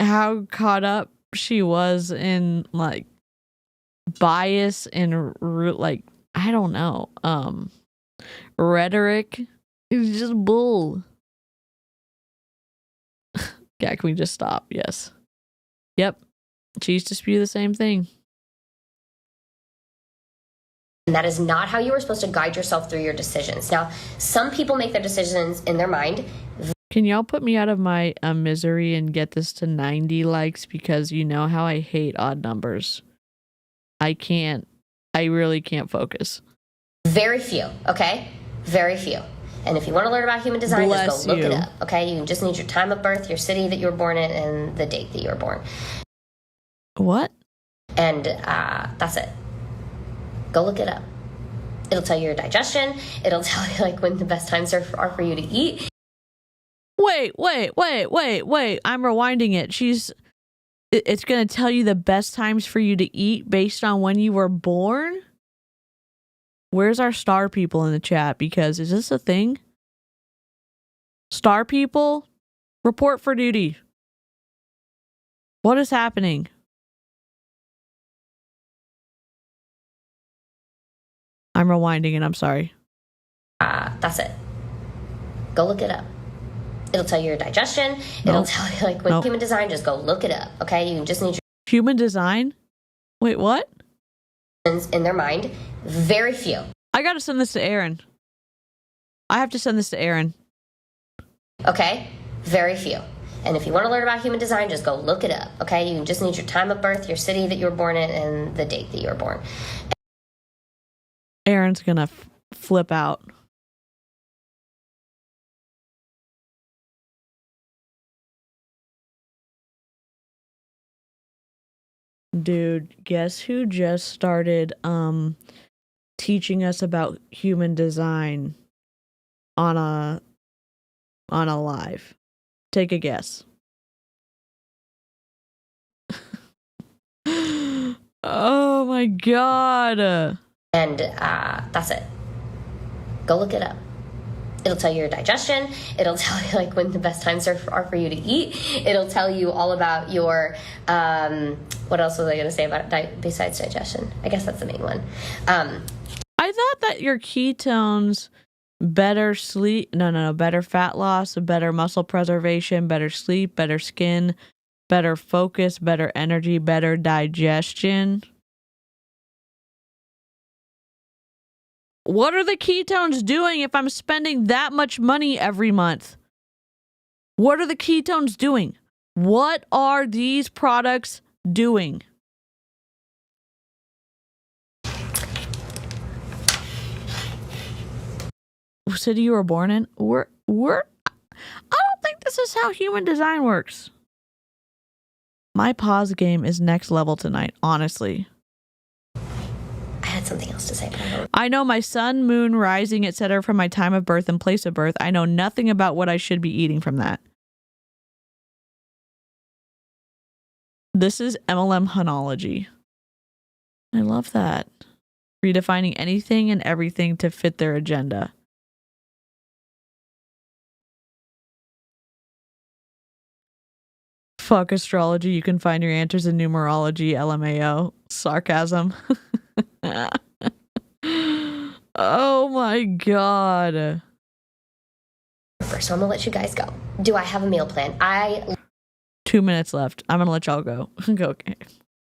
how caught up she was in like bias and like, I don't know, rhetoric. It was just bull. Yeah, can we just stop? Yes. Yep. She used to spew the same thing. And that is not how you were supposed to guide yourself through your decisions. Now, some people make their decisions in their mind. Can y'all put me out of my misery and get this to 90 likes? Because you know how I hate odd numbers. I really can't focus. Very few, okay? Very few. And if you want to learn about human design, just go look it up, okay? You just need your time of birth, your city that you were born in, and the date that you were born. What? And that's it. Go look it up. It'll tell you your digestion. It'll tell you like when the best times are for you to eat. Wait. I'm rewinding it. It's going to tell you the best times for you to eat based on when you were born? Where's our star people in the chat? Because is this a thing? Star people, report for duty. What is happening? I'm rewinding and I'm sorry. That's it. Go look it up. It'll tell you your digestion. It'll tell you like when human design, just go look it up. Okay. You just need your human design. Wait, what? In their mind. Very few. I got to send this to Aaron. I have to send this to Aaron. Okay. Very few. And if you want to learn about human design, just go look it up. Okay. You just need your time of birth, your city that you were born in, and the date that you were born. Aaron's going to flip out. Dude, guess who just started teaching us about human design? on a live? Take a guess. Oh my god. And that's it. Go look it up. It'll tell you your digestion. It'll tell you like when the best times are for you to eat. It'll tell you all about your, what else was I going to say about it besides digestion? I guess that's the main one. I thought that your ketones, better sleep, better fat loss, better muscle preservation, better sleep, better skin, better focus, better energy, better digestion. What are the ketones doing if I'm spending that much money every month? What are the ketones doing? What are these products doing? City you were born in? I don't think this is how human design works. My pause game is next level tonight, honestly. I had something else to say, but I don't. I know my sun, moon, rising, etc. from my time of birth and place of birth. I know nothing about what I should be eating from that. This is MLM Hunology. I love that. Redefining anything and everything to fit their agenda. Fuck astrology. You can find your answers in numerology. LMAO. Sarcasm. Oh my god. First, so I'm gonna let you guys go. Do I have a meal plan? 2 minutes left. I'm gonna let y'all go. Go. Okay.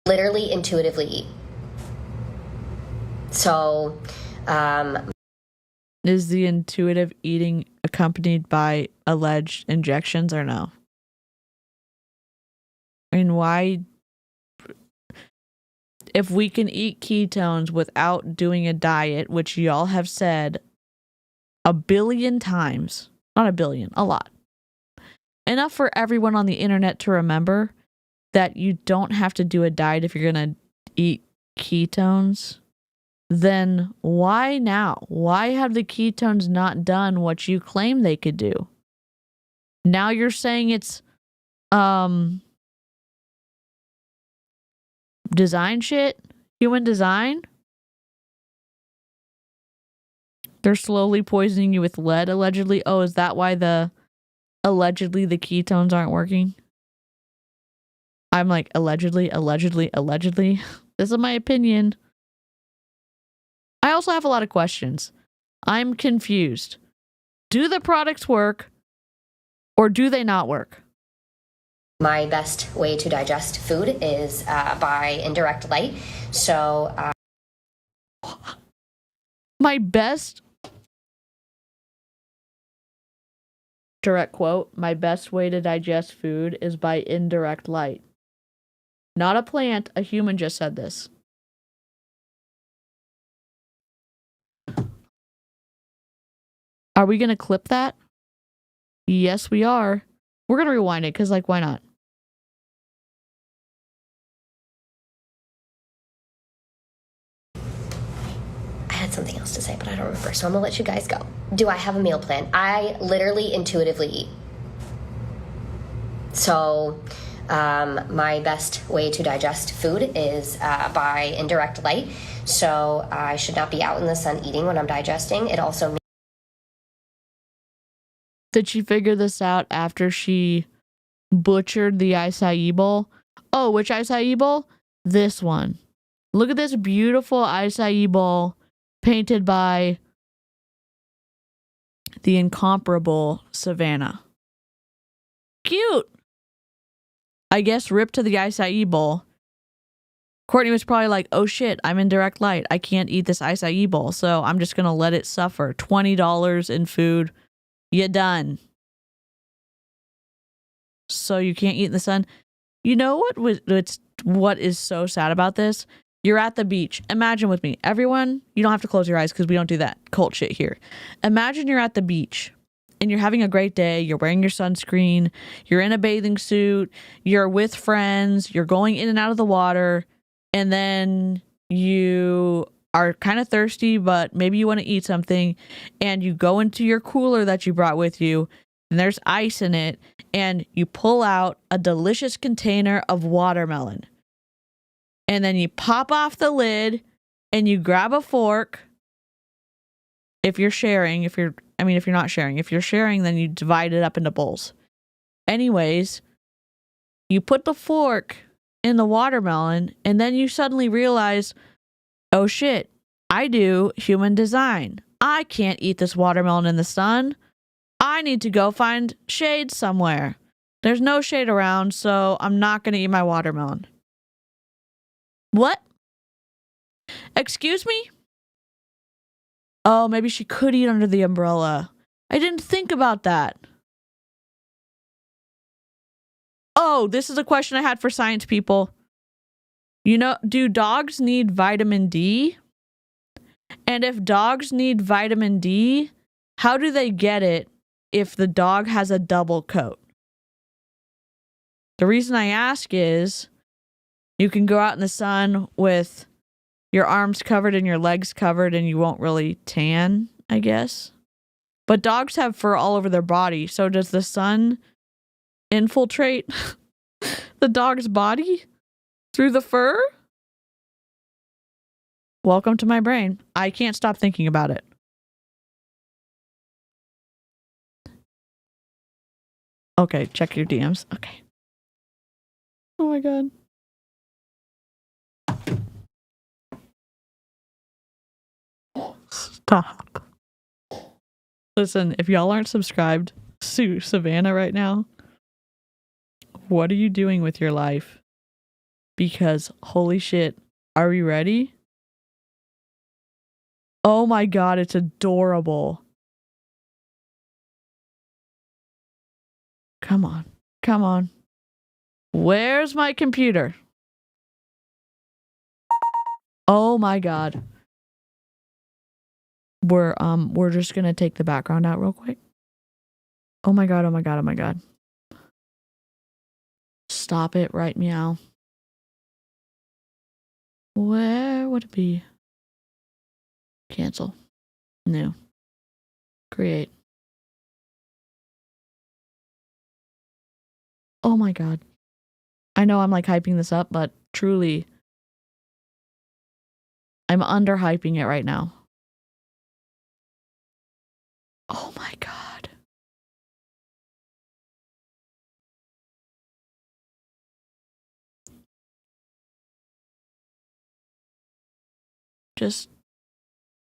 Literally intuitively eat. So, is the intuitive eating accompanied by alleged injections or no? I mean, why? If we can eat ketones without doing a diet, which y'all have said a billion times, not a billion, a lot, enough for everyone on the internet to remember that you don't have to do a diet if you're going to eat ketones, then why now? Why have the ketones not done what you claim they could do? Now you're saying it's design shit? Human design? They're slowly poisoning you with lead, allegedly. Oh, is that why allegedly the ketones aren't working? I'm like, allegedly. This is my opinion. I also have a lot of questions. I'm confused. Do the products work or do they not work? My best way to digest food is by indirect light. So, my best direct quote, my best way to digest food is by indirect light. Not a plant, a human just said this. Are we going to clip that? Yes, we are. We're going to rewind it because, like, why not? I had something else to say, but I don't remember. So I'm going to let you guys go. Do I have a meal plan? I literally intuitively eat. So, my best way to digest food is by indirect light. So I should not be out in the sun eating when I'm digesting. It also means. Did she figure this out after she butchered the acai bowl? Oh, which acai bowl? This one. Look at this beautiful acai bowl painted by the incomparable Savannah. Cute. I guess rip to the acai bowl. Courtney was probably like, oh shit, I'm in direct light. I can't eat this acai bowl, so I'm just going to let it suffer. $20 in food. You done. So you can't eat in the sun. You know what is so sad about this? You're at the beach. Imagine with me. Everyone, you don't have to close your eyes because we don't do that cult shit here. Imagine you're at the beach and you're having a great day. You're wearing your sunscreen. You're in a bathing suit. You're with friends. You're going in and out of the water. And then you are kind of thirsty, but maybe you want to eat something, and you go into your cooler that you brought with you, and there's ice in it, and you pull out a delicious container of watermelon. And then you pop off the lid, and you grab a fork. If you're sharing, if you're not sharing, if you're sharing, then you divide it up into bowls. Anyways, you put the fork in the watermelon, and then you suddenly realize, oh shit, I do human design. I can't eat this watermelon in the sun. I need to go find shade somewhere. There's no shade around, so I'm not going to eat my watermelon. What? Excuse me? Oh, maybe she could eat under the umbrella. I didn't think about that. Oh, this is a question I had for science people. Do dogs need vitamin D? And if dogs need vitamin D, how do they get it if the dog has a double coat? The reason I ask is you can go out in the sun with your arms covered and your legs covered and you won't really tan, I guess. But dogs have fur all over their body, so does the sun infiltrate the dog's body through the fur? Welcome to my brain. I can't stop thinking about it. Okay, check your DMs. Okay. Oh my god. Stop. Listen, if y'all aren't subscribed to Savannah right now, what are you doing with your life? Because holy shit, are we ready? Oh my god, it's adorable. Come on. Come on. Where's my computer? Oh my god. We're just gonna take the background out real quick. Oh my god, oh my god, oh my god. Stop it right meow. Where would it be? Cancel. New. Create. Oh my god. I know I'm like hyping this up, but truly, I'm underhyping it right now. Oh my god. Just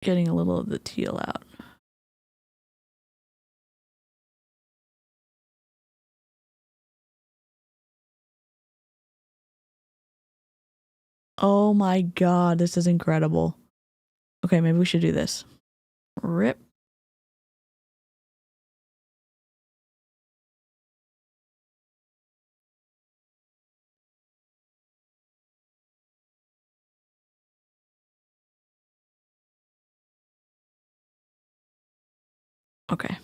getting a little of the teal out. Oh my god, this is incredible. Okay, maybe we should do this. Rip. Okay.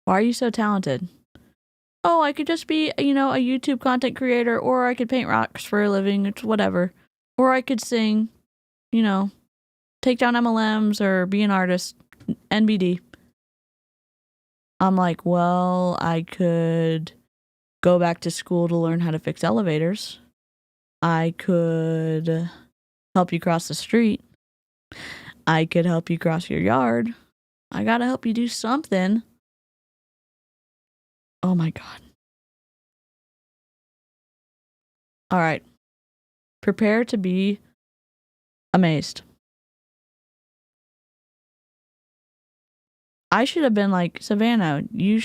Why are you so talented? Oh, I could just be, a YouTube content creator, or I could paint rocks for a living, it's whatever. Or I could sing, take down MLMs or be an artist, NBD. I'm like, well, I could go back to school to learn how to fix elevators. I could help you cross the street. I could help you cross your yard. I gotta help you do something. Oh my god. All right. Prepare to be amazed. I should have been like, Savannah, I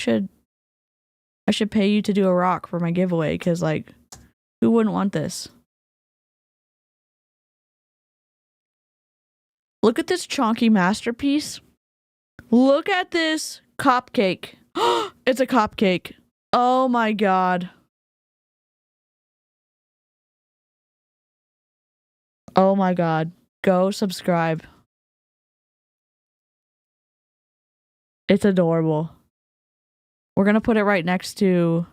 should pay you to do a rock for my giveaway, because like, who wouldn't want this? Look at this chonky masterpiece. Look at this cupcake. It's a cupcake. Oh my god. Oh my god. Go subscribe. It's adorable. We're gonna put it right next to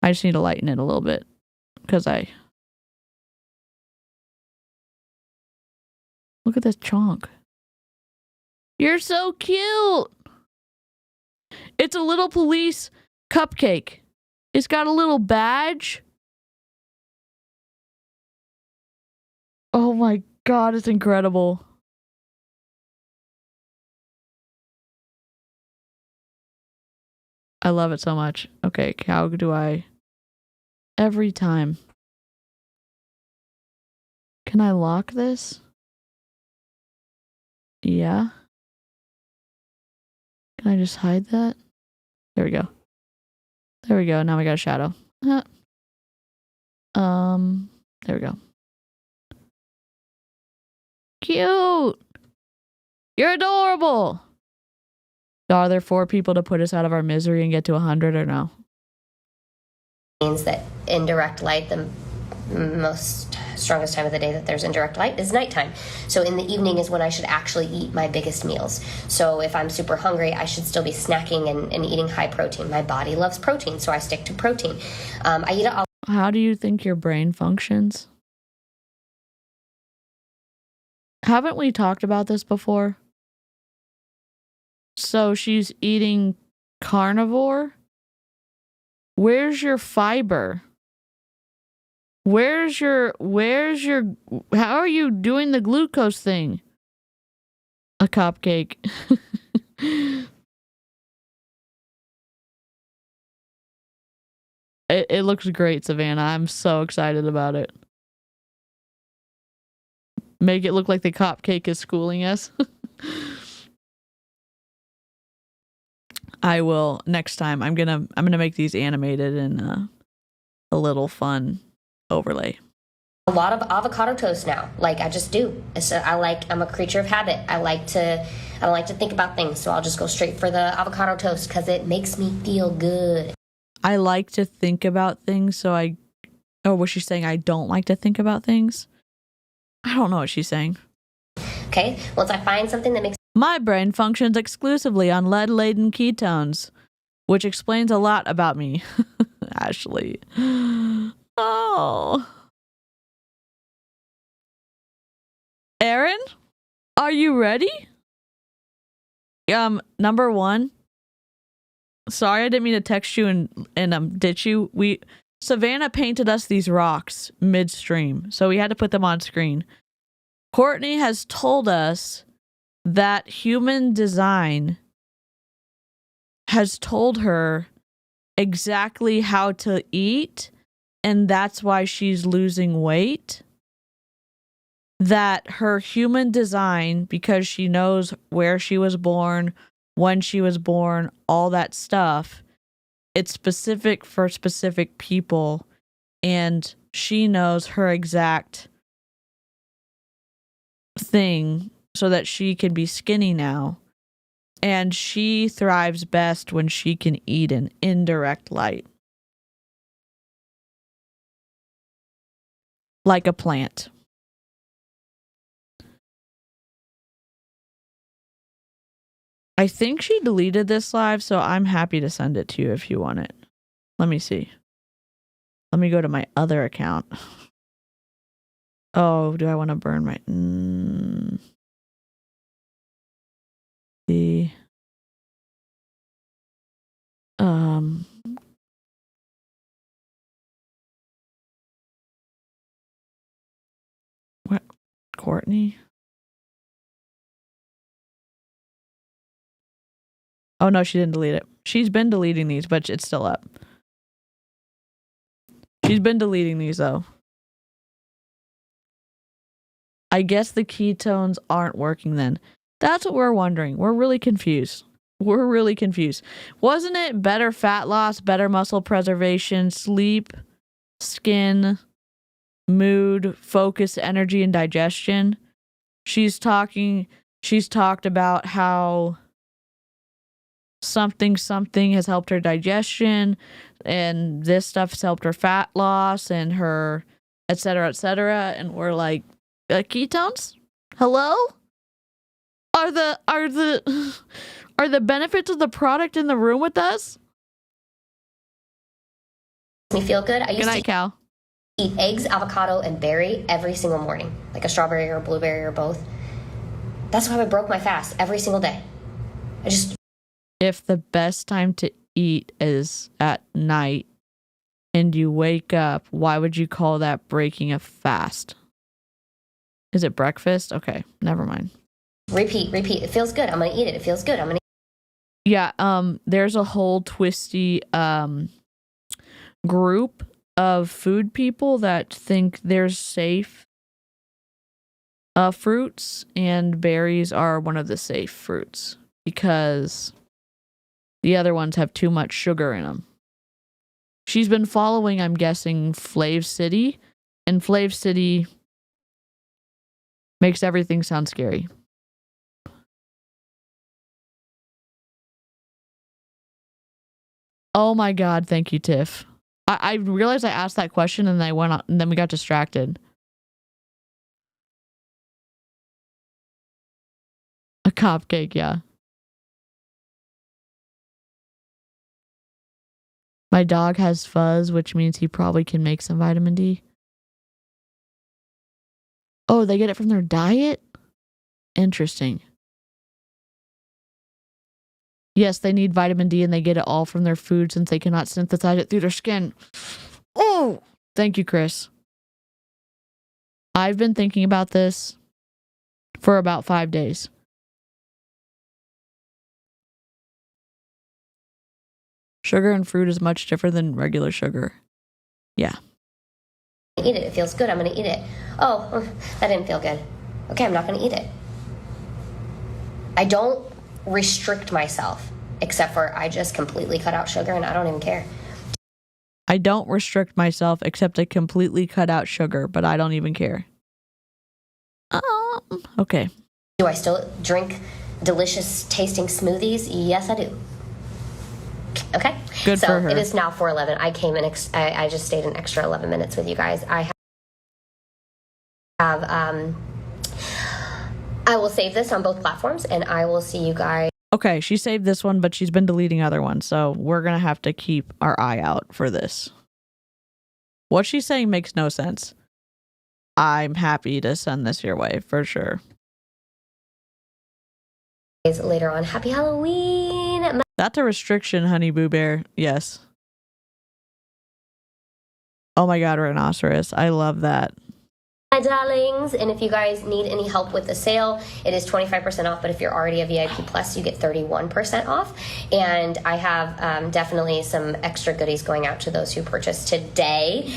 I just need to lighten it a little bit because look at this chonk. You're so cute. It's a little police cupcake. It's got a little badge. Oh my God, it's incredible. I love it so much. Okay, how do I... Every time. Can I lock this? Yeah. Can I just hide that? There we go. There we go. Now we got a shadow. There we go. Cute. You're adorable. Are there 4 people to put us out of our misery and get to 100 or no? Means that indirect light, the most strongest time of the day that there's indirect light is nighttime. So in the evening is when I should actually eat my biggest meals. So if I'm super hungry, I should still be snacking and eating high protein. My body loves protein, so I stick to protein. I eat it. How do you think your brain functions? Haven't we talked about this before? So she's eating carnivore? Where's your fiber? Where's your, how are you doing the glucose thing? A cupcake. It looks great, Savannah. I'm so excited about it. Make it look like the cupcake is schooling us. I will next time. I'm gonna make these animated and a little fun overlay. A lot of avocado toast now. Like I just do. So I'm a creature of habit. I don't like to think about things, so I'll just go straight for the avocado toast because it makes me feel good. I like to think about things, so was she saying I don't like to think about things? I don't know what she's saying. Okay, once I find something that makes my brain functions exclusively on lead-laden ketones, which explains a lot about me. Ashley. Oh. Aaron, are you ready? Number 1. Sorry, I didn't mean to text you and ditch you. Savannah painted us these rocks midstream, so we had to put them on screen. Courtney has told us that human design has told her exactly how to eat, and that's why she's losing weight. That her human design, because she knows where she was born, when she was born, all that stuff, it's specific for specific people, and she knows her exact thing so that she can be skinny now. And she thrives best when she can eat in indirect light. Like a plant. I think she deleted this live, so I'm happy to send it to you if you want it. Let me see. Let me go to my other account. Oh, do I want to burn my... What? Courtney? Oh, no, she didn't delete it. She's been deleting these, but it's still up. She's been deleting these, though. I guess the ketones aren't working then. That's what we're wondering. We're really confused. Wasn't it better fat loss, better muscle preservation, sleep, skin, mood, focus, energy, and digestion? She's talked about how something has helped her digestion, and this stuff's helped her fat loss and her et cetera, and we're like, ketones? Hello? Are the benefits of the product in the room with us? Me feel good. I used Good night, Cal. eat eggs, avocado, and berry every single morning, like a strawberry or a blueberry or both. That's why I broke my fast every single day. If the best time to eat is at night and you wake up, why would you call that breaking a fast? Is it breakfast? Okay, never mind. Repeat. It feels good. I'm going to eat it. It feels good. I'm going to. Yeah, there's a whole twisty group of food people that think there's safe fruits, and berries are one of the safe fruits because the other ones have too much sugar in them. She's been following, I'm guessing, Flav City, and Flav City makes everything sound scary. Oh my God, thank you, Tiff. I realized I asked that question and I went on, and then we got distracted. A cupcake, yeah. My dog has fuzz, which means he probably can make some vitamin D. Oh, they get it from their diet? Interesting. Yes, they need vitamin D and they get it all from their food since they cannot synthesize it through their skin. Oh, thank you, Chris. I've been thinking about this for about 5 days. Sugar and fruit is much different than regular sugar. Yeah. Eat it. It feels good. I'm going to eat it. Oh, that didn't feel good. Okay, I'm not going to eat it. I don't restrict myself, except for I just completely cut out sugar and I don't even care. I don't restrict myself except I completely cut out sugar, but I don't even care. Okay. Do I still drink delicious tasting smoothies? Yes, I do. Okay. Good for her. It is now 4:11. I came in. I just stayed an extra 11 minutes with you guys. I will save this on both platforms, and I will see you guys. Okay, she saved this one, but she's been deleting other ones, so we're gonna have to keep our eye out for this. What she's saying makes no sense. I'm happy to send this your way for sure. Later on, happy Halloween. That's a restriction, Honey Boo Bear. Yes. Oh my God, rhinoceros. I love that. My darlings, and if you guys need any help with the sale, it is 25% off, but if you're already a VIP Plus, you get 31% off. And I have definitely some extra goodies going out to those who purchased today.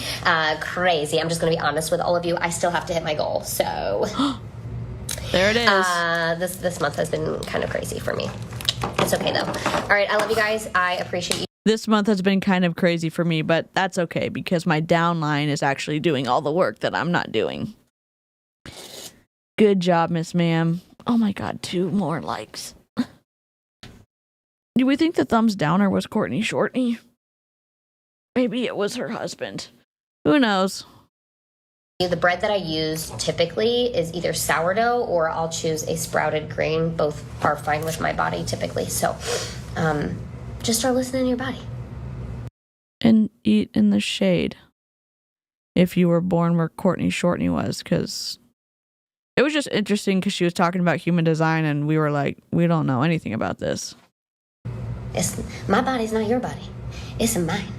Crazy. I'm just going to be honest with all of you. I still have to hit my goal, so... There it is. This month has been kind of crazy for me. It's okay, though. All right, I love you guys. I appreciate you. This month has been kind of crazy for me, but that's okay because my downline is actually doing all the work that I'm not doing. Good job, Miss Ma'am. Oh my God, 2 more likes. Do we think the thumbs downer was Courtney Shortney? Maybe it was her husband. Who knows? The bread that I use typically is either sourdough or I'll choose a sprouted grain. Both are fine with my body typically. So just start listening to your body. And eat in the shade. If you were born where Courtney Shortney was, because it was just interesting because she was talking about human design and we were like, we don't know anything about this. My body's not your body. It's mine.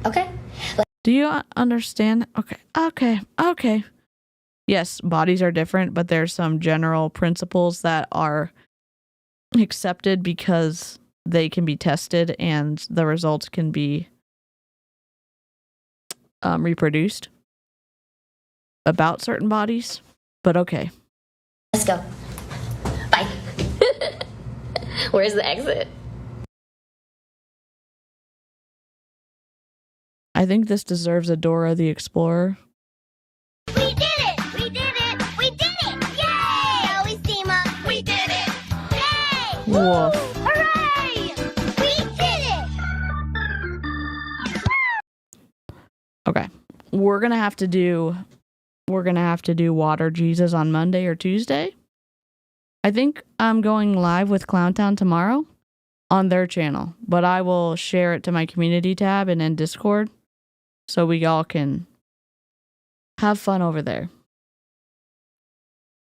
Okay? Do you understand? Okay. Yes, bodies are different, but there's some general principles that are accepted because they can be tested and the results can be reproduced about certain bodies. But okay. Let's go. Bye. Where's the exit? I think this deserves a Dora the Explorer. We did it! We did it! We did it! Yay! Always team up. We did it! Yay! Woof. Hooray! We did it! Okay. We're gonna have to do Water Jesus on Monday or Tuesday. I think I'm going live with Clowntown tomorrow on their channel, but I will share it to my community tab and in Discord. so we all can have fun over there.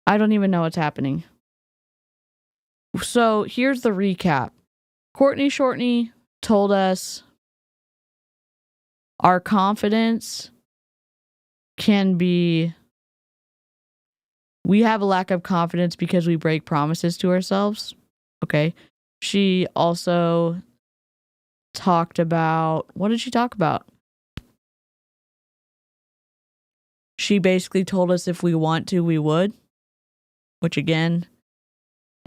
I don't even know what's happening. So here's the recap. Courtney Shortney told us our confidence can be... We have a lack of confidence because we break promises to ourselves. Okay. She also talked about... What did she talk about? She basically told us if we want to, we would. Which again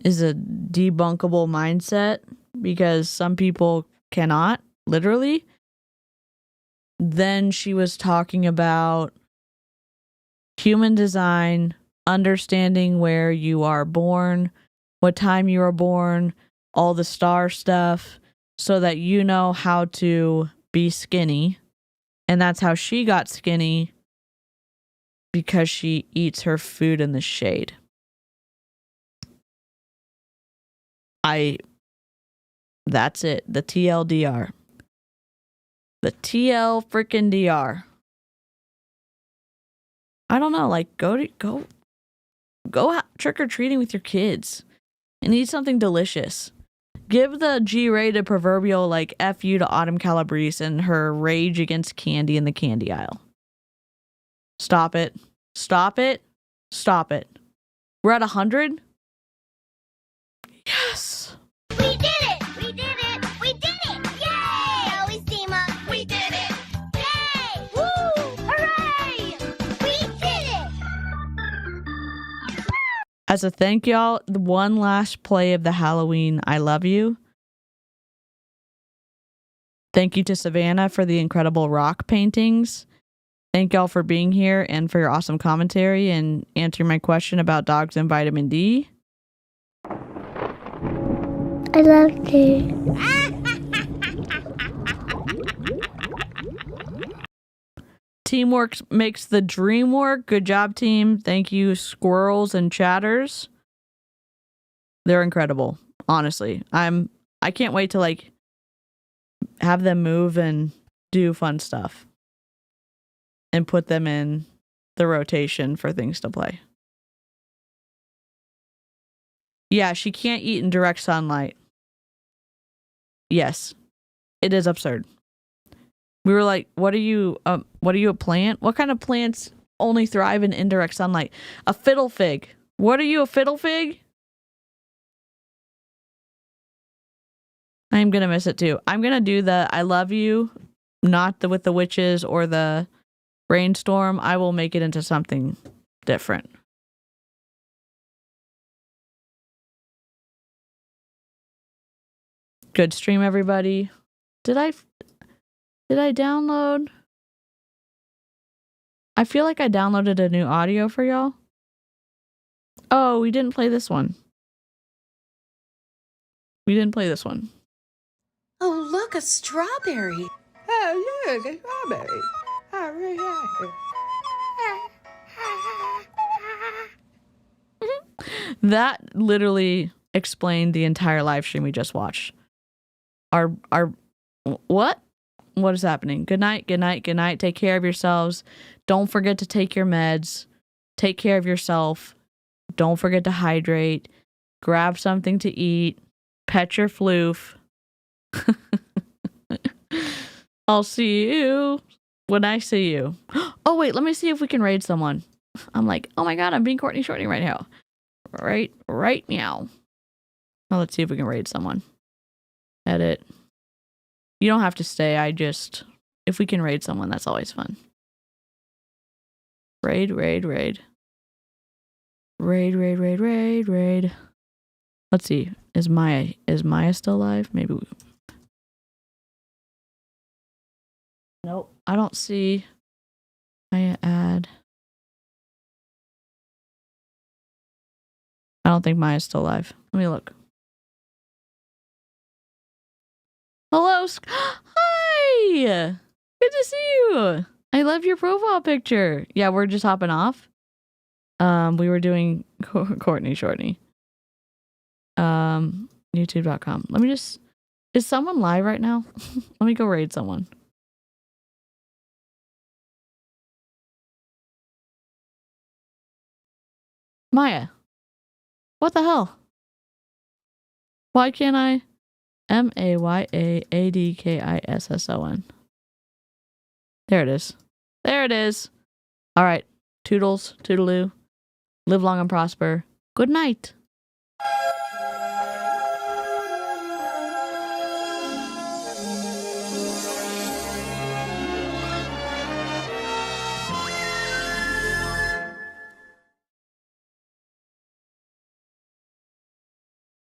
is a debunkable mindset because some people cannot, literally. Then she was talking about human design, understanding where you are born, what time you are born, all the star stuff, so that you know how to be skinny. And that's how she got skinny, because she eats her food in the shade. That's it. The TLDR. The TL freaking DR. I don't know, like go trick-or-treating with your kids and eat something delicious. Give the G-rated proverbial like F you to Autumn Calabrese and her rage against candy in the candy aisle. Stop it. Stop it. Stop it. We're at 100? Yes. We did it! We did it! We did it! Yay! Always team up. We did it! Yay! Woo! Hooray! We did it! As a thank y'all, the one last play of the Halloween I Love You. Thank you to Savannah for the incredible rock paintings. Thank y'all for being here and for your awesome commentary and answering my question about dogs and vitamin D. I love you. Teamwork makes the dream work. Good job, team. Thank you, squirrels and chatters. They're incredible. Honestly, I can't wait to like have them move and do fun stuff and put them in the rotation for things to play. Yeah, she can't eat in direct sunlight. Yes, it is absurd. We were like, what are you, a plant? What kind of plants only thrive in indirect sunlight? A fiddle fig. What are you, a fiddle fig? I'm going to miss it too. I'm going to do the I love you, not the with the witches or the brainstorm. I will make it into something different. Good stream, everybody. Did I download? I feel like I downloaded a new audio for y'all. Oh, we didn't play this one. We didn't play this one. Oh, look, a strawberry. Oh, look, a strawberry. I really like it. That literally explained the entire live stream we just watched. Our what? What is happening? Good night, good night, good night. Take care of yourselves. Don't forget to take your meds. Take care of yourself. Don't forget to hydrate. Grab something to eat. Pet your floof. I'll see you when I see you. Oh, wait, let me see if we can raid someone. I'm like, oh my God, I'm being Courtney Shortney right now. Right now. Well, let's see if we can raid someone. Edit. You don't have to stay. If we can raid someone, that's always fun. Raid. Raid. Let's see. Is Maya still alive? Maybe we... Nope. I don't see Maya add. I don't think Maya's still alive. Let me look. Hello. Hi. Good to see you. I love your profile picture. Yeah, we're just hopping off. We were doing Courtney Shortney. YouTube.com. Let me just... Is someone live right now? Let me go raid someone. Maya. What the hell? Why can't I? MAYAADKISSON. There it is. There it is. All right. Toodles. Toodaloo. Live long and prosper. Good night.